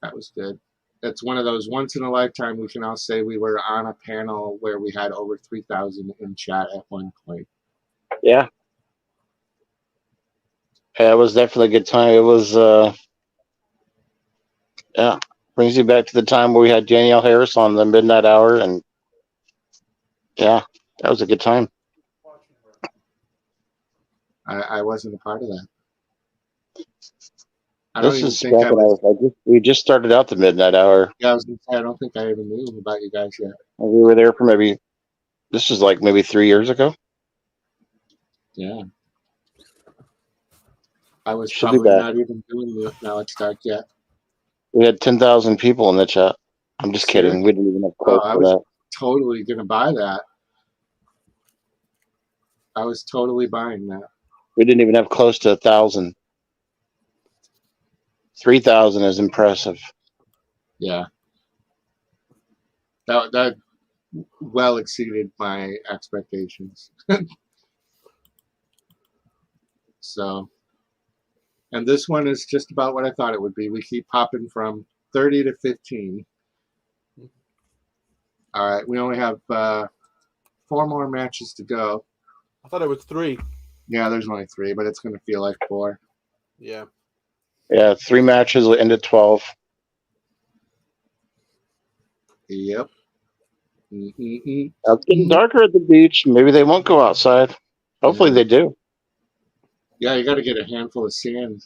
That was good. It's one of those once in a lifetime. We can all say we were on a panel where we had over 3,000 in chat at one point. Yeah. Yeah, it was definitely a good time. It was, yeah, brings you back to the time where we had Danielle Harris on the midnight hour, and yeah, that was a good time. I wasn't a part of that. We just started out the midnight hour. Yeah, I was gonna say, I don't think I even knew about you guys yet. We were there for this was like maybe 3 years ago. Yeah. I was probably not even doing the Now It's Dark yet. We had 10,000 people in the chat. I'm just kidding. We didn't even have close I to was that. totally going to buy that. I was totally buying that. We didn't even have close to 1,000. 3,000 is impressive. Yeah. That well exceeded my expectations. So, and this one is just about what I thought it would be. We keep popping from 30 to 15. All right, we only have 4 more matches to go. I thought it was 3. Yeah, there's only 3, but it's going to feel like 4. Yeah. Yeah, 3 matches will end at 12. Yep. It's getting darker at the beach. Maybe they won't go outside. Hopefully they do. Yeah, you got to get a handful of sand.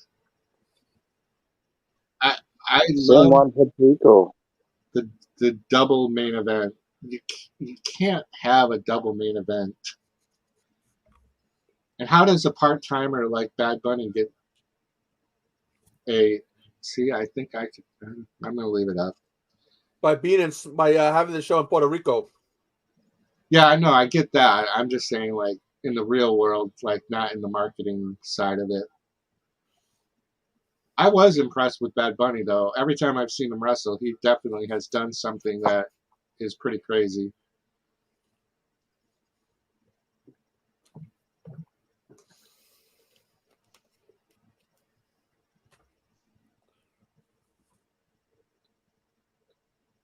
I San Juan, Puerto Rico. the double main event. You can't have a double main event. And how does a part timer like Bad Bunny get a? See, I think I could. I'm gonna leave it up. By having the show in Puerto Rico. Yeah, I know. I get that. I'm just saying, like in the real world, like not in the marketing side of it. I was impressed with Bad Bunny, though. Every time I've seen him wrestle, he definitely has done something that is pretty crazy.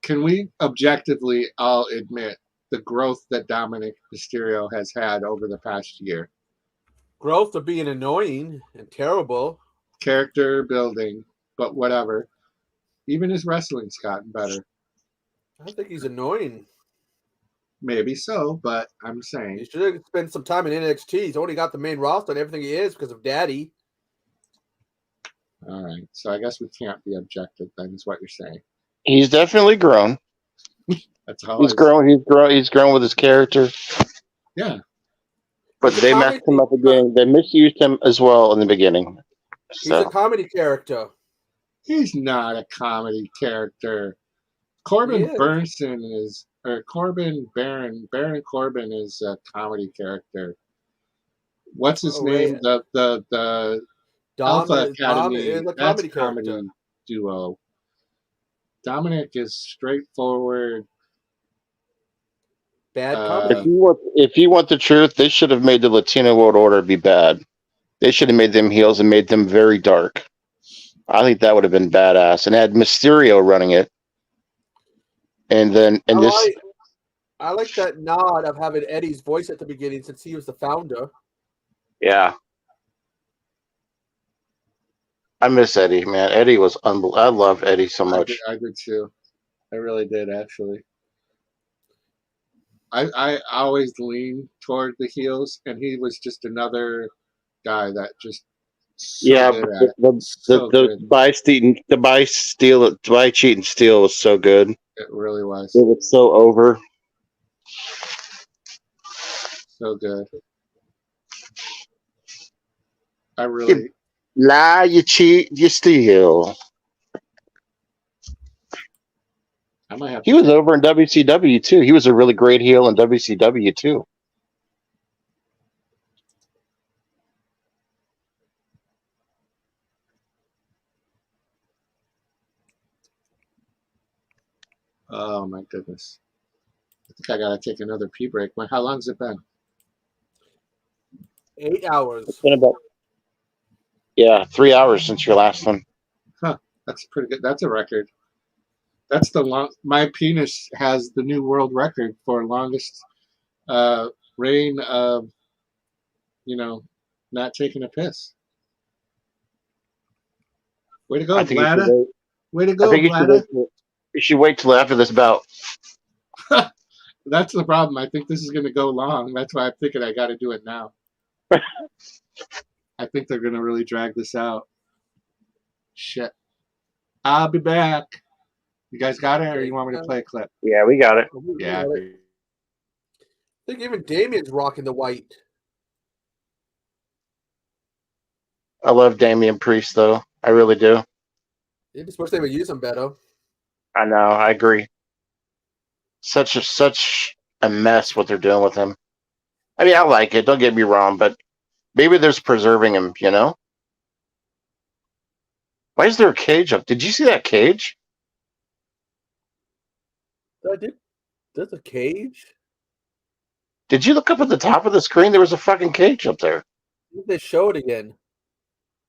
Can we objectively all admit the growth that Dominic Mysterio has had over the past year? Growth of being annoying and terrible. Character building, but whatever. Even his wrestling's gotten better. I think he's annoying. Maybe so, but I'm saying. He should have spent some time in NXT. He's only got the main roster and everything he is because of Daddy. All right. So I guess we can't be objective then, is what you're saying. He's definitely grown. That's all. He's grown with his character. Yeah. But they messed him up again. They misused him as well in the beginning. He's a comedy character. He's not a comedy character. Baron Corbin is a comedy character. What's his name? Right. The Alpha Academy. Is a That's comedy a comedy duo. Dominic is straightforward. Bad comedy. If you want the truth, they should have made the Latino World Order be bad. They should have made them heels and made them very dark. I think that would have been badass. And had Mysterio running it. And then I like that nod of having Eddie's voice at the beginning since he was the founder. Yeah. I miss Eddie, man. Eddie was unbelievable. I love Eddie so much. I did too. I really did, actually. I always leaned toward the heels, and he was just another guy that just the buy cheat and steal was so good. It really was. It was so over. So good. I really lie, you cheat, you steal. I might have. He was over in WCW too. He was a really great heel in WCW too. Oh my goodness! I think I gotta take another pee break. How long's it been? 8 hours. It's been about 3 hours since your last one. Huh? That's pretty good. That's a record. That's the long. My penis has the new world record for longest reign of, not taking a piss. Way to go, Vlada. Way to go, Vlada. You should wait till after this bout. That's the problem. I think this is going to go long. That's why I'm thinking I got to do it now. I think they're going to really drag this out. Shit. I'll be back. You guys got it, or you want me to play a clip? Yeah, we got it. Yeah. I think even Damien's rocking the white. I love Damian Priest, though. I really do. I just wish they would use him better. I know. I agree. Such a mess what they're doing with him. I mean, I like it. Don't get me wrong, but maybe there's preserving him. Why is there a cage up? Did you see that cage? I did. There's a cage. Did you look up at the top of the screen? There was a fucking cage up there. They show it again.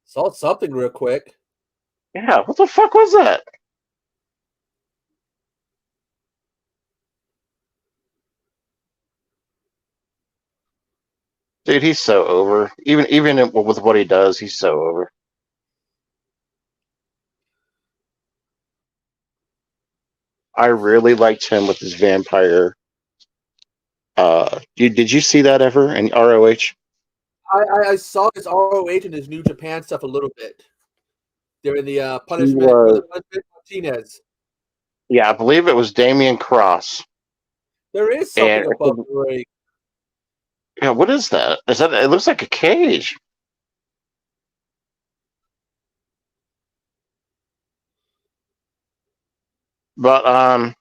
Saw something real quick. Yeah, what the fuck was that? Dude, he's so over. Even with what he does, he's so over. I really liked him with his vampire Did you see that ever in ROH? I saw his ROH and his New Japan stuff a little bit. They're in the punishment Martinez. Yeah, I believe it was Damian Cross. There is something above the ring. Yeah, what is that? Is that? It looks like a cage. But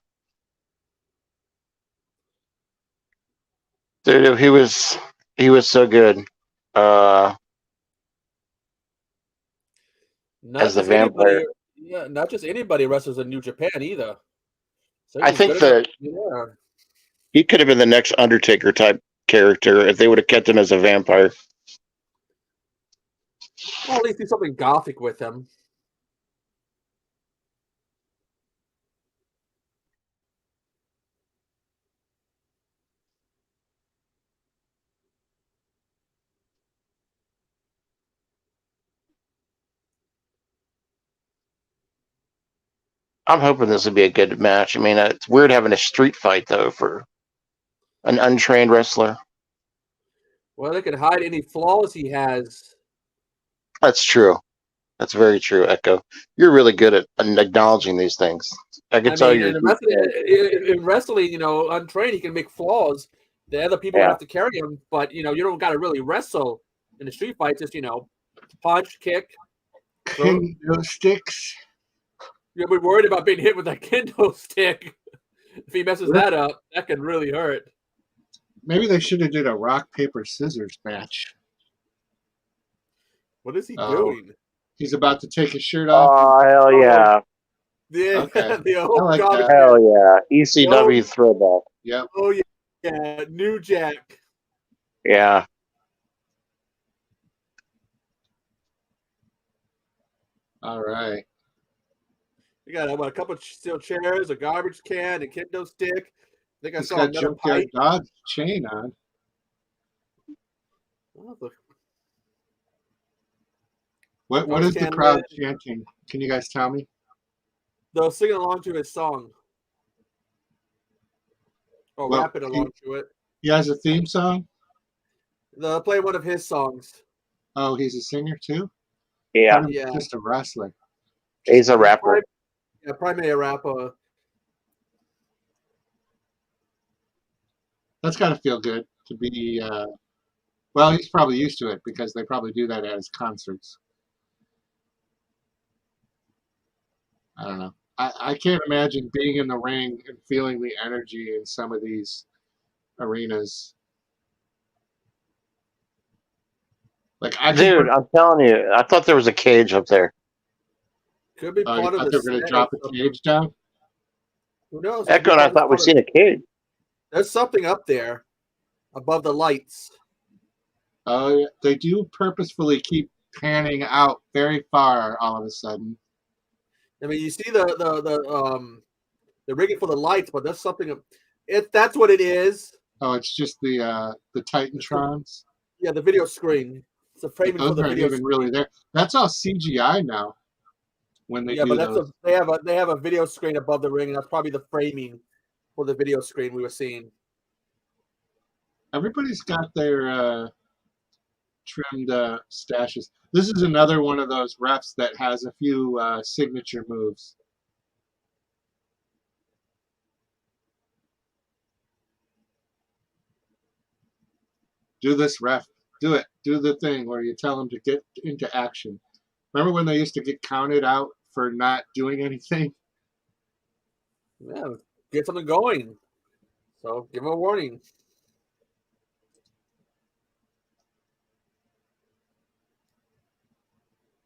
dude, he was so good. As the vampire. Yeah, not just anybody wrestles in New Japan either. So I think that he could have been the next Undertaker type character if they would have kept him as a vampire. Well, at least do something gothic with him. I'm hoping this will be a good match. I mean, it's weird having a street fight though for an untrained wrestler. Well, they can hide any flaws he has. That's true. That's very true, Echo. You're really good at acknowledging these things. I can tell you. In wrestling, you know, untrained, he can make flaws. The other people have to carry him, but you know, you don't got to really wrestle in a street fight. Just punch, kick, kendo sticks. You'll be worried about being hit with that kendo stick. If he messes that up, that can really hurt. Maybe they should have did a rock paper scissors match. What is he doing? He's about to take his shirt off. Oh hell yeah! Yeah, okay. The old like garbage. Hell yeah! ECW throwback. Yep. Oh yeah, New Jack. Yeah. All right. We got a couple of steel chairs, a garbage can, a kendo stick. I think I He's saw got another Junkyard pipe. Dog's chain on. What is the crowd chanting? Can you guys tell me? They're singing along to his song. Or rapping along to it. He has a theme song? They'll play one of his songs. Oh, he's a singer too? Yeah. Just a wrestler. He's a rapper. Yeah, probably a rapper. That's got to feel good to be. Well, he's probably used to it because they probably do that at his concerts. I don't know. I can't imagine being in the ring and feeling the energy in some of these arenas. Dude, I'm telling you, I thought there was a cage up there. Could be part of the. They're going to drop a cage down. Who knows? Echo and I thought we'd seen a cage. There's something up there, above the lights. Oh, yeah. They do purposefully keep panning out very far all of a sudden. I mean, you see the rigging for the lights, but there's something. That's what it is. Oh, it's just the Titantrons. Yeah, the video screen. It's a framing for the video. Even really there. That's all CGI now. When they do but those. they have a video screen above the ring, and that's probably the framing for the video screen we were seeing. Everybody's got their trimmed stashes. This is another one of those refs that has a few signature moves. Do this, ref. Do it. Do the thing where you tell them to get into action. Remember when they used to get counted out for not doing anything? Yeah, get something going. So give them a warning.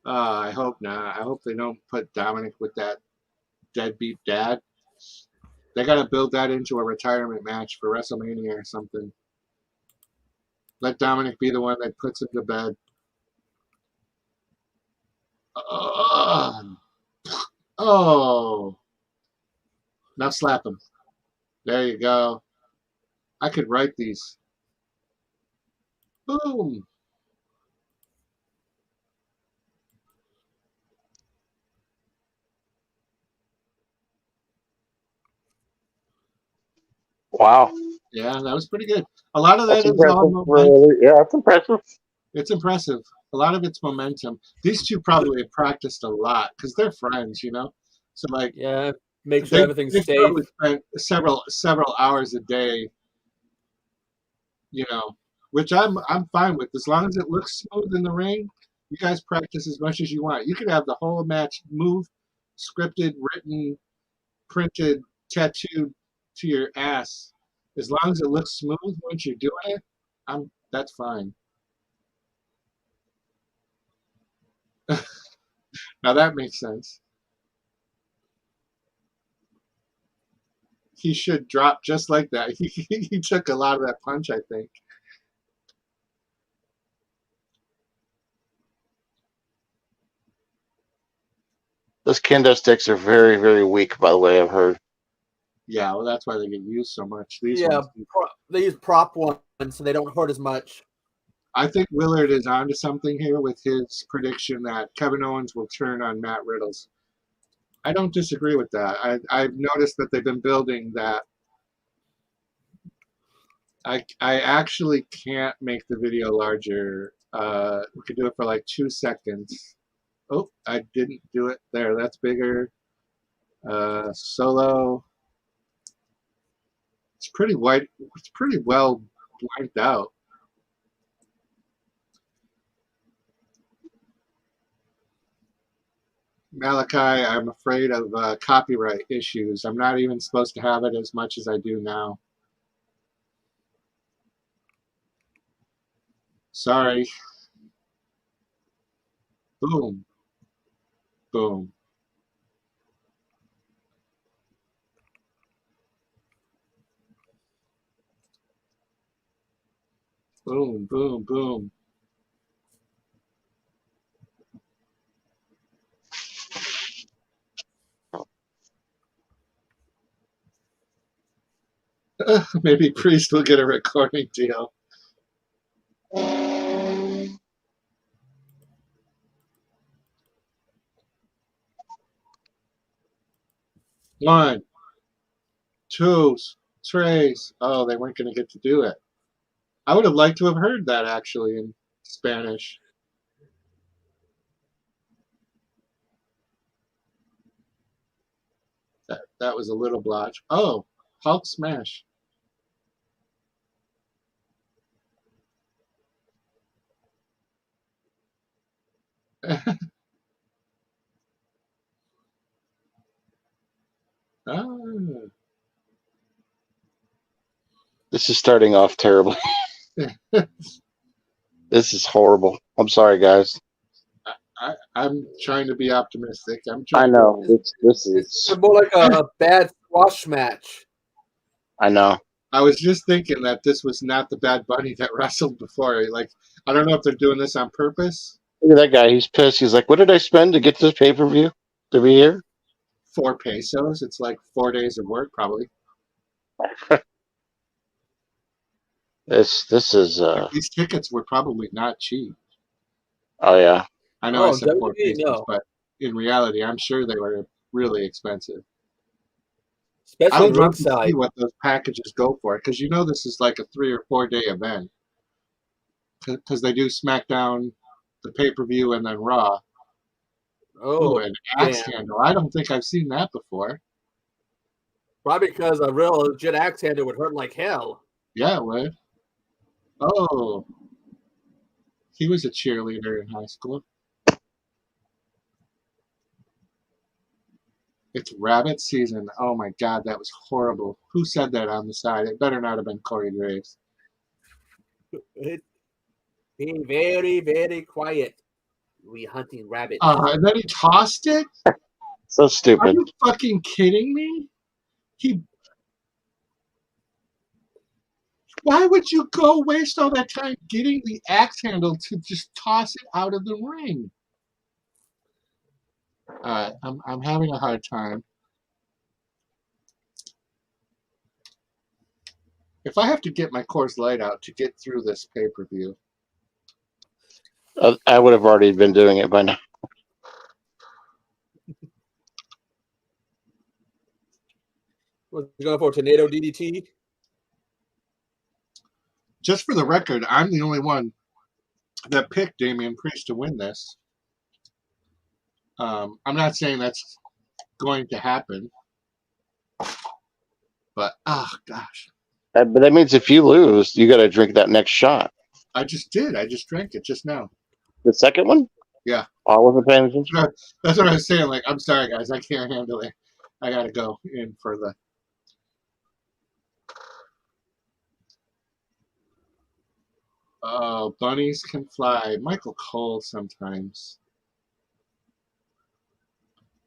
I hope not. I hope they don't put Dominic with that deadbeat dad. They got to build that into a retirement match for WrestleMania or something. Let Dominic be the one that puts him to bed. Oh. Now slap him. There you go. I could write these. Boom. Wow. Yeah, that was pretty good. A lot of that That's is all impressive. momentum. Yeah, that's impressive. It's impressive. A lot of it's momentum. These two probably have practiced a lot because they're friends, you know. So like, Yeah, make sure everything's they've safe. probably spent several hours a day, you know, which I'm fine with as long as it looks smooth in the ring. You guys practice as much as you want. You could have the whole match move, scripted, written, printed, tattooed to your ass. As long as it looks smooth once you're doing it, that's fine. Now that makes sense. He should drop just like that. He took a lot of that punch, I think. Those kendo sticks are very, very weak, by the way, I've heard. Yeah, well, that's why they get used so much. These Yeah, ones. they use prop ones, so they don't hurt as much. I think Willard is onto something here with his prediction that Kevin Owens will turn on Matt Riddles. I don't disagree with that. I've noticed that they've been building that. I actually can't make the video larger. We could do it for like 2 seconds. Oh, I didn't do it there. That's bigger. Solo. It's pretty white. It's pretty well blanked out. Malachi, I'm afraid of copyright issues. I'm not even supposed to have it as much as I do now. Sorry. Boom. Boom. Boom, boom, boom. Maybe Priest will get a recording deal. One, two, tres. Oh, they weren't going to get to do it. I would have liked to have heard that actually in Spanish. That was a little blotch. Oh, Hulk smash. Ah. This is starting off terribly. This is horrible. I'm sorry, guys. I'm trying to be optimistic. I know. This is It's more like a bad squash match. I know. I was just thinking that this was not the Bad Bunny that wrestled before. Like, I don't know if they're doing this on purpose. Look at that guy. He's pissed. He's like, what did I spend to get to this pay-per-view? To be here? 4 pesos. It's like 4 days of work, probably. This is These tickets were probably not cheap. Oh yeah. I know I said 4 pesos, but in reality, I'm sure they were really expensive. Especially I would love to ringside. see what those packages go for, because you know this is like a 3 or 4 day event. Because they do SmackDown, the pay-per-view, and then Raw. Oh, an axe handle. I don't think I've seen that before. Probably because a real legit axe handle would hurt like hell. Yeah, it would. Oh. He was a cheerleader in high school. It's rabbit season. Oh my God, that was horrible. Who said that on the side? It better not have been Corey Graves. Being very, very quiet. We hunting rabbits. And then he tossed it? So stupid. Are you fucking kidding me? Why would you go waste all that time getting the axe handle to just toss it out of the ring? Alright, I'm having a hard time. If I have to get my Coors Light out to get through this pay-per-view. I would have already been doing it by now. What's going for? Tornado DDT? just for the record, I'm the only one that picked Damian Priest to win this. I'm not saying that's going to happen, but oh gosh. But that means if you lose, you got to drink that next shot. I just did. I just drank it just now. The second one? Yeah. Oh, I wasn't paying attention. That's what I was saying. Like, I'm sorry, guys. I can't handle it. I got to go in for the. Oh, bunnies can fly. Michael Cole sometimes.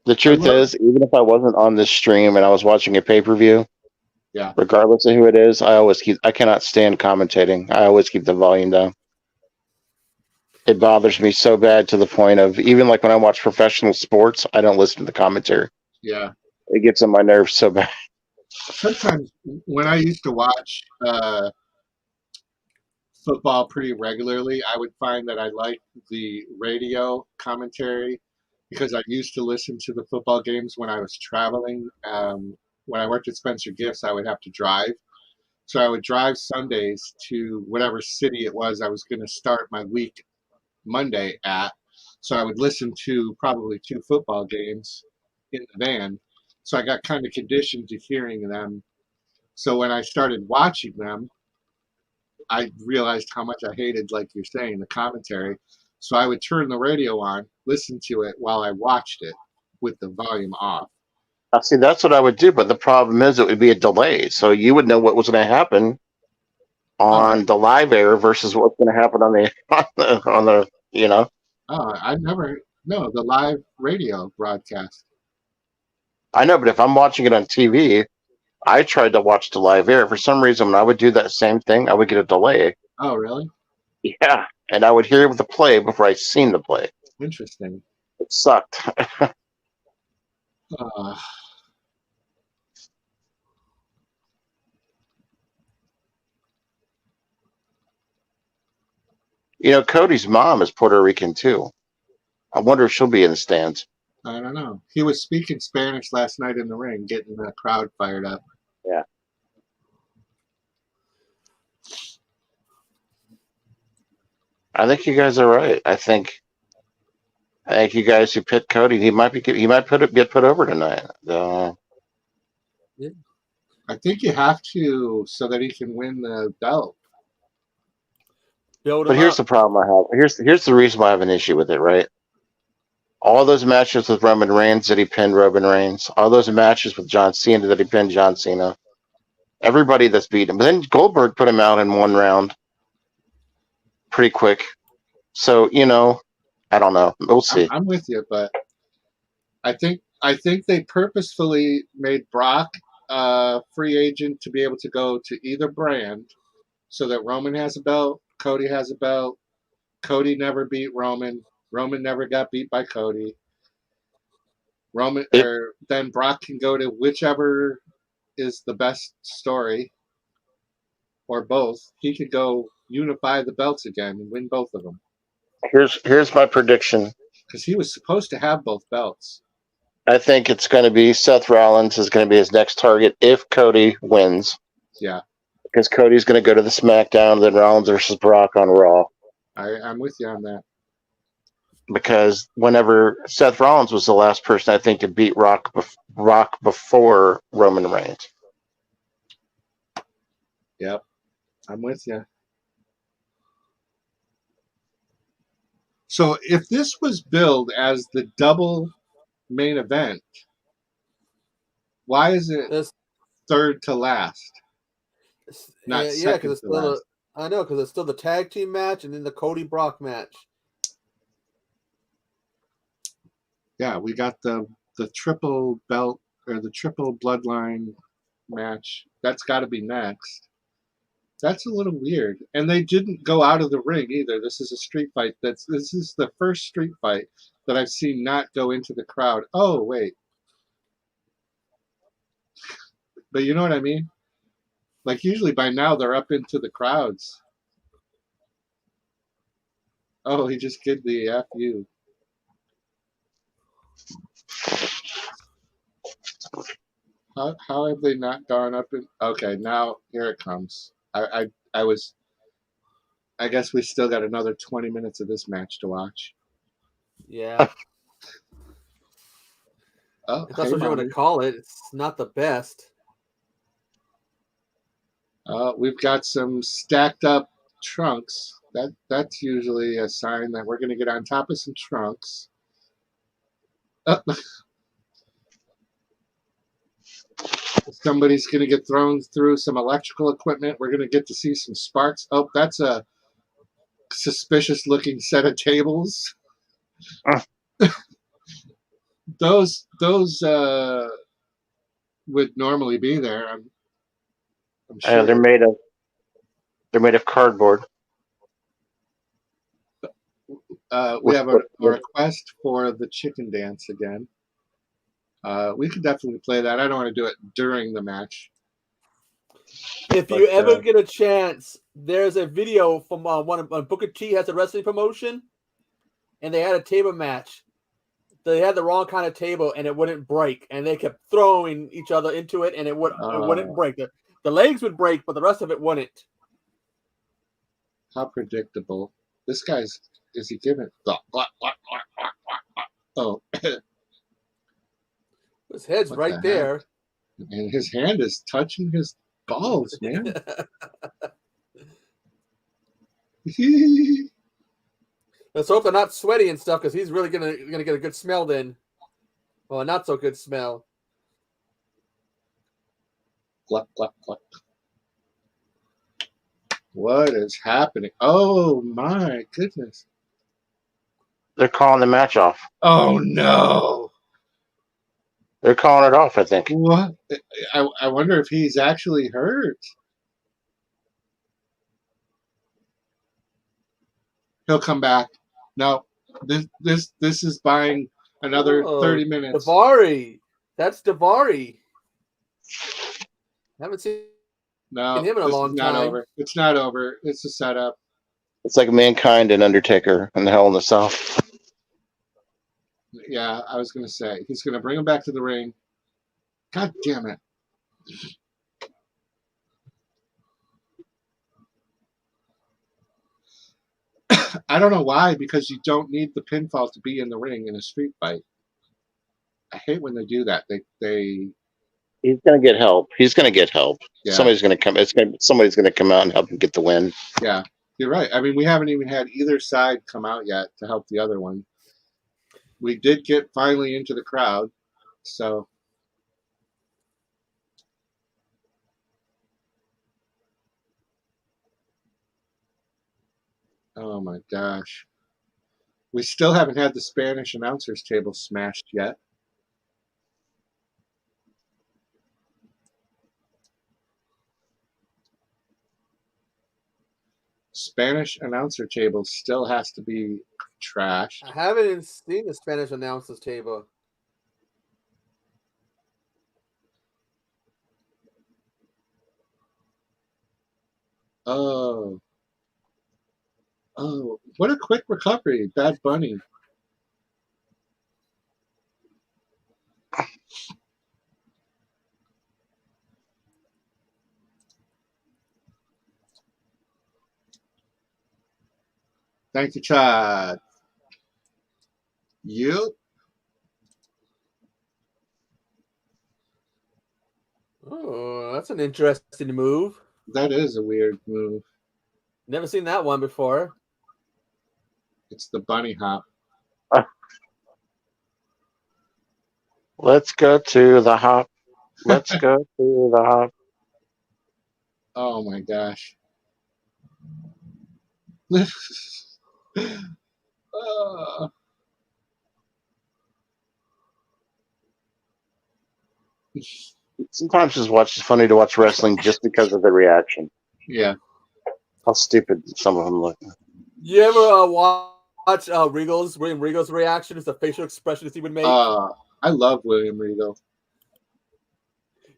The truth is, even if I wasn't on this stream and I was watching a pay-per-view, yeah, regardless of who it is, I cannot stand commentating. I always keep the volume down. It bothers me so bad to the point of, even like when I watch professional sports, I don't listen to the commentary. Yeah. It gets on my nerves so bad. Sometimes when I used to watch football pretty regularly, I would find that I liked the radio commentary because I used to listen to the football games when I was traveling. When I worked at Spencer Gifts, I would have to drive. So I would drive Sundays to whatever city it was I was going to start my week Monday at. So I would listen to probably 2 football games in the van. So I got kind of conditioned to hearing them. So when I started watching them, I realized how much I hated, like you're saying, the commentary. So I would turn the radio on, listen to it while I watched it with the volume off. See, that's what I would do, but the problem is it would be a delay. So you would know what was going to happen on the live air versus what's going to happen on the you know. Oh, I never know the live radio broadcast. I know, but if I'm watching it on TV, I tried to watch the live air. For some reason, when I would do that same thing, I would get a delay. Oh, really? Yeah, and I would hear the play before I seen the play. Interesting. It sucked. You know, Cody's mom is Puerto Rican too. I wonder if she'll be in the stands. I don't know. He was speaking Spanish last night in the ring, getting the crowd fired up. Yeah. I think you guys are right. I think you guys who picked Cody, he might get put over tonight. Yeah. I think you have to so that he can win the belt. But here's the problem I have. Here's the reason why I have an issue with it, right? All those matches with Roman Reigns that he pinned Roman Reigns, all those matches with John Cena that he pinned John Cena, everybody that's beat him. But then Goldberg put him out in 1 round pretty quick. So, you know, I don't know. We'll see. I'm with you, but I think they purposefully made Brock a free agent to be able to go to either brand so that Roman has a belt, Cody has a belt. Cody never beat Roman. Roman never got beat by Cody. Then Brock can go to whichever is the best story, or both. He could go unify the belts again and win both of them. Here's my prediction. Because he was supposed to have both belts. I think it's going to be Seth Rollins is going to be his next target if Cody wins. Yeah. Because Cody's going to go to the SmackDown, then Rollins versus Brock on Raw. I'm with you on that. Because whenever Seth Rollins was the last person, I think, to beat Rock before Roman Reigns. Yep. I'm with you. So if this was billed as the double main event, why is it third to last? Not second it's to still last. I know, because it's still the tag team match and then the Cody Brock match. Yeah, we got the triple belt or the triple bloodline match. That's got to be next. That's a little weird. And they didn't go out of the ring either. This is a street fight. This is the first street fight that I've seen not go into the crowd. Oh, wait. But you know what I mean? Like, usually by now they're up into the crowds. Oh, he just did the F you. How have they not gone up in... Okay, now here it comes. I was I guess we still got another 20 minutes of this match to watch. Yeah. Oh, if that's what you want to call it, it's not the best. We've got some stacked up trunks. That's usually a sign that we're going to get on top of some trunks. Somebody's going to get thrown through some electrical equipment. We're going to get to see some sparks. Oh, that's a suspicious looking set of tables. Those would normally be there. I'm sure. They're made of cardboard. We have a request for the chicken dance again. We could definitely play that. I don't want to do it during the match. If you ever get a chance, there's a video from when Booker T has a wrestling promotion, and they had a table match. They had the wrong kind of table, and it wouldn't break, and they kept throwing each other into it, and it wouldn't break. The legs would break, but the rest of it wouldn't. How predictable! This guy's is he giving? Oh, his head's right there, and his hand is touching his balls, man. Let's hope they're not sweaty and stuff, because he's really gonna get a good smell then. Well, a not so good smell. Gluck, gluck, gluck. What is happening? Oh my goodness! They're calling the match off. Oh no! They're calling it off, I think. What? I wonder if he's actually hurt. He'll come back. No, this is buying another 30 minutes. Daivari. That's Daivari. Haven't seen him in a long time. Over. It's not over. It's a setup. It's like Mankind and Undertaker and the Hell in the Cell. Yeah, I was going to say. He's going to bring him back to the ring. God damn it. I don't know why, because you don't need the pinfall to be in the ring in a street fight. I hate when they do that. He's going to get help. He's going to get help. Yeah. Somebody's going to come. Somebody's going to come out and help him get the win. Yeah, you're right. I mean, we haven't even had either side come out yet to help the other one. We did get finally into the crowd, so. Oh my gosh. We still haven't had the Spanish announcers table smashed yet. Spanish announcer table still has to be trashed. I haven't seen the Spanish announcers table. Oh, what a quick recovery. Bad Bunny. Thank you, Chad. Yep. Oh, that's an interesting move. That is a weird move. Never seen that one before. It's the bunny hop. Let's go to the hop. Let's go to the hop. Oh my gosh. Sometimes it's funny to watch wrestling just because of the reaction. Yeah. How stupid some of them look. You ever watch William Regal's reactions, the facial expressions he would make? I love William Regal.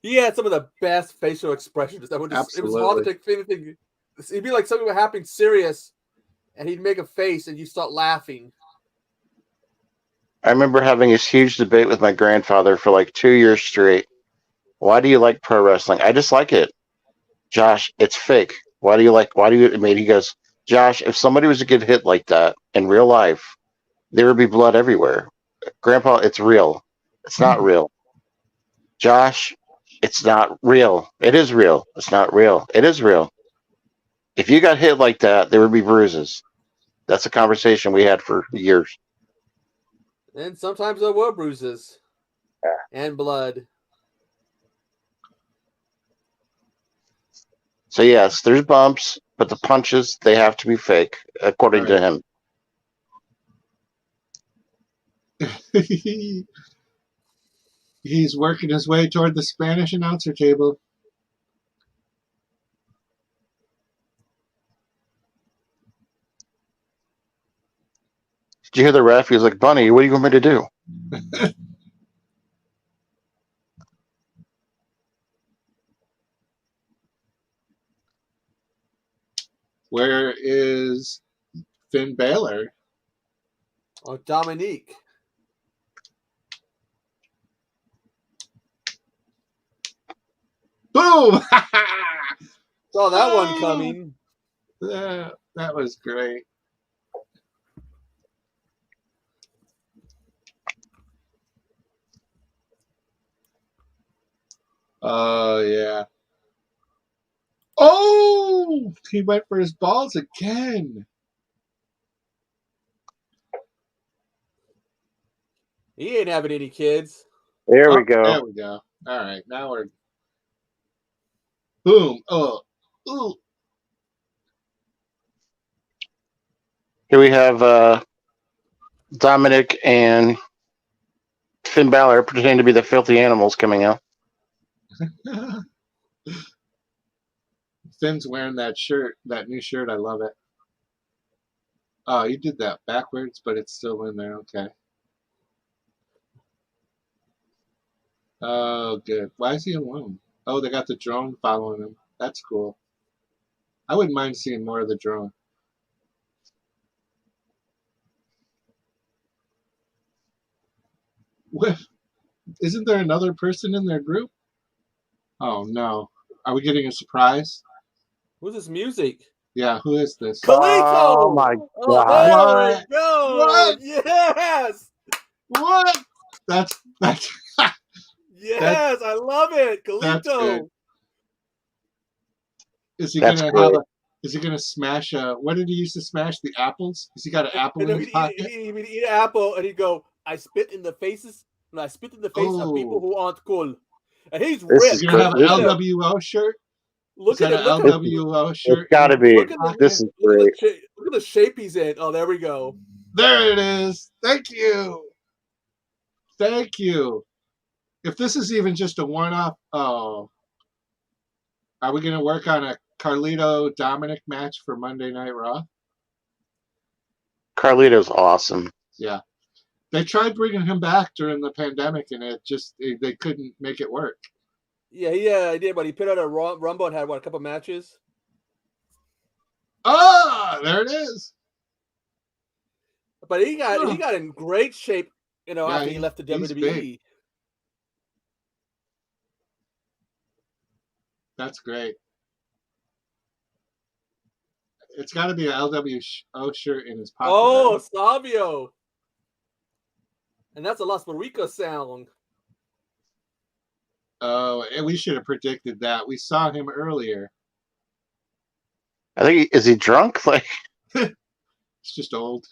He had some of the best facial expressions. That would just, it was hard to take anything. It'd be like something would happen serious, and he'd make a face, and you start laughing. I remember having this huge debate with my grandfather for like 2 years straight. Why do you like pro wrestling? I just like it. Josh, it's fake. Why do you? He goes, Josh, if somebody was to get hit like that in real life, there would be blood everywhere. Grandpa, it's real. It's not real. Josh, it's not real. It is real. It's not real. It is real. If you got hit like that, there would be bruises. That's a conversation we had for years. And sometimes there were bruises and blood. So yes, there's bumps, but the punches, they have to be fake, according to him. He's working his way toward the Spanish announcer table. Did you hear the ref? He was like, Bunny, what do you want me to do? Where is Finn Balor? Oh, Dominique. Boom! Saw that one coming. That was great. Oh, yeah. Oh! He went for his balls again. He ain't having any kids. There we go. There we go. All right. Now we're... Boom. Oh. Ooh. Here we have Dominic and Finn Balor pretending to be the filthy animals coming out. Finn's wearing that shirt, that new shirt. I love it. Oh, you did that backwards, but it's still in there. Okay. Oh, good. Why is he alone? Oh, they got the drone following him. That's cool. I wouldn't mind seeing more of the drone. What? Isn't there another person in their group? Oh, no. Are we getting a surprise? Who's this music? Yeah, who is this? Kalito! Oh, my Oh, God. there we go! What? Yes! What? That's yes, I love it. That's good. Kalito. Is he That's gonna great. have is he gonna smash what did he used to smash? The apples? Has he got an apple in his pocket? He'd eat an apple and he'd go, I spit in the faces of people who aren't cool. And he's This ripped. is He's gonna have an good. LWO shirt? Look at an him. LWO shirt. It's got to be. Look at This is great. Look at the shape he's in. Oh, there we go. There it is. Thank you. Thank you. If this is even just a one-off, are we going to work on a Carlito Dominic match for Monday Night Raw? Carlito's awesome. Yeah. They tried bringing him back during the pandemic, and they couldn't make it work. Yeah, he did, but he put out a Rumble and had, a couple matches? Oh, there it is. But he got in great shape, after he left the WWE. Big. That's great. It's got to be an LWO shirt in his pocket. Oh, right? Savio. And that's a Las Barricas sound. Oh, and we should have predicted that. We saw him earlier. I think is he drunk? Like it's just old.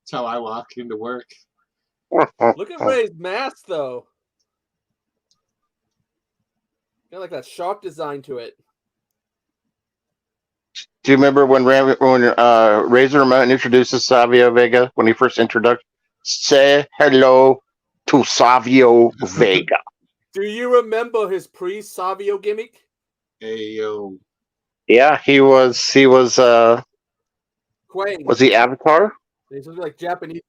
That's how I walk into work. Look at Ray's mask, though. Got like that shark design to it. Do you remember when Razor Ramon introduces Savio Vega when he first introduced? Say hello to Savio Vega. Do you remember his pre-Savio gimmick? Hey yo. Yeah, he was Quang. Was he Avatar? He was supposed to be like Japanese.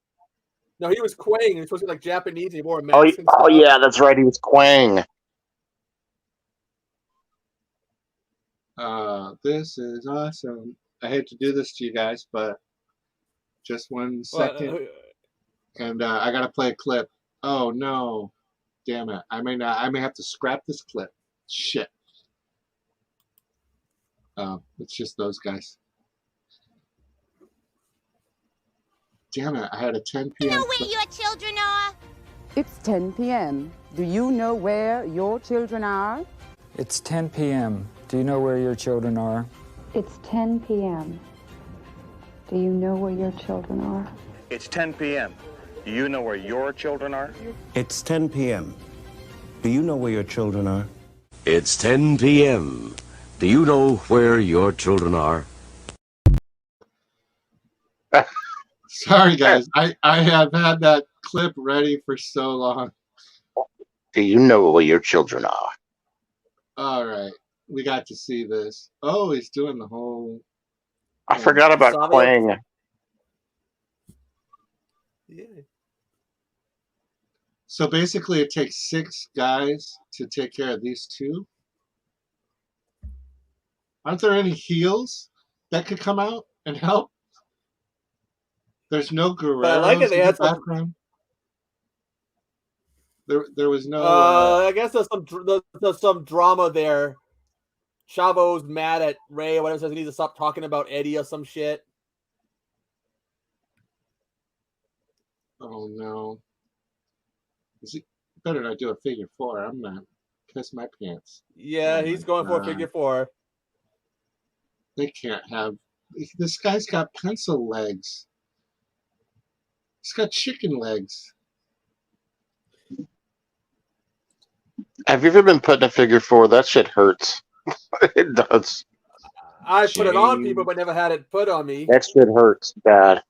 No, he was Quang. He was supposed to be like Japanese. He wore a mask. Oh yeah, that's right. He was Quang. This is awesome. I hate to do this to you guys, but just 1 second. And I gotta play a clip. Oh no. Damn it. I may have to scrap this clip. Shit. It's just those guys. damn it. I had a 10 You p.m. know where your children are? It's 10 p.m. Do you know where your children are? It's 10 p.m. Do you know where your children are? It's 10 p.m. Do you know where your children are? It's 10 p.m. Do you know where your children are? It's 10 p.m. Do you know where your children are? It's 10 p.m. Do you know where your children are? Sorry, guys. I have had that clip ready for so long. Do you know where your children are? All right. We got to see this. Oh, he's doing the whole... I forgot about playing. Yeah. So basically it takes 6 guys to take care of these 2. Aren't there any heels that could come out and help? There's no Guerreros I like it. They in had the background. There was no... I guess there's some drama there. Chavo's mad at Ray or whatever, says he needs to stop talking about Eddie or some shit. Oh, no. Is he better not do a figure 4? I'm not piss my pants. Yeah, he's going for a figure 4. They can't have... This guy's got pencil legs. He's got chicken legs. Have you ever been put in a figure 4? That shit hurts. It does. I put it on people, but never had it put on me. That shit hurts bad.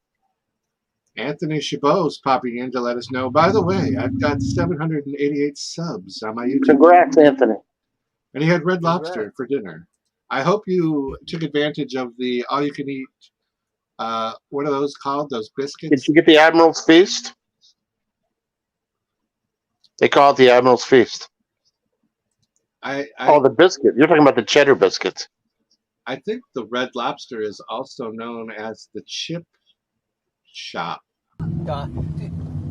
Anthony Chabot's popping in to let us know. By the way, I've got 788 subs on my YouTube. Congrats, Anthony. And he had Red Lobster for dinner. I hope you took advantage of the all-you-can-eat. What are those called? Those biscuits? Did you get the Admiral's Feast? They call it the Admiral's Feast. Oh, the biscuit. You're talking about the cheddar biscuits. I think the Red Lobster is also known as the chip shop. Do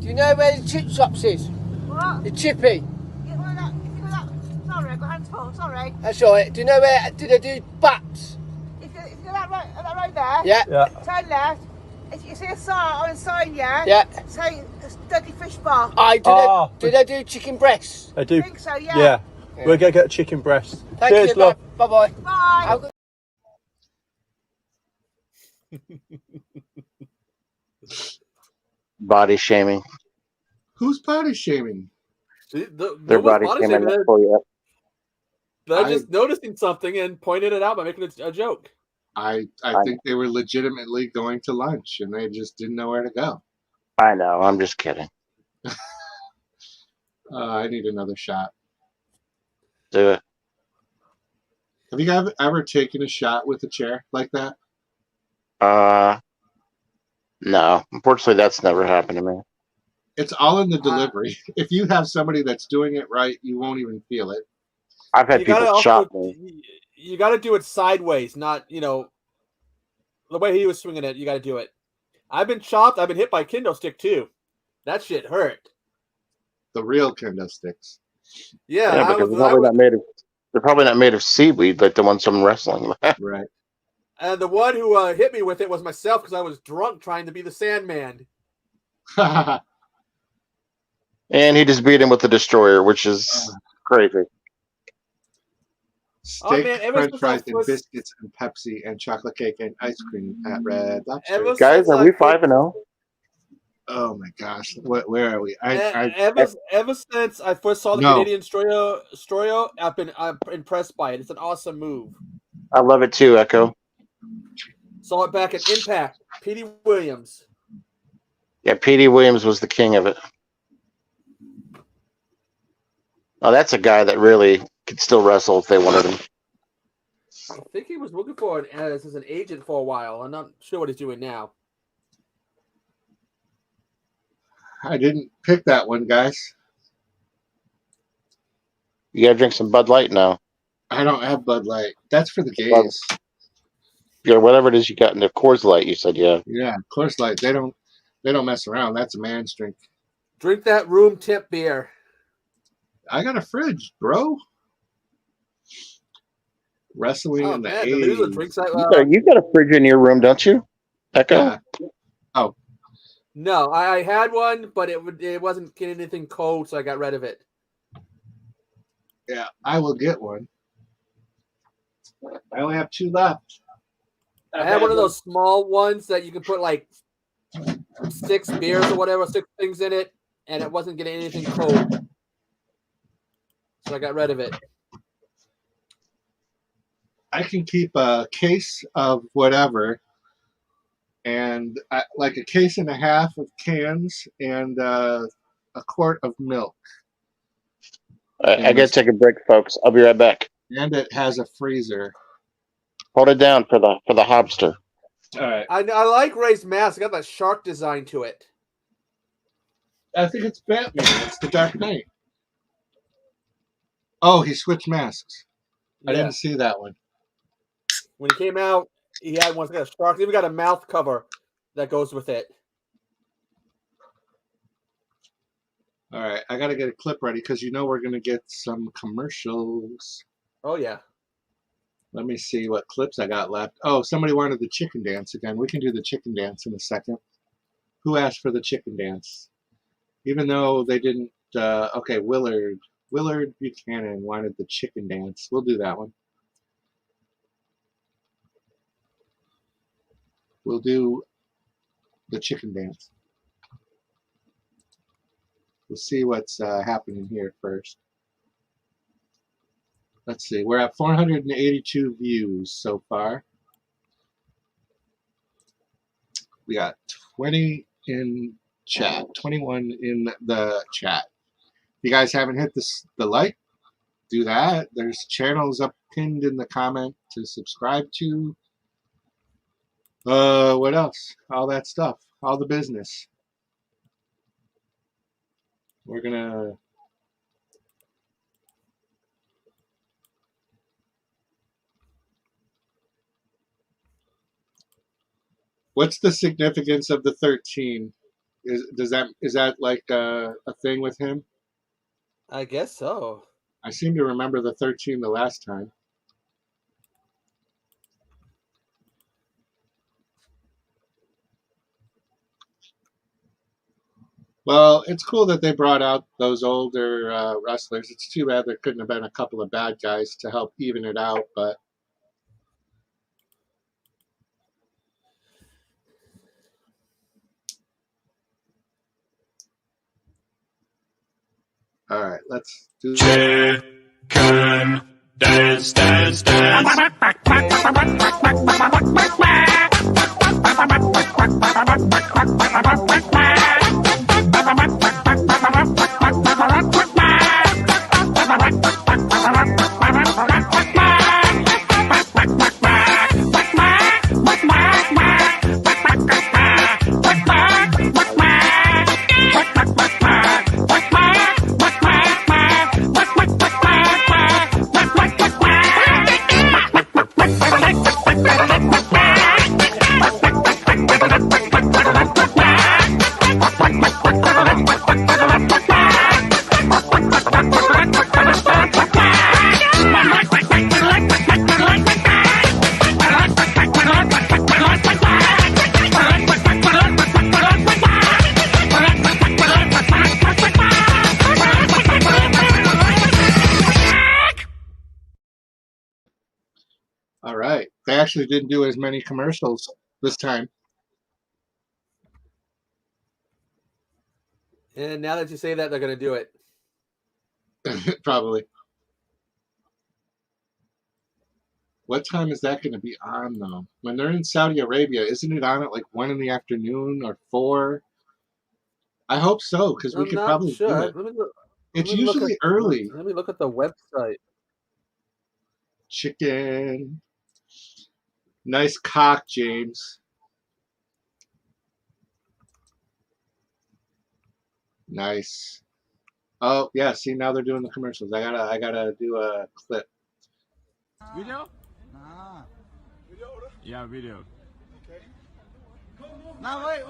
you know where the chip shops is? What? The chippy. Sorry, I got hands full. Sorry. That's all right. Do you know where they do bats? If you go that road there. Yeah. Turn left. If you see a sign on a sign, Yeah. saying Dirty Fish Bar. Do they do chicken breasts? I do. I think so, yeah. Yeah. We're going to get chicken breast. Thank Cheers, you. love. Bye-bye. Bye. Body shaming. Who's body shaming? Their body shaming. They're just noticing something and pointing it out by making it a joke. I think they were legitimately going to lunch and they just didn't know where to go. I know. I'm just kidding. I need another shot. Do it. Have you guys ever taken a shot with a chair like that? No. Unfortunately, that's never happened to me. It's all in the delivery. If you have somebody that's doing it right, you won't even feel it. I've had people chop me. You got to do it sideways, not, the way he was swinging it, you got to do it. I've been chopped. I've been hit by kendo stick, too. That shit hurt. The real kendo sticks. Yeah, because they're probably not made of seaweed like the ones I'm wrestling with. Right. And the one who hit me with it was myself because I was drunk trying to be the Sandman. And he just beat him with the Destroyer, which is crazy. Steak, French fries, and biscuits, and Pepsi, and chocolate cake, and ice cream at Red Lobster. Guys, are we 5-0? Oh my gosh, where are we? Ever since I first saw the Canadian Stroyo, I'm impressed by it. It's an awesome move. I love it too, Echo. Saw it back at Impact. Petey Williams. Yeah, Petey Williams was the king of it. Oh, that's a guy that really could still wrestle if they wanted him. I think he was looking for it as an agent for a while. I'm not sure what he's doing now. I didn't pick that one, guys. You gotta drink some Bud Light now. I don't have Bud Light. That's for the gays. Yeah, whatever it is you got in the Coors Light, you said, yeah. Yeah, Coors Light. They don't mess around. That's a man's drink. Drink that room temp beer. I got a fridge, bro. Wrestling in the 80s. You got a fridge in your room, don't you, Echo? Yeah. Oh, No, I had one, but it wasn't getting anything cold, so I got rid of it. Yeah, I will get one. I only have 2 left. I had one of those small ones that you can put like 6 beers or whatever, 6 things in it, and it wasn't getting anything cold. So I got rid of it. I can keep a case of whatever, and like a case and a half of cans and a quart of milk. I gotta take a break, folks. I'll be right back. And it has a freezer. Hold it down for the hobster. All right. I like Ray's mask. It got that shark design to it. I think it's Batman. It's the Dark Knight. Oh, he switched masks. I didn't see that one. When he came out, he had one that got a shark. He even got a mouth cover that goes with it. All right, I got to get a clip ready because you know we're going to get some commercials. Oh, yeah. Let me see what clips I got left. Oh, somebody wanted the chicken dance again. We can do the chicken dance in a second. Who asked for the chicken dance? Even though they didn't... okay, Willard Buchanan wanted the chicken dance. We'll do that one. We'll do the chicken dance. We'll see what's happening here first. Let's see. We're at 482 views so far. We got 20 in chat, 21 in the chat. If you guys haven't hit the like, do that. There's channels up pinned in the comment to subscribe to. What else? All that stuff. All the business. We're gonna... What's the significance of the 13? Is that like a thing with him? I guess so. I seem to remember the 13 the last time. Well, it's cool that they brought out those older wrestlers. It's too bad there couldn't have been a couple of bad guys to help even it out, but all right, let's do chicken dance, dance, dance. All right. They actually didn't do as many commercials this time. And now that you say that, they're going to do it. Probably. What time is that going to be on, though? When they're in Saudi Arabia, isn't it on at like 1 in the afternoon or 4? I hope so, because we could probably do it. It's usually early. Let me look at the website. Chicken. Nice cock, James. Nice. Oh yeah, see now they're doing the commercials. I gotta do a clip. Video? Nah. Video? Yeah, video. Okay. Now wait.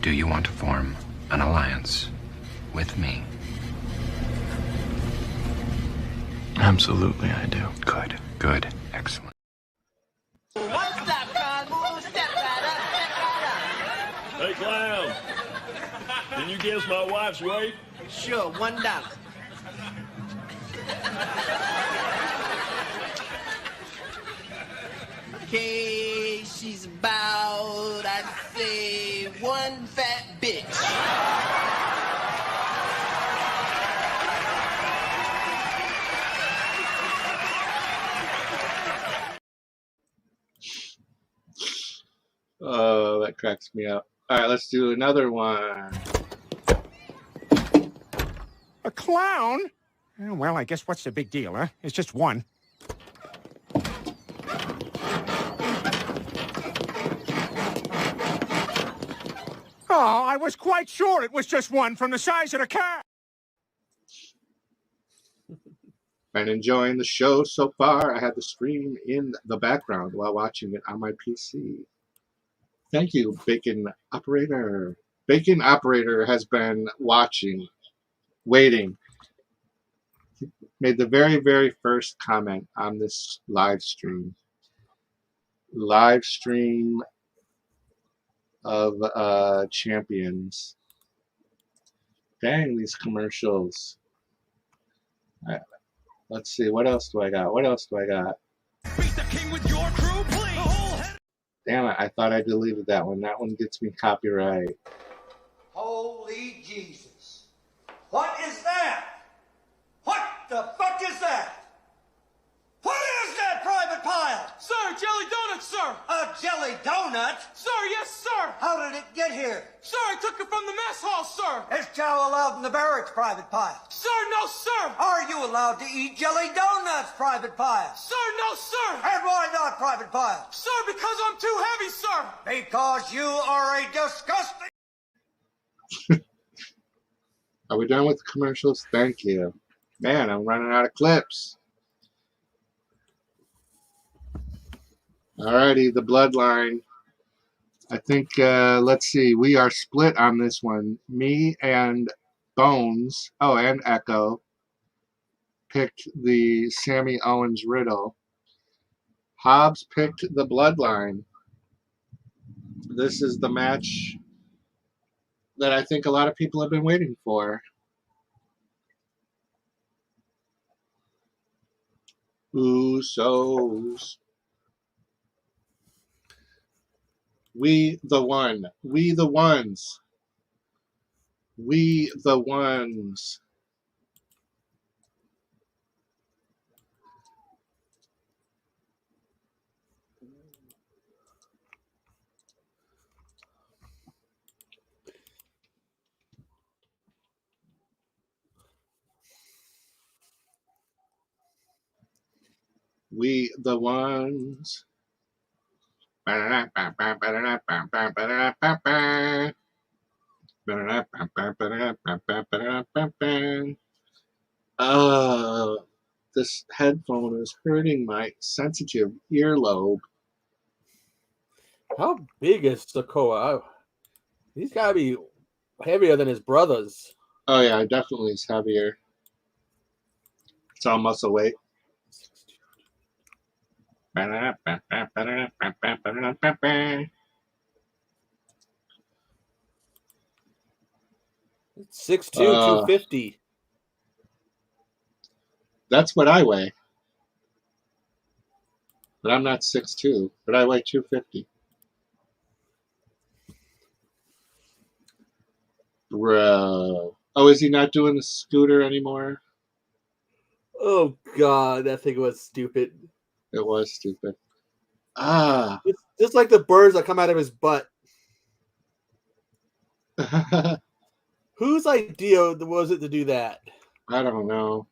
Do you want to form an alliance with me? Absolutely, I do. Good. Excellent. Clown. Can you guess my wife's weight? Sure, $1. Okay, she's about, I'd say, one fat bitch. Oh, that cracks me up. All right, let's do another one. A clown? Well, I guess what's the big deal, huh? It's just one. Oh, I was quite sure it was just one from the size of the cat. Been enjoying the show so far. I had the stream in the background while watching it on my PC. Thank you, Bacon Operator. Bacon Operator has been watching, waiting. He made the very, very first comment on this live stream. Live stream of champions. Dang, these commercials. All right, let's see, what else do I got? What else do I got? Beat the king with your crew, please. Damn it, I thought I deleted that one. That one gets me copyright. Holy Jesus. What is that? What the fuck is that? What is that, Private Pile? Sir, jelly donuts, sir. A jelly donut? Sir, yes, sir. How did it get here? Sir, I took it from the mess hall, sir. Is chow allowed in the barracks, Private Pile? Sir, no, sir. Are you allowed to eat jelly donuts, Private Pile? Sir, no, sir. And why not, Private Pile? Sir, because I'm too heavy, sir. Because you are a disgusting... Are we done with the commercials? Thank you. Man, I'm running out of clips. Alrighty, the bloodline. I think, let's see, we are split on this one. Me and Bones, oh, and Echo, picked the Sammy Owens riddle. Hobbs picked the bloodline. This is the match that I think a lot of people have been waiting for. Usos. We the one. We the ones. We the ones. We the ones. This headphone is hurting my sensitive earlobe. How big is Sokoa? He's got to be heavier than his brothers. Oh, yeah, definitely is heavier. It's all muscle weight. It's 6'2", 250. That's what I weigh. But I'm not 6'2", but I weigh 250. Bro. Oh, is he not doing the scooter anymore? Oh, God, that thing was stupid. It was stupid. Ah. It's just like the birds that come out of his butt. Whose idea was it to do that? I don't know.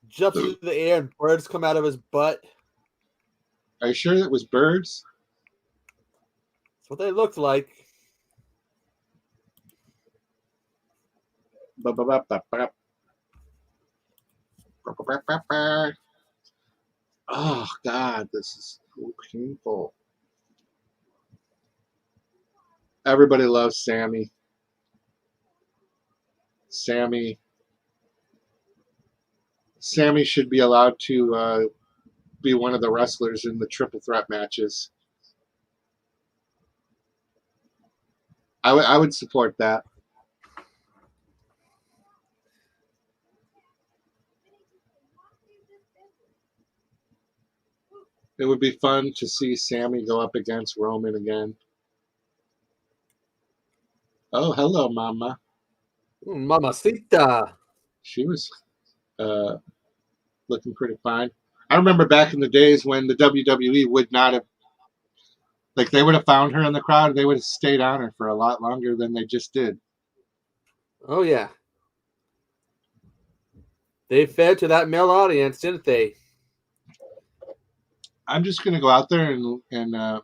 Jump through the air and birds come out of his butt. Are you sure it was birds? That's what they looked like. Oh, God, this is so painful. Everybody loves Sammy. Sammy should be allowed to be one of the wrestlers in the triple threat matches. I would support that. It would be fun to see Sammy go up against Roman again. Oh, hello, Mama. Mamacita. She was looking pretty fine. I remember back in the days when the WWE would not have, like, they would have found her in the crowd. They would have stayed on her for a lot longer than they just did. Oh, yeah. They fed to that male audience, didn't they? I'm just going to go out there and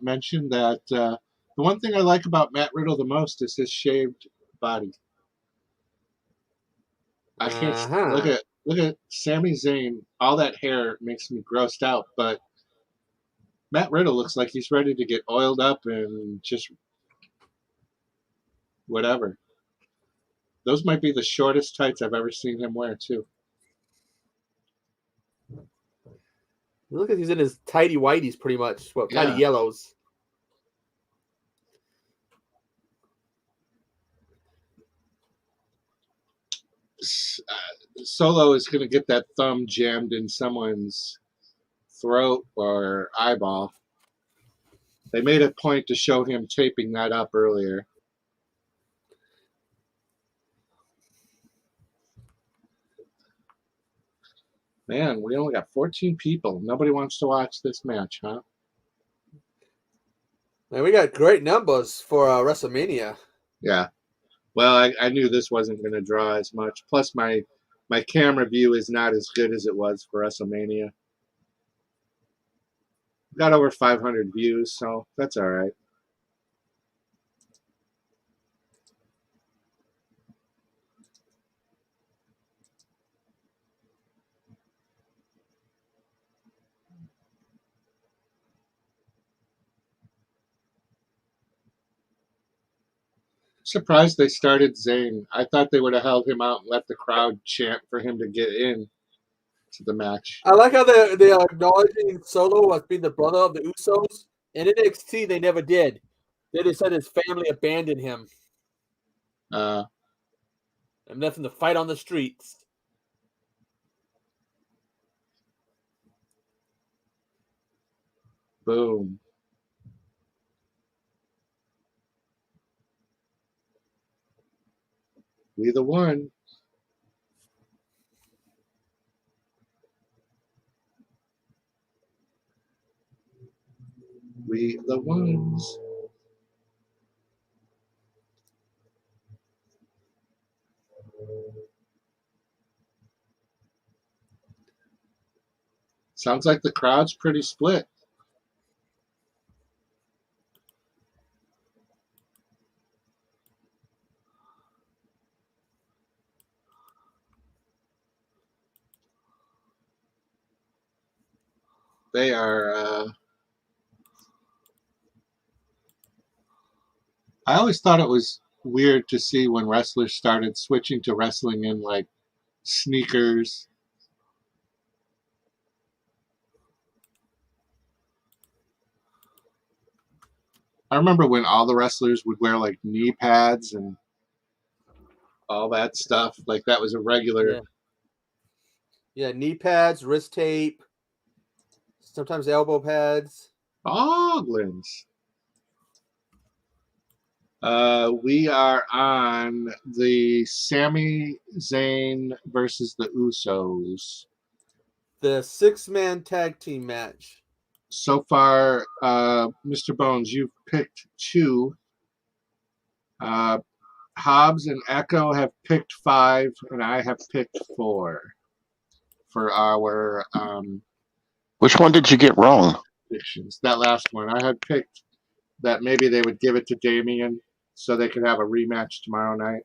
mention that the one thing I like about Matt Riddle the most is his shaved body. I can't look at Sami Zayn. All that hair makes me grossed out, but Matt Riddle looks like he's ready to get oiled up and just whatever. Those might be the shortest tights I've ever seen him wear, too. Look at he's in his tidy whities, pretty much. Well, tidy yellows. Solo is going to get that thumb jammed in someone's throat or eyeball. They made a point to show him taping that up earlier. Man, we only got 14 people. Nobody wants to watch this match, huh? Man, we got great numbers for WrestleMania. Yeah. Well, I knew this wasn't going to draw as much. Plus, my camera view is not as good as it was for WrestleMania. Got over 500 views, so that's all right. Surprised they started Zayn. I thought they would have held him out and let the crowd chant for him to get in to the match. I like how they are acknowledging Solo as being the brother of the Usos. In NXT, they never did. They just said his family abandoned him. And left him to fight on the streets. Boom. We the one. We the ones. Sounds like the crowd's pretty split. They are. I always thought it was weird to see when wrestlers started switching to wrestling in like sneakers. I remember when all the wrestlers would wear like knee pads and all that stuff. Like that was a regular. Yeah, knee pads, wrist tape, sometimes elbow pads. Boglins. We are on the Sami Zayn versus the Usos. The 6-man tag team match. So far, Mr. Bones, you've picked 2. Hobbs and Echo have picked 5, and I have picked 4 for our. Which one did you get wrong? Predictions. That last one. I had picked that maybe they would give it to Damian so they could have a rematch tomorrow night.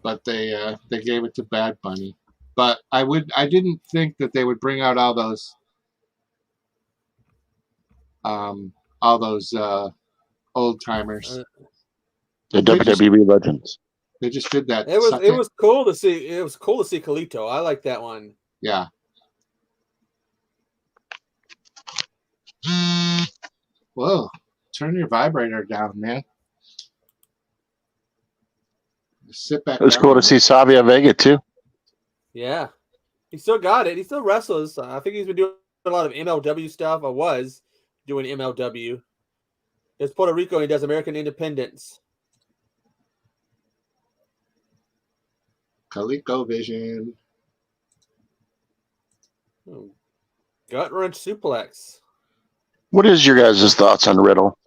But they gave it to Bad Bunny. But I didn't think that they would bring out all those old timers. The WWE legends. They just did that. It was cool to see. It was cool to see Khalito. I like that one. Yeah. Whoa. Turn your vibrator down, man. Sit back It was down. cool to see Savia Vega too. Yeah. He still got it. He still wrestles. I think he's been doing a lot of MLW stuff. I was doing MLW. There's Puerto Rico and he does American Independence. ColecoVision. Gut wrench suplex. What is your guys' thoughts on Riddle?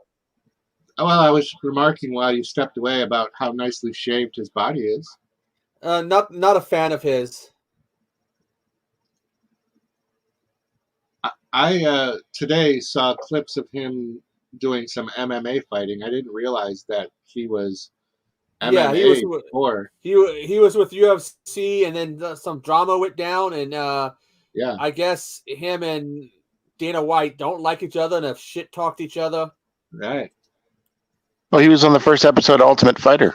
Oh, well, I was remarking while you stepped away about how nicely shaved his body is. Not a fan of his. I today saw clips of him doing some MMA fighting. I didn't realize that he was MMA before. He was with UFC, and then some drama went down, and yeah, I guess him and Dana White don't like each other and have shit talked each other. Right. Well, he was on the first episode of Ultimate Fighter.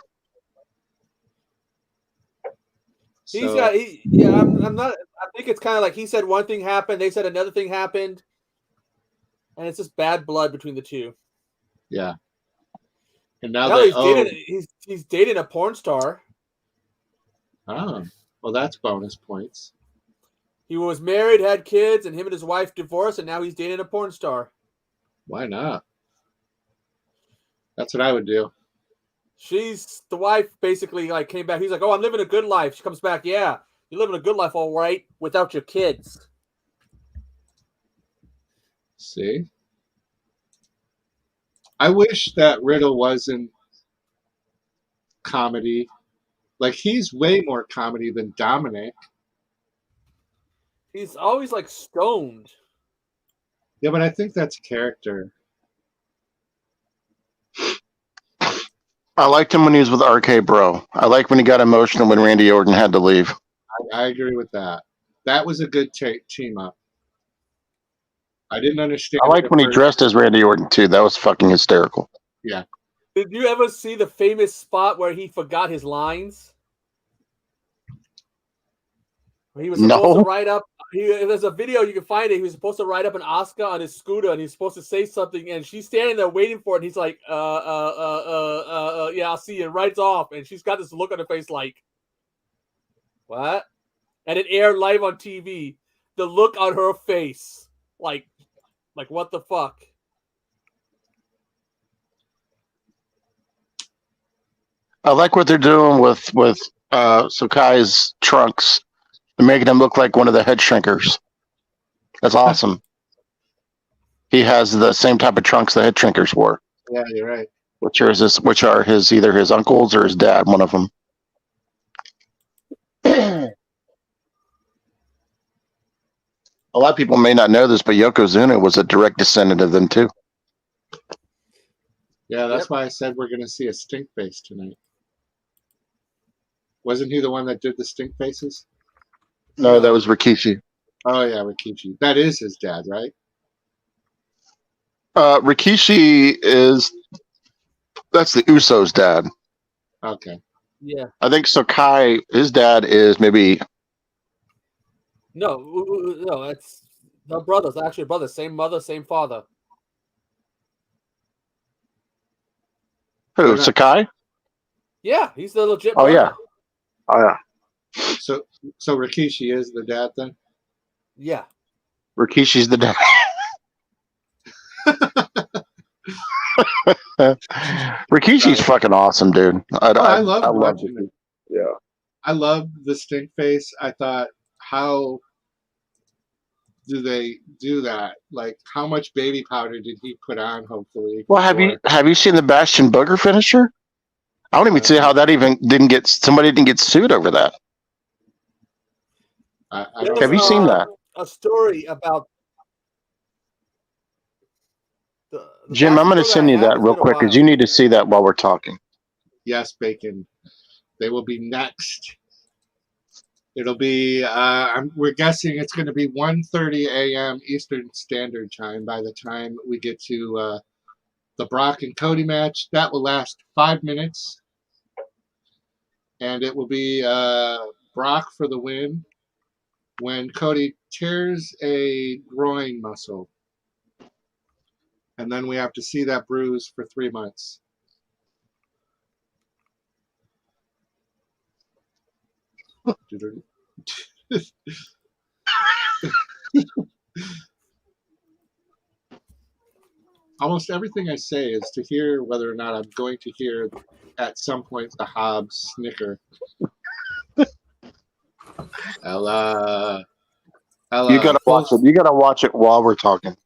I'm not. I think it's kind of like he said one thing happened, they said another thing happened, and it's just bad blood between the two. Yeah. And now he's dating a porn star. Oh, well, that's bonus points. He was married, had kids, and him and his wife divorced, and now he's dating a porn star. Why not? That's what I would do. The wife basically like came back. He's like, "Oh, I'm living a good life." She comes back, "Yeah, you're living a good life, all right, without your kids." See? I wish that Riddle wasn't comedy. Like, he's way more comedy than Dominic. He's always like stoned. Yeah, but I think that's character. I liked him when he was with RK Bro. I like when he got emotional when Randy Orton had to leave. I agree with that. That was a good team up. I didn't understand. I like when he dressed as Randy Orton too. That was fucking hysterical. Yeah. Did you ever see the famous spot where he forgot his lines? He was supposed to write up. There's a video you can find it. He was supposed to write up an Oscar on his scooter, and he's supposed to say something, and she's standing there waiting for it. And he's like, yeah, I'll see you. And writes off, and she's got this look on her face like, what? And it aired live on TV. The look on her face, like what the fuck? I like what they're doing with Sakai's trunks. They're making him look like one of the head shrinkers. That's awesome. He has the same type of trunks the head shrinkers wore. Yeah, you're right. Which are either his uncles or his dad, one of them. A lot of people may not know this, but Yokozuna was a direct descendant of them too. Yeah, that's why I said we're going to see a stink face tonight. Wasn't he the one that did the stink faces? No, that was Rikishi. Oh, yeah, Rikishi. That is his dad, right? Rikishi that's the Usos' dad. Okay. Yeah. I think Sakai, his dad is maybe... No, it's the brothers. Actually, brothers. Same mother, same father. Who, Sakai? Yeah, he's the legit brother. Yeah. Oh, yeah. So Rikishi is the dad then? Yeah. Rikishi's the dad. Rikishi's fucking awesome, dude. I love watching it. Yeah. I love the stink face. I thought, how do they do that? Like, how much baby powder did he put on, hopefully? Well, have you seen the Bastion Booger finisher? I don't even see how that even somebody didn't get sued over that. Have you seen that? A story about Jim, I'm going to send you that real quick because you need to see that while we're talking. Yes, Bacon. They will be next. It'll be, we're guessing it's going to be 1:30 a.m. Eastern Standard Time by the time we get to the Brock and Cody match. That will last 5 minutes. And it will be Brock for the win when Cody tears a groin muscle. And then we have to see that bruise for 3 months. Almost everything I say is to hear whether or not I'm going to hear at some point the Hobbs snicker. Ella. You gotta watch it. You gotta watch it while we're talking.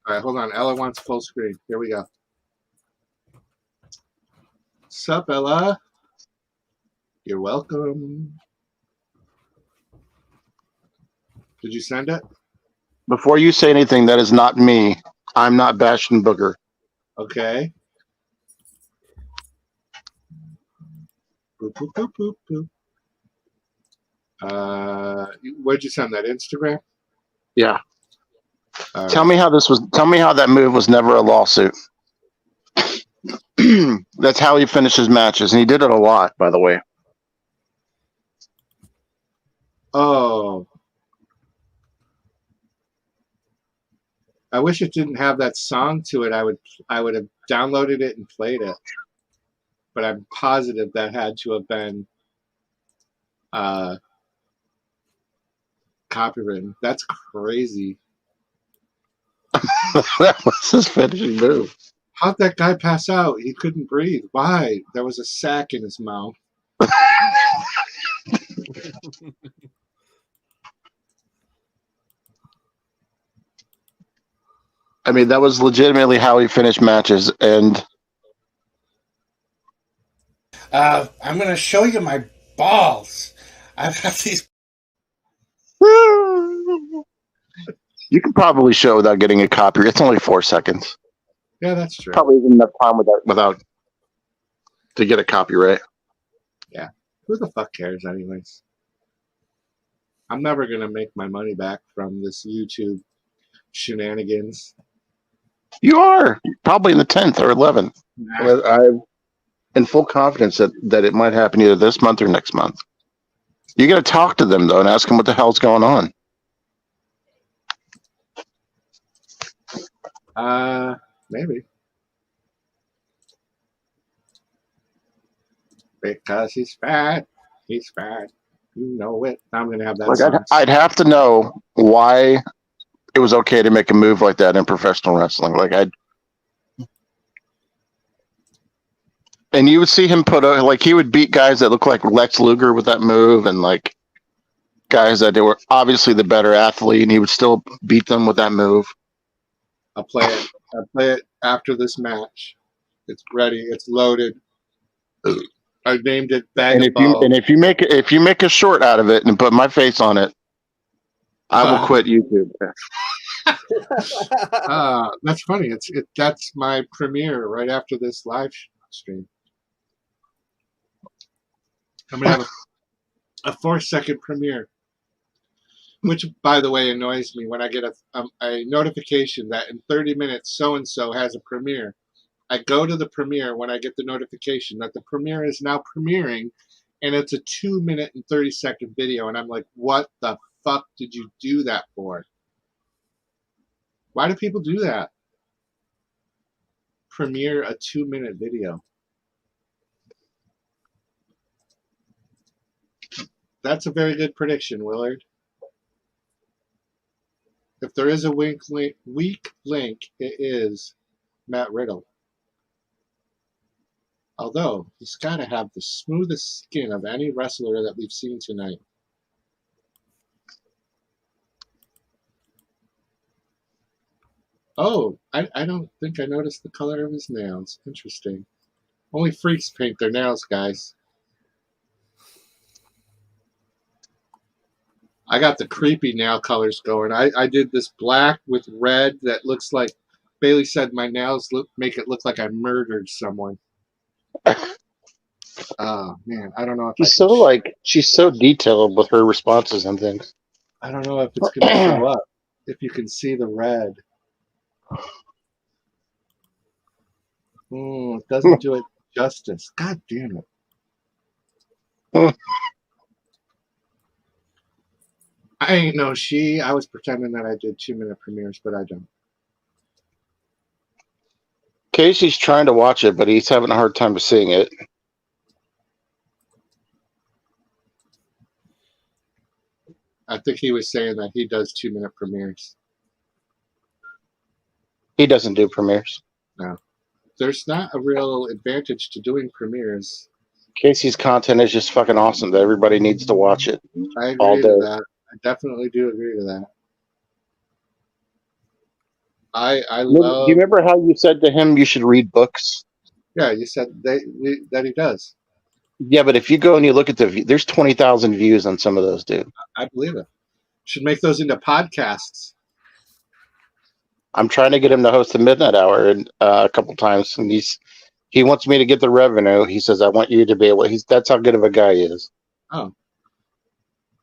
All right, hold on. Ella wants full screen. Here we go. Sup, Ella? You're welcome. Did you send it? Before you say anything, that is not me. I'm not Bastion Booger. Okay. Boop, boop, boop, boop, boop. Where'd you send that? Instagram? Yeah. All Tell right. me how that move was never a lawsuit. That's how he finishes matches, and he did it a lot, by the way. Oh. I wish it didn't have that song to it. I would have downloaded it and played it. But I'm positive that had to have been copywritten. That's crazy. That was his finishing move. How'd that guy pass out? He couldn't breathe. Why? There was a sack in his mouth. I mean, that was legitimately how he finished matches, and I'm going to show you my balls. I've got these. you can probably show without getting a copyright. It's only 4 seconds. Yeah, that's true. Probably isn't enough time without to get a copyright. Yeah. Who the fuck cares anyways? I'm never going to make my money back from this YouTube shenanigans. You are probably in the 10th or 11th. I'm in full confidence that it might happen either this month or next month. You got to talk to them, though, and ask them what the hell's going on. Maybe. Because he's fat. He's fat. You know it. I'm going to have that Like I'd have to know why it was okay to make a move like that in professional wrestling. And you would see him he would beat guys that look like Lex Luger with that move, and like guys that they were obviously the better athlete, and he would still beat them with that move. I'll play it. I'll play it after this match. It's ready. It's loaded. I named it Bag of Balls. And if you make a short out of it and put my face on it, I will quit YouTube. That's funny. That's my premiere right after this live stream. I'm gonna have a 4-second premiere, which, by the way, annoys me when I get a notification that in 30 minutes so and so has a premiere. I go to the premiere when I get the notification that the premiere is now premiering, and it's a 2-minute and 30-second video, and I'm like, what the fuck did you do that for? Why do people do that? Premiere a 2-minute video. That's a very good prediction, Willard. If there is a weak link, it is Matt Riddle. Although, he's got to have the smoothest skin of any wrestler that we've seen tonight. Oh, I don't think I noticed the color of his nails. Interesting. Only freaks paint their nails, guys. I got the creepy nail colors going. I did this black with red that looks like, Bailey said my nails make it look like I murdered someone. Oh, man. I don't know if she's so detailed with her responses and things. I don't know if it's going to show up. If you can see the red. It doesn't do it justice. God damn it. I ain't no she. I was pretending that I did 2-minute premieres, but I don't. Casey's trying to watch it, but he's having a hard time seeing it. I think he was saying that he does 2-minute premieres. He doesn't do premieres. No. There's not a real advantage to doing premieres. Casey's content is just fucking awesome that everybody needs to watch it. I all agree day. to that. I definitely do agree to that. I love. Do you remember how you said to him you should read books? Yeah, you said that he does. Yeah, but if you go and you look at there's 20,000 views on some of those, dude. I believe it. Should make those into podcasts. I'm trying to get him to host the Midnight Hour a couple times, and he wants me to get the revenue. He says I want you to be able. That's how good of a guy he is. Oh,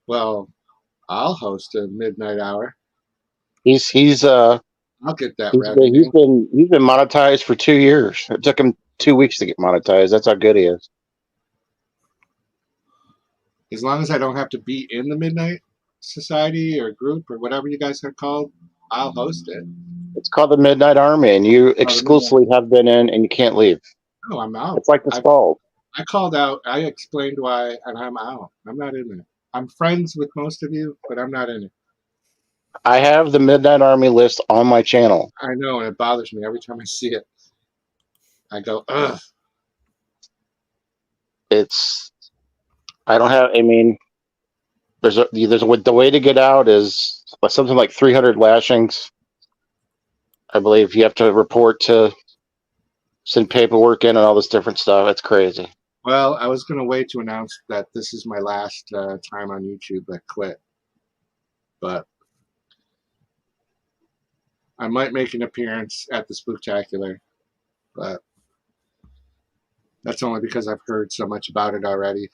well, I'll host a Midnight Hour. I'll get that revenue. He's been monetized for 2 years. It took him 2 weeks to get monetized. That's how good he is. As long as I don't have to be in the Midnight Society or group or whatever you guys are called, I'll host it. It's called the Midnight Army, and you exclusively have been in, and you can't leave. No, I'm out. It's like the Scald. I called out. I explained why, and I'm out. I'm not in it. I'm friends with most of you, but I'm not in it. I have the Midnight Army list on my channel. I know, and it bothers me every time I see it. I go, ugh. The way to get out is something like 300 lashings. I believe you have to report to send paperwork in and all this different stuff. It's crazy. Well, I was going to wait to announce that this is my last time on YouTube that quit. But I might make an appearance at the Spooktacular. But that's only because I've heard so much about it already.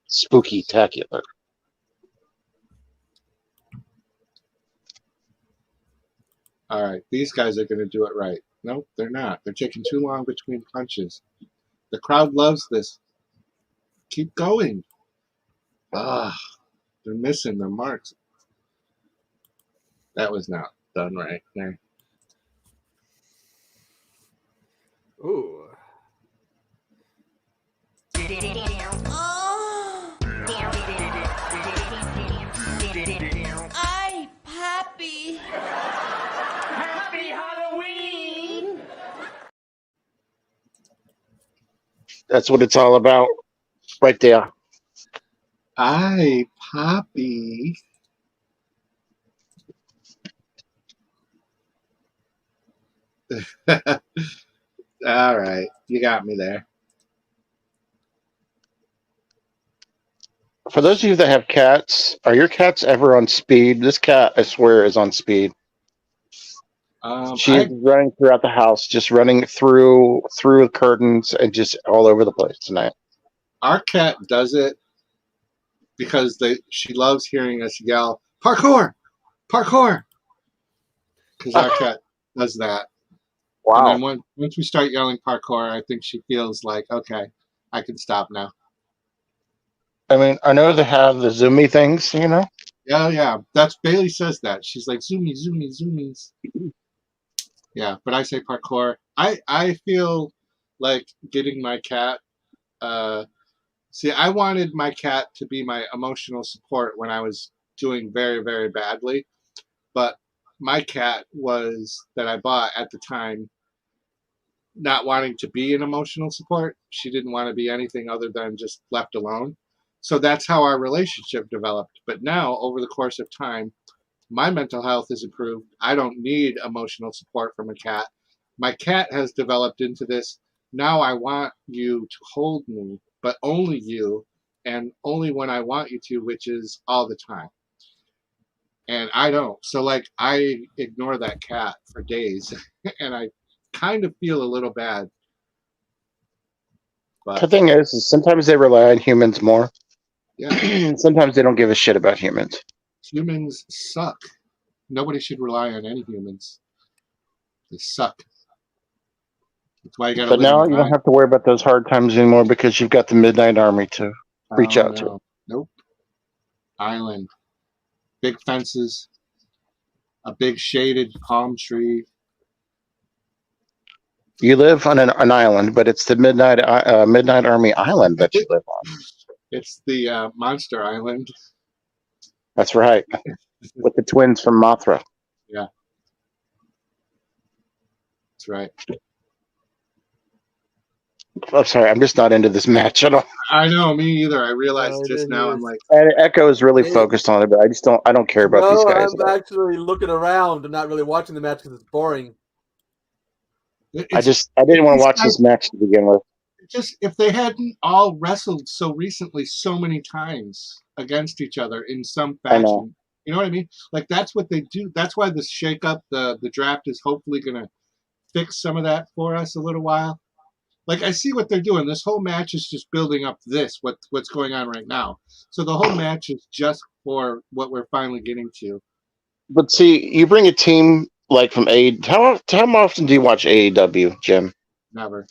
Spooky-tacular. All right, these guys are going to do it right. Nope, they're not. They're taking too long between punches. The crowd loves this. Keep going. They're missing their marks. That was not done right there. Ooh. Ay, papi. Happy Halloween. That's what it's all about, right there. Hi, Poppy. All right, you got me there. For those of you that have cats, are your cats ever on speed? This cat, I swear, is on speed. She's running throughout the house, just running through curtains and just all over the place tonight. Our cat does it because she loves hearing us yell, "Parkour! Parkour!" Because our cat does that. Wow. And then once we start yelling parkour, I think she feels like, okay, I can stop now. I mean, I know they have the zoomy things, you know? Yeah. That's Bailey says that. She's like, zoomy, zoomy, zoomies. Yeah, but I say parkour. I feel like getting my cat. See, I wanted my cat to be my emotional support when I was doing very, very badly. But my cat that I bought at the time, not wanting to be an emotional support. She didn't want to be anything other than just left alone. So that's how our relationship developed. But now, over the course of time, my mental health has improved. I don't need emotional support from a cat. My cat has developed into this. Now I want you to hold me, but only you, and only when I want you to, which is all the time. And I don't. So, I ignore that cat for days, and I kind of feel a little bad. But the thing is sometimes they rely on humans more. Yeah. Sometimes they don't give a shit about humans. Humans suck. Nobody should rely on any humans. They suck. That's why you gotta But live now in you don't have to worry about those hard times anymore because you've got the Midnight Army to reach out to. Nope. Island. Big fences. A big shaded palm tree. You live on an island, but it's the Midnight Army Island that you live on. It's the Monster Island. That's right, with the twins from Mothra. Yeah, that's right. I'm sorry, I'm just not into this match at all. I know, me either. I realized just now. I'm like, and Echo is really focused on it, but I don't care about these guys. I'm actually looking around and not really watching the match because it's boring. I didn't want to watch this match to begin with. Just if they hadn't all wrestled so recently, so many times against each other in some fashion, you know what I mean? Like that's what they do. That's why this shake-up, the draft is hopefully going to fix some of that for us a little while. Like I see what they're doing. This whole match is just building up what's going on right now. So the whole match is just for what we're finally getting to. But see, you bring a team like from how often do you watch AEW, Jim? Never.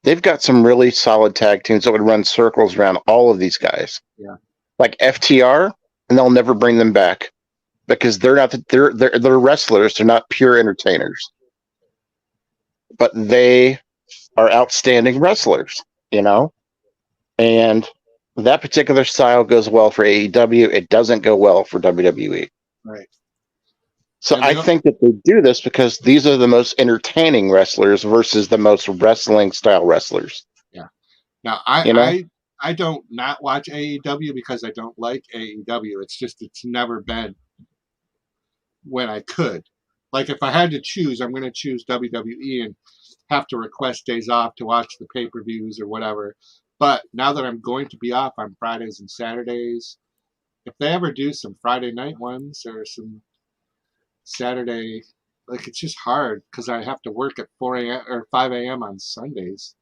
They've got some really solid tag teams that would run circles around all of these guys. Yeah. Like FTR, and they'll never bring them back because they're not they're wrestlers. They're not pure entertainers, but they are outstanding wrestlers, you know? And that particular style goes well for AEW. It doesn't go well for WWE. Right. So I think that they do this because these are the most entertaining wrestlers versus the most wrestling style wrestlers. Yeah. Now I don't not watch AEW because I don't like AEW. It's never been when I could. Like if I had to choose, I'm going to choose WWE and have to request days off to watch the pay-per-views or whatever. But now that I'm going to be off on Fridays and Saturdays, if they ever do some Friday night ones or some Saturday, like it's just hard because I have to work at 4 a.m. or 5 a.m. on Sundays.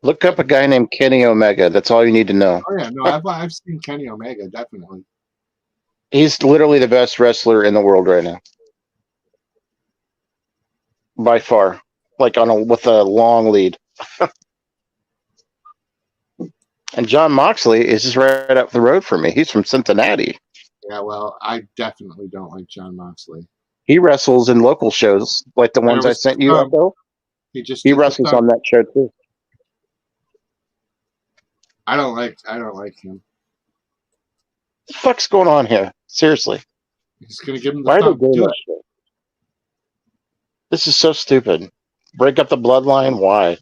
Look up a guy named Kenny Omega. That's all you need to know. Oh yeah, no, I've seen Kenny Omega, definitely. He's literally the best wrestler in the world right now. By far. Like with a long lead. And John Moxley is just right up the road for me. He's from Cincinnati. Yeah, well, I definitely don't like John Moxley. He wrestles in local shows, like the ones I sent you, Echo. He wrestles on that show too. I don't like him. What the fuck's going on here? Seriously. He's gonna give him the Why are thumb. they doing Do this shit? This is so stupid. Break up the bloodline? Why?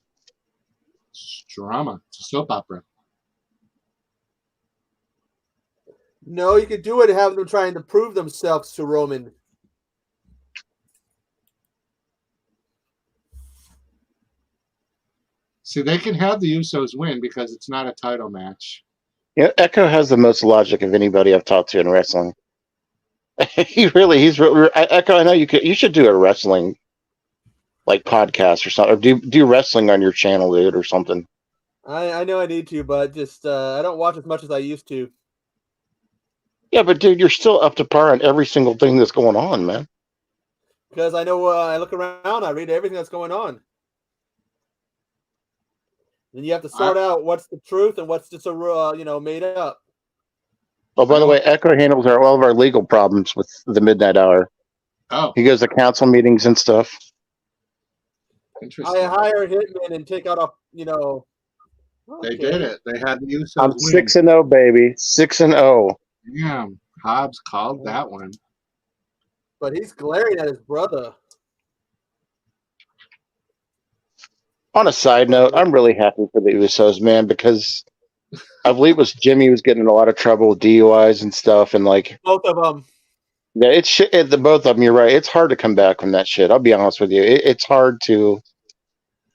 It's drama. It's a soap opera. No, you could do it and have them trying to prove themselves to Roman. See, they can have the Usos win because it's not a title match. Yeah, Echo has the most logic of anybody I've talked to in wrestling. He's really Echo. I know you should do a wrestling like podcast or something, or do wrestling on your channel, dude, or something. I know I need to, but just I don't watch as much as I used to. Yeah, but dude, you're still up to par on every single thing that's going on, man. Because I know I look around, I read everything that's going on. Then you have to sort out what's the truth and what's just made up. Oh, by the way, Echo handles all of our legal problems with the Midnight Hour. Oh, he goes to council meetings and stuff. Interesting. I hire hitmen and take out They did it. They had the Usos. I'm 6-0, baby. 6-0. Yeah, Hobbs called that one. But he's glaring at his brother. On a side note, I'm really happy for the Usos, man, because I believe it was Jimmy was getting in a lot of trouble with DUIs and stuff, and like both of them. Yeah, it's shit. The both of them. You're right. It's hard to come back from that shit. I'll be honest with you. It's hard to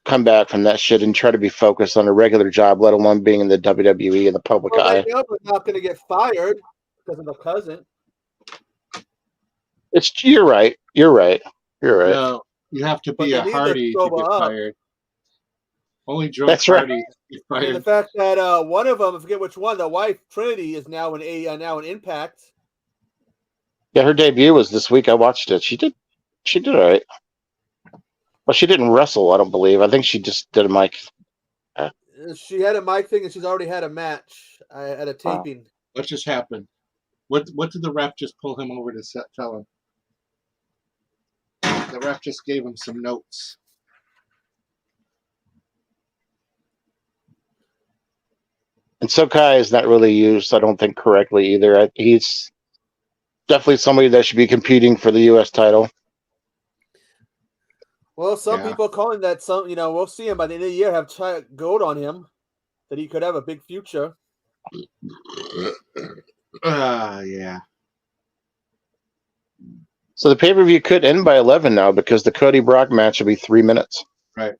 come back from that shit and try to be focused on a regular job, let alone being in the WWE and the public eye. Well, not going to get fired because of the cousin. You're right. You're right. You're right. No, you have to be a Hardy to get fired. Only Joe Hardy get fired. And the fact that one of them, I forget which one, the wife Trinity is now in Impact. Yeah, her debut was this week. I watched it. She did all right. Well, she didn't wrestle, I don't believe. I think she just did a mic. She had a mic thing, and she's already had a match at a taping. What just happened? What did the ref just pull him over to tell him? The ref just gave him some notes. And Sokai is not really used, I don't think, correctly either. He's definitely somebody that should be competing for the U.S. title. Well, some people are calling that we'll see him by the end of the year have gold on him, that he could have a big future. Yeah. So the pay-per-view could end by 11 now because the Cody Brock match will be 3 minutes. Right.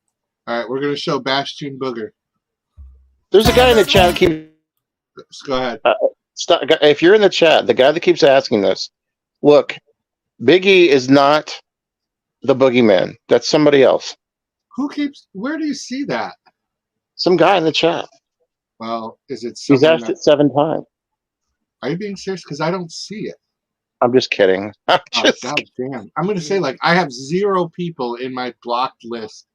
All right, we're going to show Bastion Booger. There's a guy in the chat that keeps... Go ahead. If you're in the chat, the guy that keeps asking this, look, Big E is not the boogeyman. That's somebody else. Where do you see that? Some guy in the chat. Well, is it He's asked it 7 times. Are you being serious? Because I don't see it. I'm just kidding. God damn. I'm going to say, I have 0 people in my blocked list.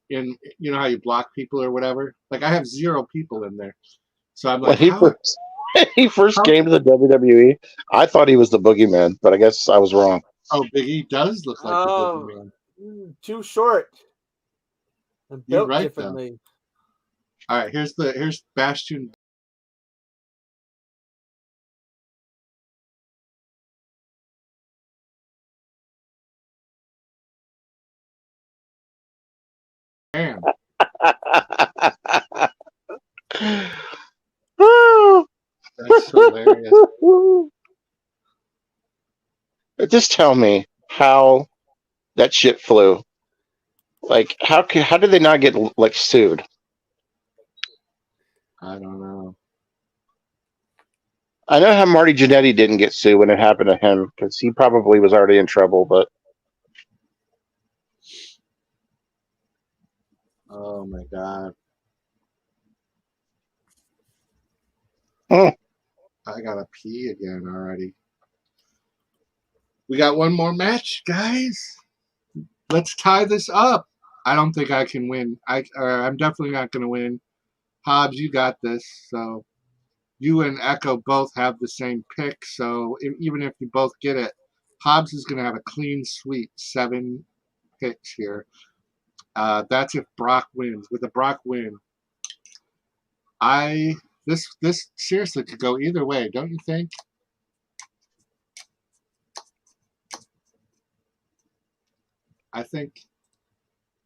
You know how you block people or whatever? I have 0 people in there. So I'm like, when he first came to the WWE, I thought he was the boogeyman, but I guess I was wrong. Oh, Big E does look like the boogeyman. Too short. And built You're right, differently. Though. All right, here's Bastion. Damn. That's hilarious. Just tell me how that shit flew. How did they not get sued? I don't know. I know how Marty Jannetty didn't get sued when it happened to him because he probably was already in trouble, but. Oh my God. I gotta pee again already. We got one more match, guys. Let's tie this up. I don't think I can win. I'm definitely not going to win. Hobbs, you got this. So you and Echo both have the same pick. So even if you both get it, Hobbs is going to have a clean sweep. 7 picks here. That's if Brock wins. With a Brock win, this seriously could go either way, don't you think? I think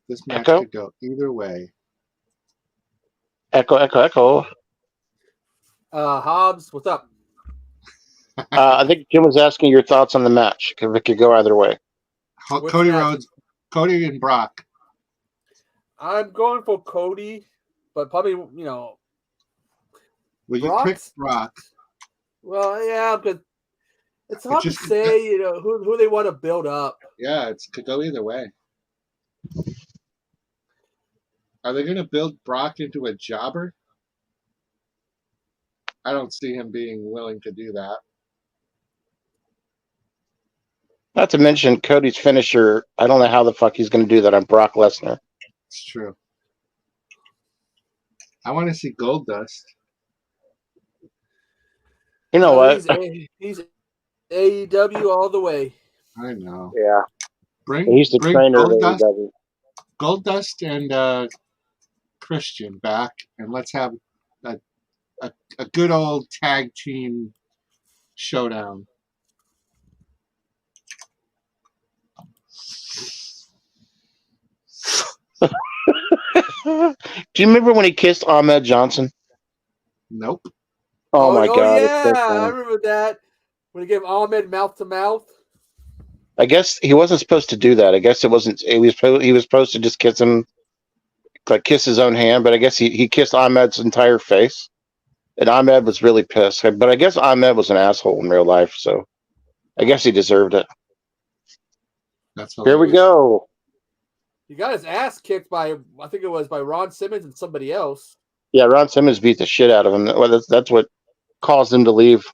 this match could go either way. Echo. Hobbs, what's up? I think Jim was asking your thoughts on the match. If it could go either way. Cody Rhodes, Cody and Brock. I'm going for Cody, but probably, Well, you picked Brock. Well, yeah, but it's hard to say, who they want to build up. Yeah, it could go either way. Are they going to build Brock into a jobber? I don't see him being willing to do that. Not to mention Cody's finisher. I don't know how the fuck he's going to do that on Brock Lesnar. It's true. I want to see Goldust. You know what? He's AEW all the way. I know. Yeah. He's the trainer of AEW. Goldust and Christian back, and let's have a good old tag team showdown. Do you remember when he kissed Ahmed Johnson? Nope. Oh my God! Yeah, I remember that when he gave Ahmed mouth to mouth. I guess he wasn't supposed to do that. I guess it wasn't. He was supposed to just kiss him, kiss his own hand. But I guess he kissed Ahmed's entire face, and Ahmed was really pissed. But I guess Ahmed was an asshole in real life, so I guess he deserved it. Here we go. He got his ass kicked by Ron Simmons and somebody else. Yeah, Ron Simmons beat the shit out of him. That's what caused him to leave.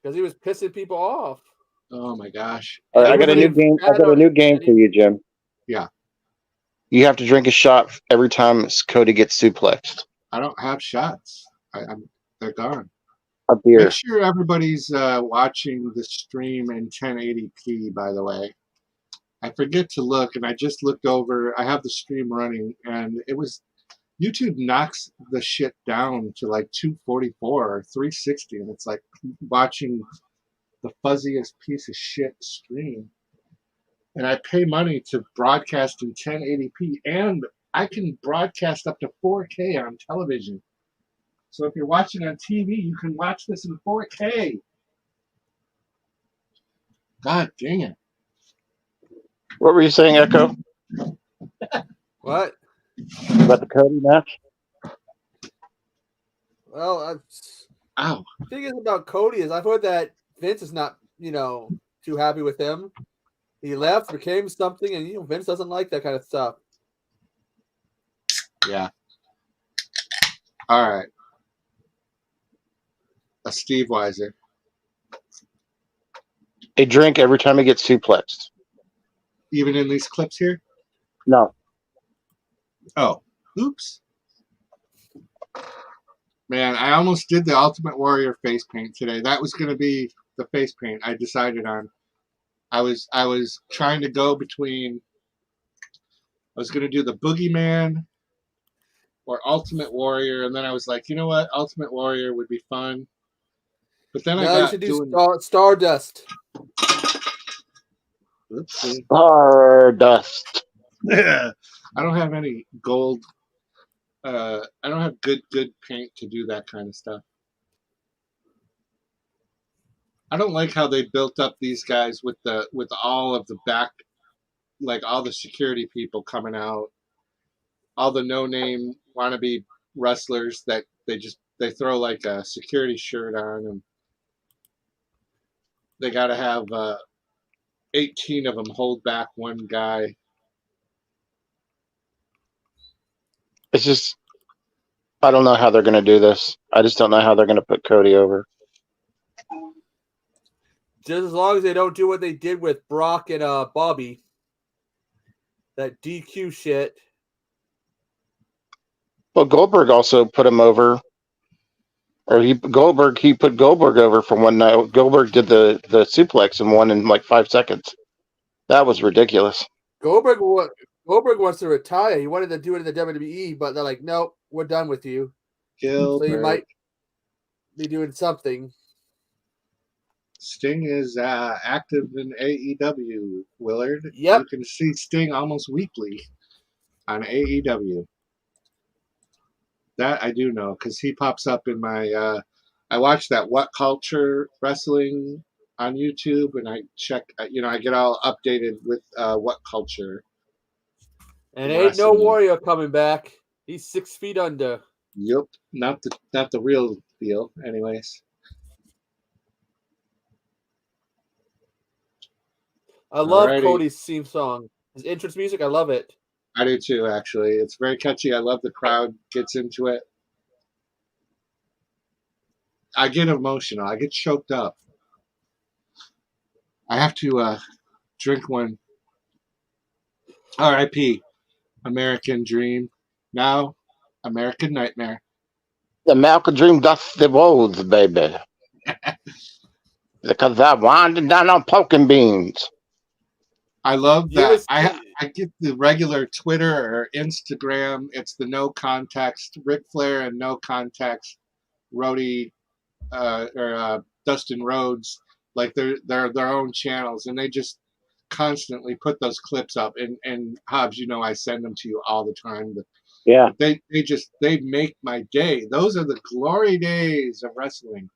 Because he was pissing people off. Oh my gosh! All right, I got a new game. I got a new game for you, Jim. Yeah. You have to drink a shot every time Cody gets suplexed. I don't have shots. They're gone. A beer. Make sure everybody's watching the stream in 1080p. By the way. I forget to look, and I just looked over. I have the stream running, and it was YouTube knocks the shit down to like 244 or 360, and it's like watching the fuzziest piece of shit stream. And I pay money to broadcast in 1080p, and I can broadcast up to 4K on television. So if you're watching on TV, you can watch this in 4K. God dang it. What were you saying, Echo? What? About the Cody match? Well, Ow. The thing is about Cody is I've heard that Vince is not, too happy with him. He left, became something, and Vince doesn't like that kind of stuff. Yeah. All right. A Steve Weiser. A drink every time he gets suplexed. Even in these clips here? No. Oh. Oops. Man, I almost did the Ultimate Warrior face paint today. That was going to be the face paint I decided on. I was trying to go between, I was going to do the Boogeyman or Ultimate Warrior, and then I was like, you know what? Ultimate Warrior would be fun. But then I got you should do Stardust. Oopsie. Stardust. I don't have any gold. I don't have good paint to do that kind of stuff. I don't like how they built up these guys with all of the back, like all the security people coming out, all the no-name wannabe wrestlers that they throw like a security shirt on, and they got to have 18 of them hold back one guy. It's just, I don't know how they're going to do this. I just don't know how they're going to put Cody over. Just as long as they don't do what they did with Brock and Bobby. That DQ shit. Well, Goldberg also put him over. Or he put Goldberg over for one night. Goldberg did the suplex and won in like 5 seconds. That was ridiculous. Goldberg wants to retire. He wanted to do it in the WWE, but they're like, nope, we're done with you. Gilbert. So you might be doing something. Sting is active in AEW, Willard. Yep. You can see Sting almost weekly on AEW. That I do know, because he pops up in my... I watch that What Culture Wrestling on YouTube, and I check, I get all updated with What Culture. And ain't no Warrior coming back. He's 6 feet under. Yep. Not the real deal, anyways. I love Cody's theme song. His entrance music, I love it. I do too, actually. It's very catchy. I love the crowd gets into it. I get emotional. I get choked up. I have to drink one. R.I.P. American Dream. Now, American Nightmare. The American Dream does the roads, baby. Because I winding down on poking beans. I love that. I get the regular Twitter or Instagram. It's the no context Ric Flair and no context Rhodey or Dustin Rhodes. Like they're their own channels, and they just constantly put those clips up. And Hobbs, I send them to you all the time. But yeah, they make my day. Those are the glory days of wrestling.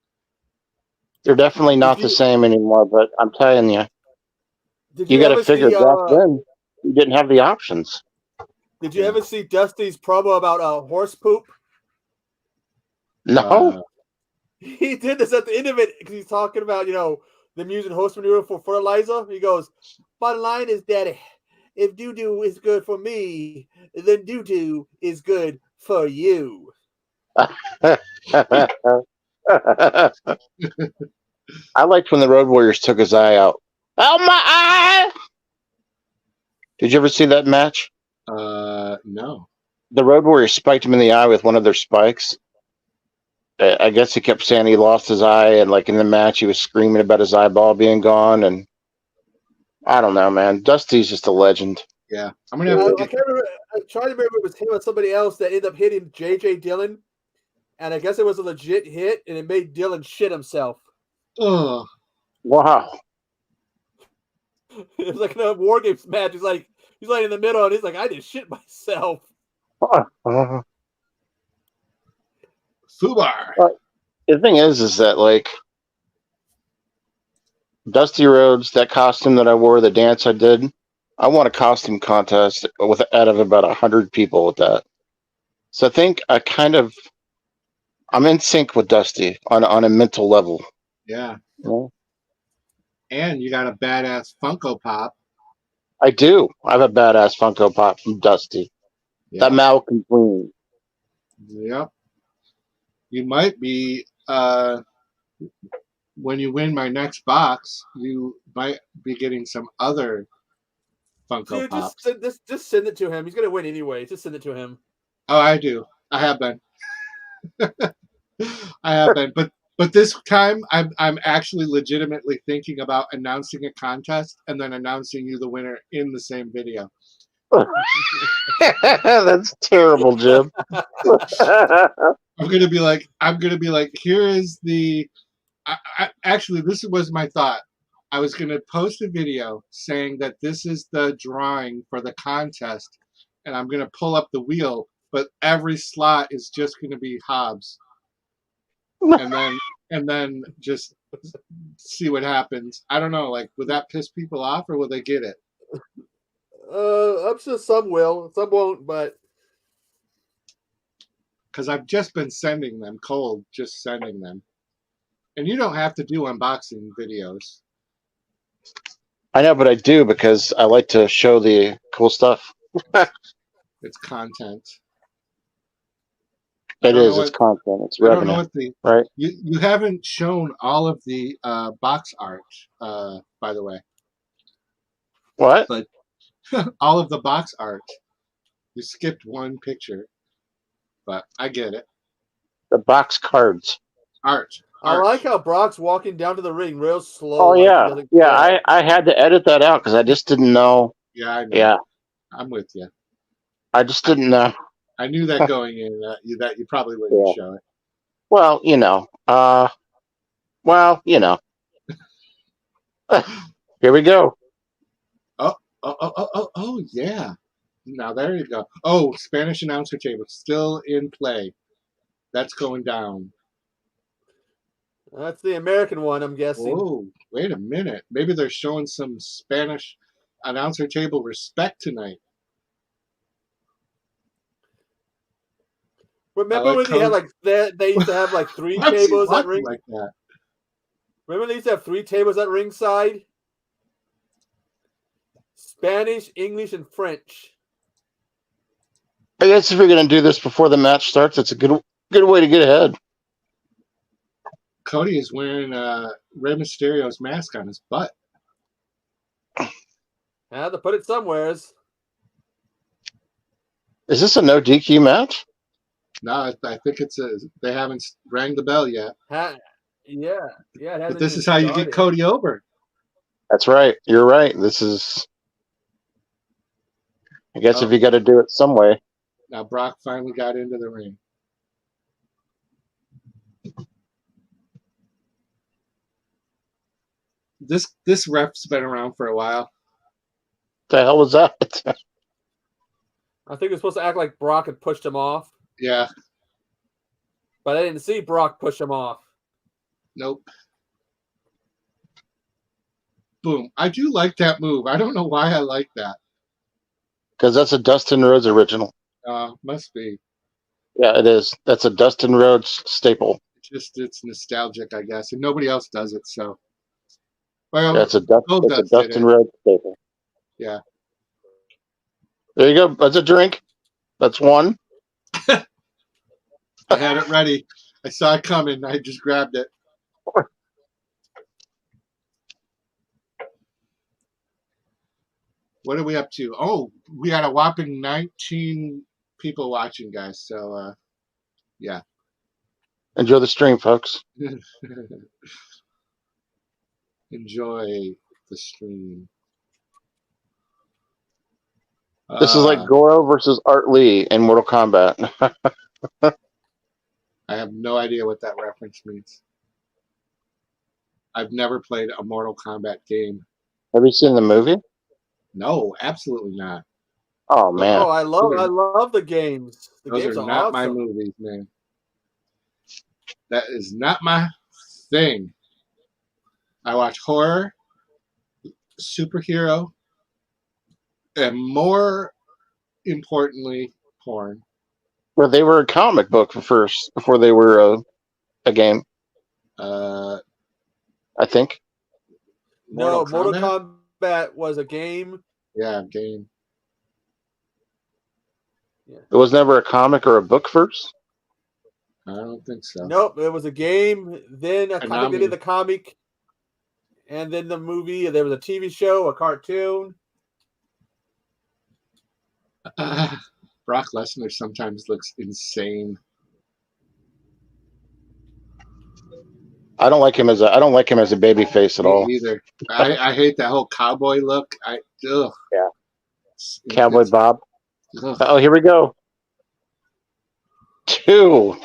They're definitely not the same anymore. But I'm telling you. You got to figure back then you didn't have the options. Did you ever see Dusty's promo about horse poop? No. He did this at the end of it because he's talking about, them using horse manure for fertilizer. He goes, bottom line is, Daddy, if doo-doo is good for me, then doo-doo is good for you. I liked when the Road Warriors took his eye out. Oh, my eye! Did you ever see that match? No. The Road Warriors spiked him in the eye with one of their spikes. I guess he kept saying he lost his eye, and like in the match, he was screaming about his eyeball being gone. And I don't know, man. Dusty's just a legend. Yeah, I'm gonna have to. I can't remember. I'm trying to remember if it was him or somebody else that ended up hitting J.J. Dillon, and I guess it was a legit hit, and it made Dillon shit himself. Oh, wow! It was like a War Games match. He's like in the middle, and he's like, "I just shit myself." Fubar. The thing is that like Dusty Rhodes, that costume that I wore, the dance I did, I won a costume contest with out of about 100 people with that. So I think I'm in sync with Dusty on a mental level. Yeah. You know? And you got a badass Funko Pop. I do. I have a badass Funko Pop from Dusty. Yep. That Malcolm Queen. Yep. You might be when you win my next box, you might be getting some other Funko Dude, Pops. just send it to him. He's gonna win anyway. Just send it to him. Oh, I do. I have been. I have been, but this time I'm actually legitimately thinking about announcing a contest and then announcing you the winner in the same video. That's terrible, Jim. I'm gonna be like, here is the. Actually, this was my thought. I was gonna post a video saying that this is the drawing for the contest, and I'm gonna pull up the wheel, but every slot is just gonna be Hobbs, and then just see what happens. I don't know. Like, would that piss people off, or will they get it? I'm sure some will, some won't, but because I've just been sending them cold, just sending them. And you don't have to do unboxing videos. I know, but I do because I like to show the cool stuff. It's content. It's content. It's revenue. I don't know what right? You haven't shown all of the box art, by the way. What? But all of the box art. You skipped one picture. But I get it. The box cards. Art. I like how Brock's walking down to the ring real slow. Oh, yeah. Yeah, I had to edit that out because I just didn't know. Yeah, I know. Yeah. I'm with you. I just didn't know. I knew that going in, that you probably wouldn't show it. Well, you know. Here we go. Oh, yeah. Now, there you go. Oh, Spanish announcer table still in play. That's going down. That's the American one, I'm guessing. Oh, wait a minute. Maybe they're showing some Spanish announcer table respect tonight. Remember when they had they used to have like 3 tables at ring? Like that? Remember they used to have 3 tables at ringside? Spanish, English, and French. I guess if you're going to do this before the match starts, it's a good way to get ahead. Cody is wearing Rey Mysterio's mask on his butt. I had to put it somewheres. Is this a no DQ match? No, I think they haven't rang the bell yet. Yeah. But this is how you get Cody over. That's right. You're right. This is. I guess if you got to do it some way. Now Brock finally got into the ring. This ref's been around for a while. The hell was that? I think it was supposed to act like Brock had pushed him off. Yeah. But I didn't see Brock push him off. Nope. Boom. I do like that move. I don't know why I like that. Because that's a Dustin Rhodes original. Must be. Yeah, it is. That's a Dustin Rhodes staple. It's nostalgic, I guess, and nobody else does it. So, well, that's a Dustin Rhodes staple. Yeah. There you go. That's a drink. That's one. I had it ready. I saw it coming. I just grabbed it. What are we up to? Oh, we got a whopping 19 people watching, guys. So, yeah. Enjoy the stream, folks. Enjoy the stream. This is like Goro versus Art Lee in Mortal Kombat. I have no idea what that reference means. I've never played a Mortal Kombat game. Have you seen the movie? No, absolutely not. Oh man! Oh, I love the games. The Those games are are not awesome. my movies, man. That is not my thing. I watch horror, superhero, and more importantly, porn. Well, they were a comic book first before they were a game. I think. Mortal Kombat was a game. Yeah, game. Yeah. It was never a comic or a book first? I don't think so. Nope, it was a game. Then I think they did the comic, and then the movie. There was a TV show, a cartoon. Brock Lesnar sometimes looks insane. I don't like him as a baby face at all. Me either. I hate that whole cowboy look. Yeah. Cowboy Bob. Ugh. Oh, here we go. 2.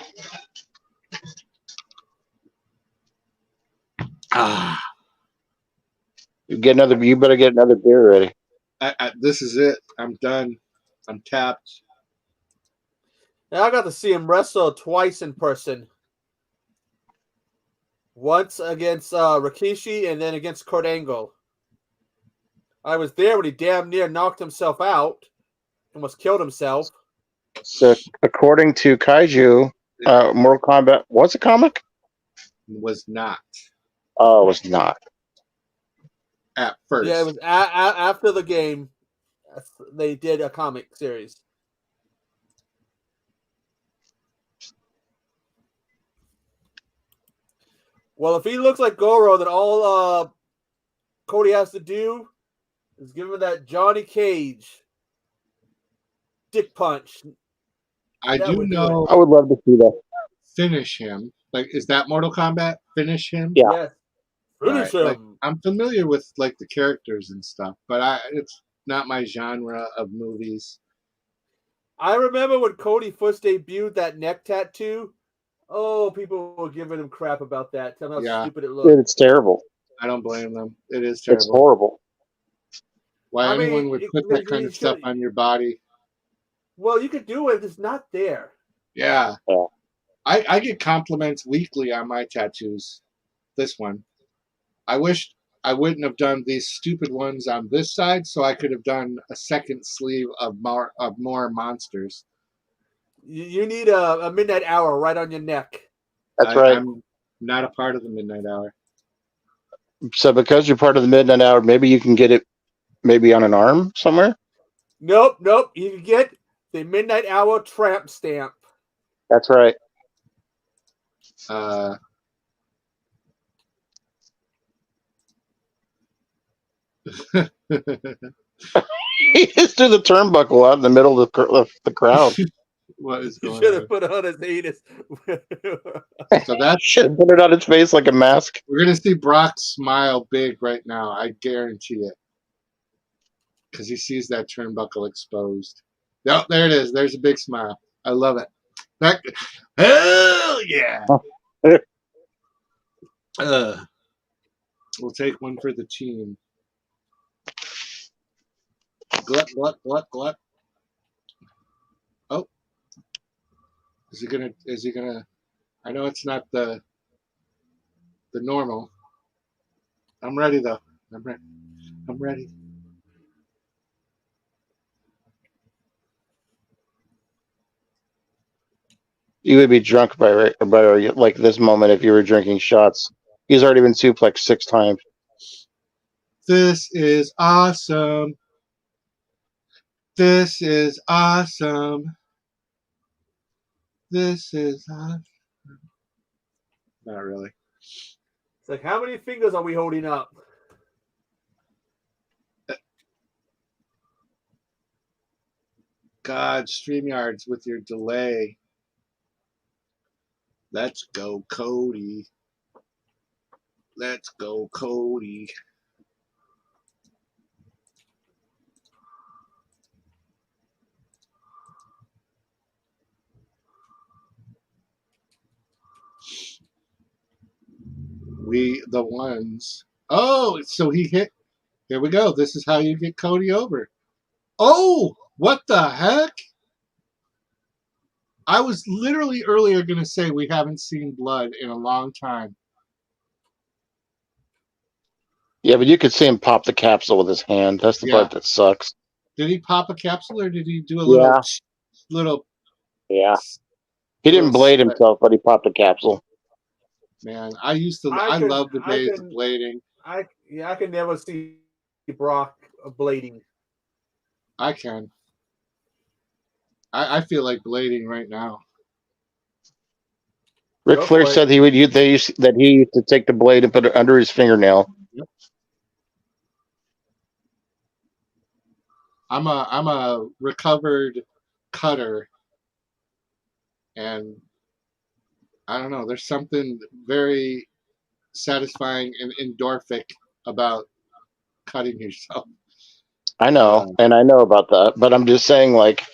You better get another beer ready. This is it. I'm done. I'm tapped. Now I got to see him wrestle twice in person. Once against Rikishi and then against Kurt Angle. I was there when he damn near knocked himself out. Almost killed himself. So, according to Kaiju, Mortal Kombat was a comic? Was not. Oh, it was not. At first. Yeah, it was after the game. They did a comic series. Well, if he looks like Goro, then all Cody has to do is give him that Johnny Cage dick punch. I do know. I would love to see that. Finish him. Like, is that Mortal Kombat? Finish him? Yeah. Yes. Finish him. Like, I'm familiar with like the characters and stuff, but it's not my genre of movies. I remember when Cody first debuted that neck tattoo. Oh, people were giving him crap about that. Tell them how stupid it looked. Dude, it's terrible. I don't blame them. It is terrible. It's horrible. Why anyone would put that kind of stuff on your body? Well, you could do it. It's not there. Yeah. I get compliments weekly on my tattoos. This one. I wish I wouldn't have done these stupid ones on this side, so I could have done a second sleeve of more monsters. You need a midnight hour right on your neck. That's right. I'm not a part of the midnight hour. So because you're part of the midnight hour, maybe you can get it maybe on an arm somewhere? Nope. You can get the midnight hour tramp stamp. That's right. He just threw the turnbuckle out in the middle of the crowd. What is going on? You should have put it on his anus. So that should have put it on his face like a mask. We're gonna see Brock smile big right now. I guarantee it, because he sees that turnbuckle exposed. Oh, there it is. There's a big smile. I love it. Hell yeah! We'll take one for the team. Glut, glut, glut, glut. Oh. Is he gonna I know it's not the normal. I'm ready though. I'm ready. You would be drunk by like this moment if you were drinking shots. He's already been suplexed 6 times. This is awesome. This is awesome. This is awesome. Not really. It's like, how many fingers are we holding up? God, StreamYards with your delay. Let's go, Cody. Let's go, Cody. the ones. Oh, so he hit. Here we go. This is how you get Cody over. Oh, what the heck? I was literally earlier going to say we haven't seen blood in a long time. Yeah, but you could see him pop the capsule with his hand. That's the part that sucks. Did he pop a capsule or did he do a little? Yeah. He didn't blade himself, but he popped a capsule. Man, I love the days of blading. I can never see Brock blading. I can. I feel like blading right now. Ric Flair said he used to take the blade and put it under his fingernail. Yep. I'm a recovered cutter, and I don't know. There's something very satisfying and endorphic about cutting yourself. I know, and I know about that, but I'm just saying, like,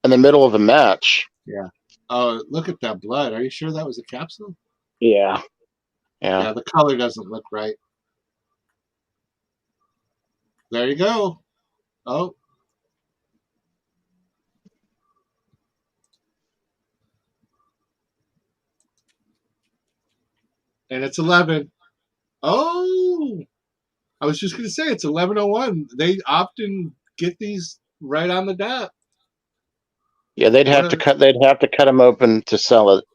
in the middle of a match. Yeah. Oh, look at that blood. Are you sure that was a capsule? Yeah. Yeah, the color doesn't look right. There you go. Oh. And it's 11. Oh. I was just going to say it's 11:01. They often get these right on the dot. Yeah, they'd have to cut him open to sell it.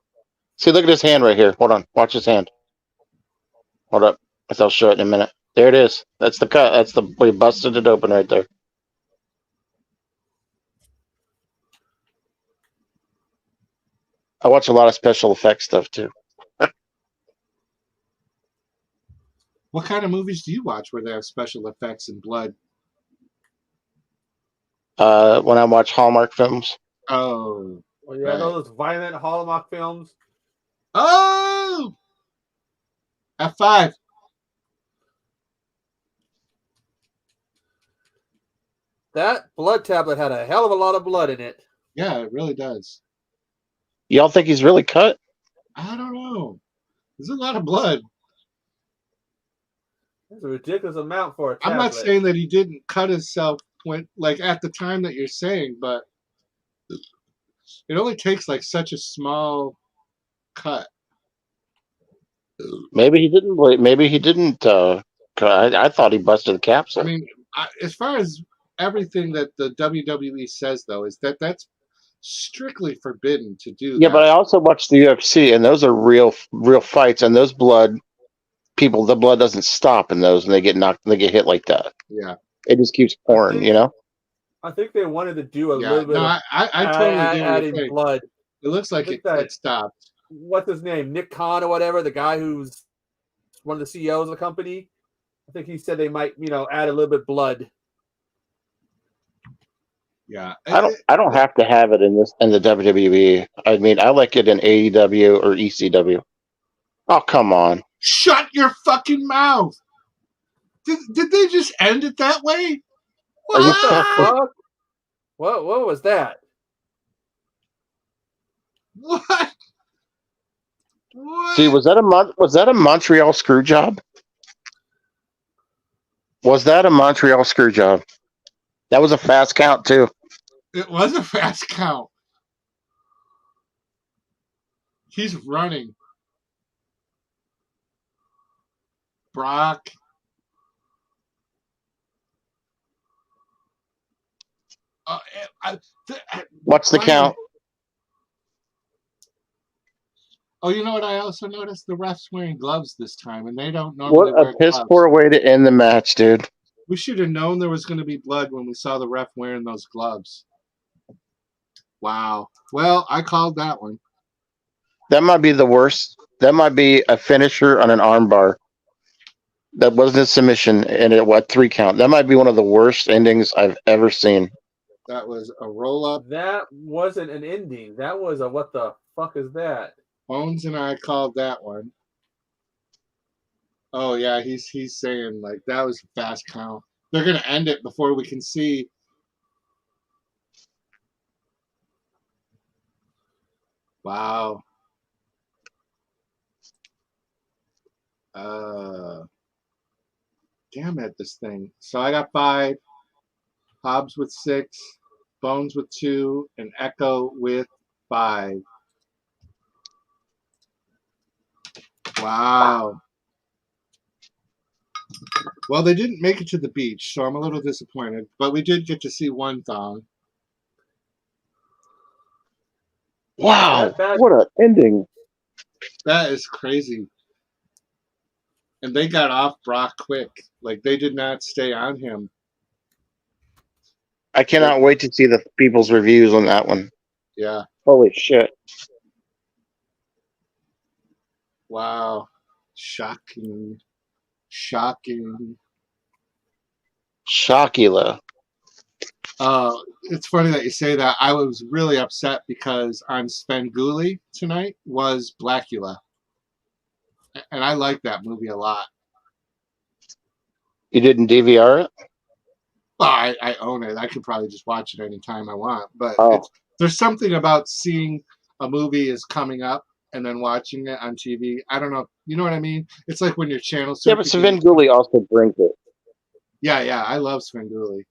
See, look at his hand right here. Hold on. Watch his hand. Hold up. I'll show it in a minute. There it is. That's the cut. That's the we busted it open right there. I watch a lot of special effects stuff too. What kind of movies do you watch where they have special effects and blood? When I watch Hallmark films. Oh. Well, yeah, those violent Hallmark films. Oh. F5. That blood tablet had a hell of a lot of blood in it. Yeah, it really does. Y'all think he's really cut? I don't know. There's a lot of blood. That's a ridiculous amount for a tablet. I'm not saying that he didn't cut himself at the time that you're saying, but it only takes like such a small cut. Maybe he didn't. Maybe he didn't. I thought he busted the capsule. I mean, as far as everything that the WWE says, though, is that's strictly forbidden to do. Yeah, but I also watch the UFC, and those are real fights, and those the blood doesn't stop in those, and they get knocked, and they get hit like that. Yeah, it just keeps pouring, I think they wanted to do a little bit. I totally adding blood. It looks like it stopped. What's his name? Nick Khan or whatever, the guy who's one of the CEOs of the company. I think he said they might, add a little bit blood. Yeah, I don't have to have it in the WWE. I mean, I like it in AEW or ECW. Oh, come on! Shut your fucking mouth! Did they just end it that way? What the fuck? What was that? What? See, was that a Montreal screw job? Was that a Montreal screw job? That was a fast count too. It was a fast count. He's running. Brock. What's the count? Oh, you know what I also noticed? The refs wearing gloves this time, and they don't normally What a piss poor way to end the match, dude. We should have known there was going to be blood when we saw the ref wearing those gloves. Wow. Well, I called that one. That might be the worst. That might be a finisher on an armbar. That wasn't a submission, and 3 count. That might be one of the worst endings I've ever seen. That was a roll-up. That wasn't an ending. That was a what the fuck is that? Bones and I called that one. Oh yeah, he's saying like that was a fast count. They're gonna end it before we can see. Wow. Damn it, this thing. So I got 5, Hobbs with 6, Bones with 2, and Echo with 5. Wow. Well, they didn't make it to the beach, so I'm a little disappointed. But we did get to see one thong. Wow, what an ending. That is crazy. And they got off Brock quick. Like, they did not stay on him. I cannot wait to see the people's reviews on that one. Yeah. Holy shit. Wow. Shocking. Shocking. Shockula. It's funny that you say that. I was really upset because on Svengoolie tonight was Blackula. And I like that movie a lot. You didn't DVR it? Well, I own it. I could probably just watch it anytime I want. But there's something about seeing a movie is coming up and then watching it on TV. I don't know. You know what I mean? It's like when your channel... Yeah, but Svengoolie also brings it. Yeah. I love Svengoolie.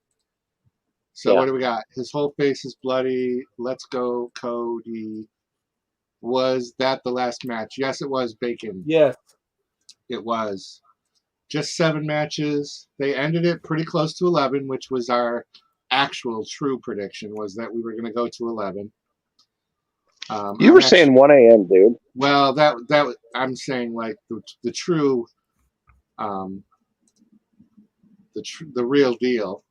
So what do we got? His whole face is bloody. Let's go, Cody. Was that the last match? Yes, it was, Bacon. Yes. It was. Just 7 matches. They ended it pretty close to 11, which was our actual true prediction, was that we were going to go to 11. You were saying 1 a.m., dude. Well, that I'm saying like the true, the real deal.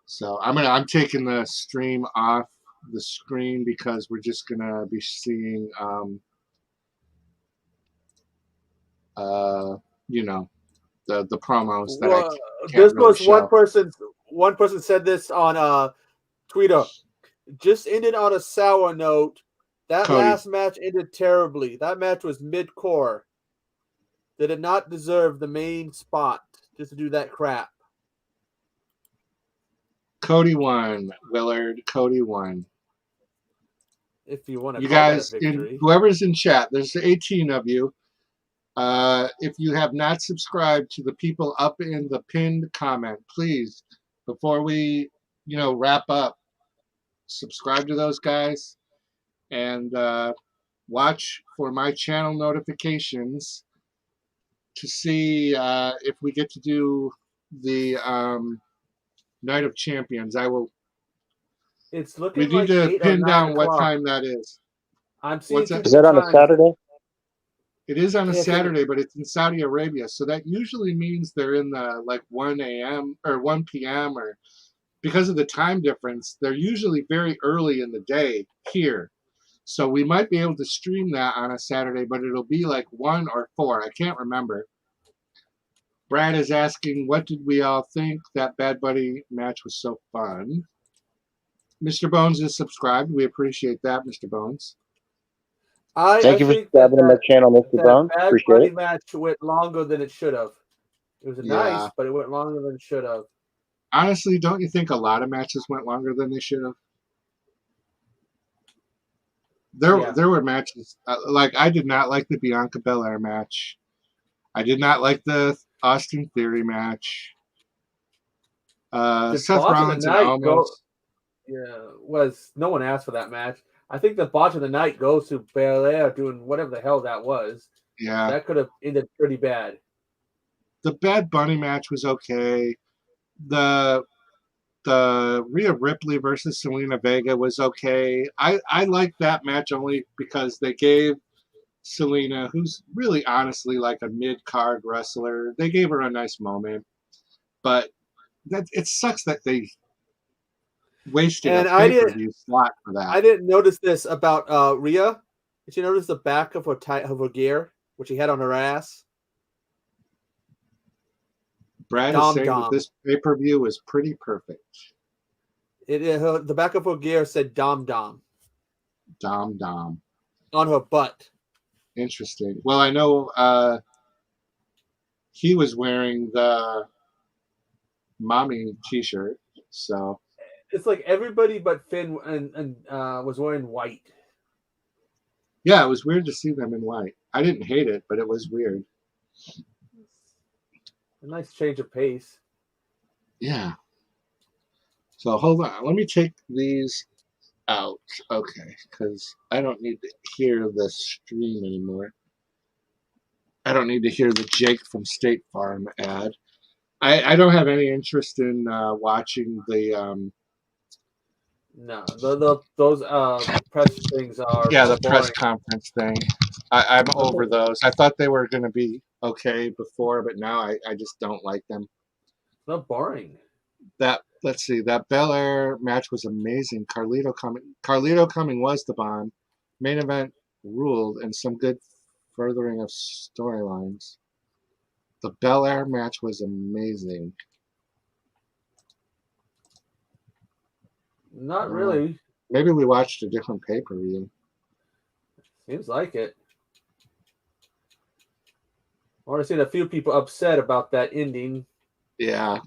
So I'm taking the stream off the screen because we're just gonna be seeing the promos that I can't this really was show. one person said this on Twitter. Just ended on a sour note. That Cody. last match ended terribly. That match was mid-core. They did not deserve the main spot just to do that crap. Cody won, Willard. Cody won. If you want to You call guys, that a victory. whoever's in chat, there's 18 of you. If you have not subscribed to the people up in the pinned comment, please, before we, wrap up, subscribe to those guys and watch for my channel notifications to see if we get to do the Night of Champions. It's looking we need like to 8 or pin 9 down o'clock. what time that is. I'm seeing What's that? Is that on a Saturday? It is on a Saturday, but it's in Saudi Arabia, so that usually means they're in the 1 a.m. or 1 p.m. or because of the time difference, they're usually very early in the day here. So we might be able to stream that on a Saturday, but it'll be 1 or 4. I can't remember. Brad is asking, what did we all think? That Bad Buddy match was so fun. Mr. Bones is subscribed. We appreciate that, Mr. Bones. Thank you for subscribing to my channel, Mr. Bones. Bad Appreciate Buddy it. match went longer than it should have. It was nice, but it went longer than it should have. Honestly, don't you think a lot of matches went longer than they should have? There were matches I did not like the Bianca Belair match. I did not like the Austin Theory match. Seth Rollins and Omos. No one asked for that match. I think the botch of the night goes to Belair doing whatever the hell that was. Yeah, that could have ended pretty bad. The Bad Bunny match was okay. The Rhea Ripley versus Selena Vega was okay. I liked that match only because they gave Selena, who's really honestly like a mid-card wrestler, they gave her a nice moment. But it sucks that they wasted a pay-per-view slot for that. I didn't notice this about Rhea. Did you notice the back of her gear, which she had on her ass? Brad is saying that this pay-per-view was pretty perfect. The back of her gear said Dom Dom. Dom Dom. On her butt. Interesting. Well, I know he was wearing the mommy t-shirt, so... It's like everybody but Finn and was wearing white. Yeah, it was weird to see them in white. I didn't hate it, but it was weird. A nice change of pace. Yeah. So hold on. Let me take these out. Okay, because I don't need to hear the stream anymore. I don't need to hear the Jake from State Farm ad. I don't have any interest in watching the No, those press things are the press boring. conference thing. I'm over those. I thought they were going to be okay before, but now I just don't like them. Not boring. Let's see, that Belair match was amazing. Carlito coming was the bomb. Main event ruled, and some good furthering of storylines. The Belair match was amazing. Not really. Maybe we watched a different pay-per-view. Seems like it. I want to see a few people upset about that ending. Yeah.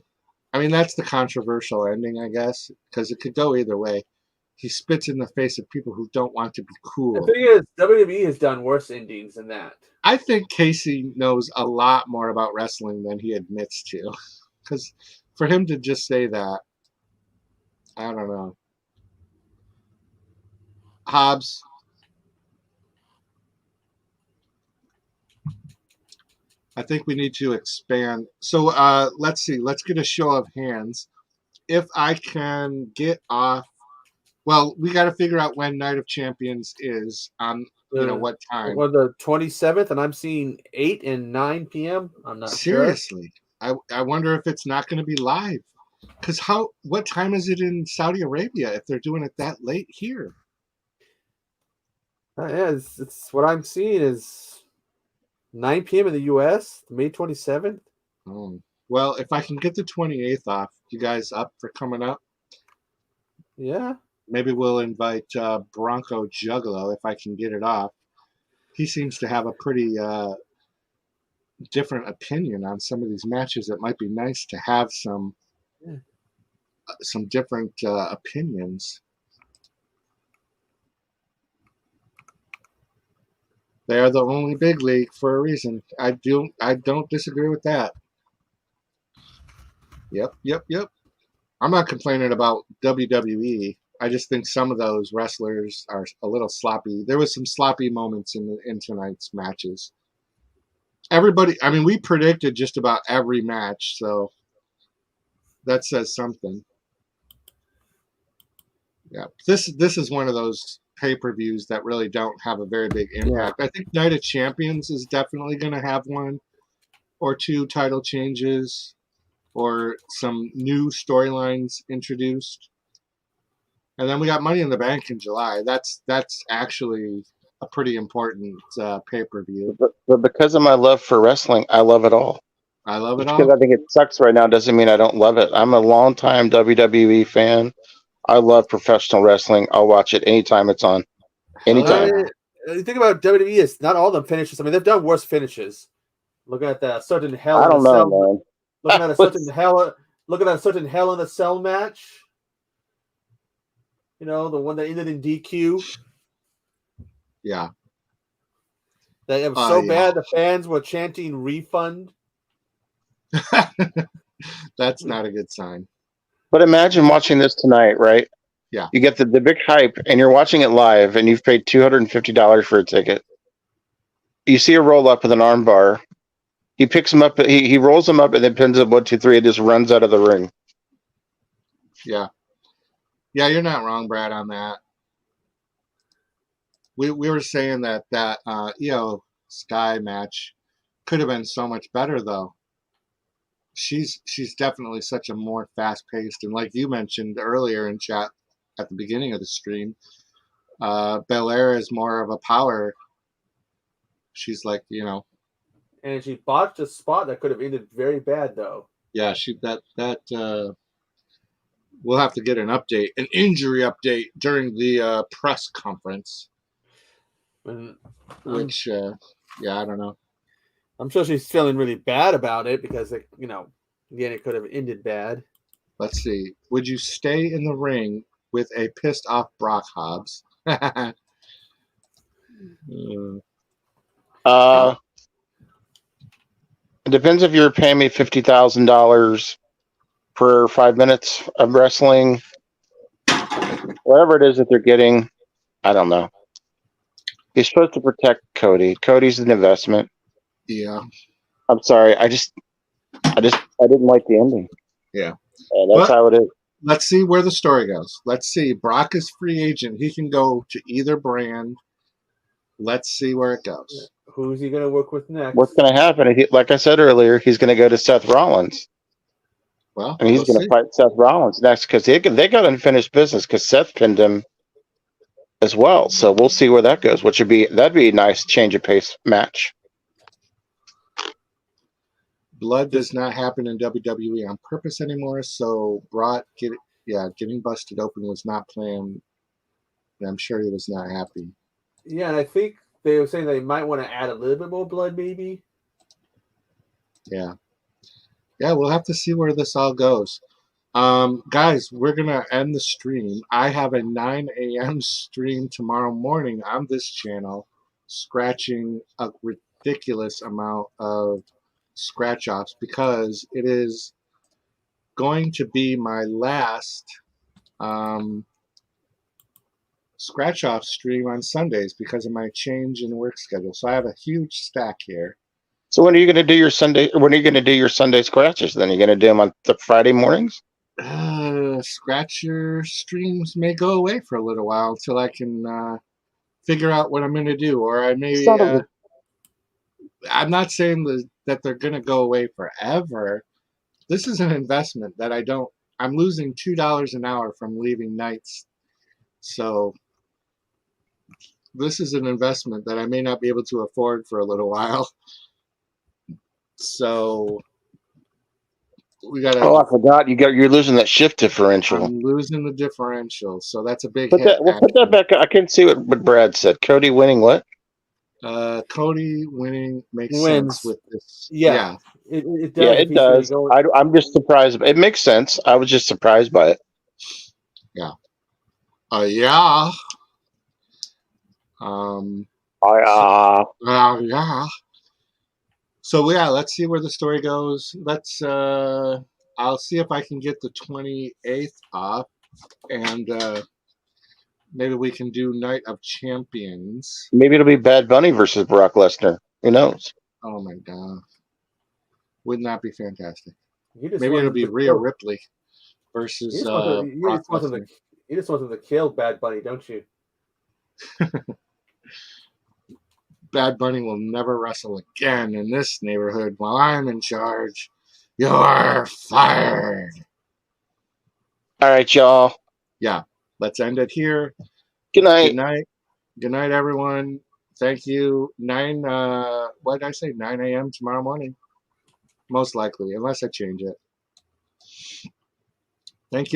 I mean, that's the controversial ending, I guess, because it could go either way. He spits in the face of people who don't want to be cool. The thing is, WWE has done worse endings than that. I think Casey knows a lot more about wrestling than he admits to. Because for him to just say that, I don't know. Hobbs. I think we need to expand. So let's see. Let's get a show of hands. If I can get off, well, we got to figure out when Night of Champions is on. What time? Well, the 27th, and I'm seeing 8 and 9 p.m. I'm not Seriously, sure. I wonder if it's not going to be live. Because what time is it in Saudi Arabia if they're doing it that late here? Yeah, it's what I'm seeing is 9 p.m. in the U.S., May 27th. Oh. Well, if I can get the 28th off, you guys up for coming up? Yeah. Maybe we'll invite Bronco Juggalo if I can get it off. He seems to have a pretty different opinion on some of these matches. It might be nice to have some different opinions. They are the only big league for a reason. I don't disagree with that. Yep. I'm not complaining about WWE. I just think some of those wrestlers are a little sloppy. There was some sloppy moments in tonight's matches. Everybody, I mean, we predicted just about every match, so that says something. Yeah, this is one of those pay-per-views that really don't have a very big impact. Yeah. I think Night of Champions is definitely going to have one or two title changes or some new storylines introduced. And then we got Money in the Bank in July. That's actually a pretty important pay-per-view. But because of my love for wrestling, I love it all. I love it all. Because I think it sucks right now doesn't mean I don't love it. I'm a longtime WWE fan. I love professional wrestling. I'll watch it anytime it's on. Anytime. You think about WWE, it's not all the finishes. I mean, they've done worse finishes. Look at that certain Hell in a Cell. Man. Looking at a certain Hell. Looking at a certain Hell in a Cell match. You know, the one that ended in DQ. Yeah. That it was so bad the fans were chanting refund. That's not a good sign. But imagine watching this tonight, right? Yeah. You get the big hype and you're watching it live and you've paid $250 for a ticket. You see a roll up with an arm bar. He picks him up, he rolls him up and then pins him 1, 2, 3 and just runs out of the ring. Yeah. Yeah, you're not wrong, Brad, on that. We were saying that Io Sky match could have been so much better, though. She's definitely such a more fast-paced, and like you mentioned earlier in chat at the beginning of the stream, Belair is more of a power. She's like, you know. And she botched a spot that could have ended very bad, though. Yeah, we'll have to get an injury update during the press conference. Which, I don't know. I'm sure she's feeling really bad about it because, again, it could have ended bad. Let's see. Would you stay in the ring with a pissed off Brock Hobbs? It depends if you're paying me $50,000 for 5 minutes of wrestling. Whatever it is that they're getting, I don't know. He's supposed to protect Cody. Cody's an investment. Yeah. I'm sorry. I didn't like the ending. Yeah. And that's how it is. Let's see where the story goes. Let's see. Brock is free agent. He can go to either brand. Let's see where it goes. Who's he going to work with next? What's going to happen? Like I said earlier, he's going to go to Seth Rollins. Well, and he's going to fight Seth Rollins next because they got unfinished business because Seth pinned him as well. So we'll see where that goes. That'd be a nice change of pace match. Blood does not happen in WWE on purpose anymore. So Brock getting busted open was not planned. And I'm sure he was not happy. Yeah, and I think they were saying they might want to add a little bit more blood, maybe. Yeah. Yeah, we'll have to see where this all goes. Guys, we're going to end the stream. I have a 9 a.m. stream tomorrow morning on this channel, scratching a ridiculous amount of scratch-offs because it is going to be my last scratch-off stream on Sundays because of my change in work schedule. So I have a huge stack here. So when are you going to do your Sunday? When are you going to do your Sunday scratches? Then you're going to do them on the Friday mornings. Scratcher streams may go away for a little while until I can figure out what I'm going to do, or I may. I'm not saying that they're going to go away forever. This is an investment that I'm losing $2 an hour from leaving nights, so this is an investment that I may not be able to afford for a little while. So we got. Oh, I forgot. You're losing that shift differential. I'm losing the differential, so that's a big put hit. Put that back. I can't see what Brad said. Cody winning what? Cody winning makes sense with this. Yeah. It does. Yeah, it does. I'm just surprised. It makes sense. I was just surprised by it. Yeah. Yeah. Yeah. So yeah, let's see where the story goes. I'll see if I can get the 28th off, and maybe we can do Night of Champions. Maybe it'll be Bad Bunny versus Brock Lesnar. Who knows? Oh my god, wouldn't that be fantastic? Maybe it'll be Rhea Ripley versus Brock Lesnar. You just want them to kill Bad Bunny, don't you? Bad Bunny will never wrestle again in this neighborhood while I'm in charge. You're fired. All right, y'all. Yeah, let's end it here. Good night. Good night. Good night, everyone. Thank you. 9 a.m. tomorrow morning. Most likely, unless I change it. Thank you.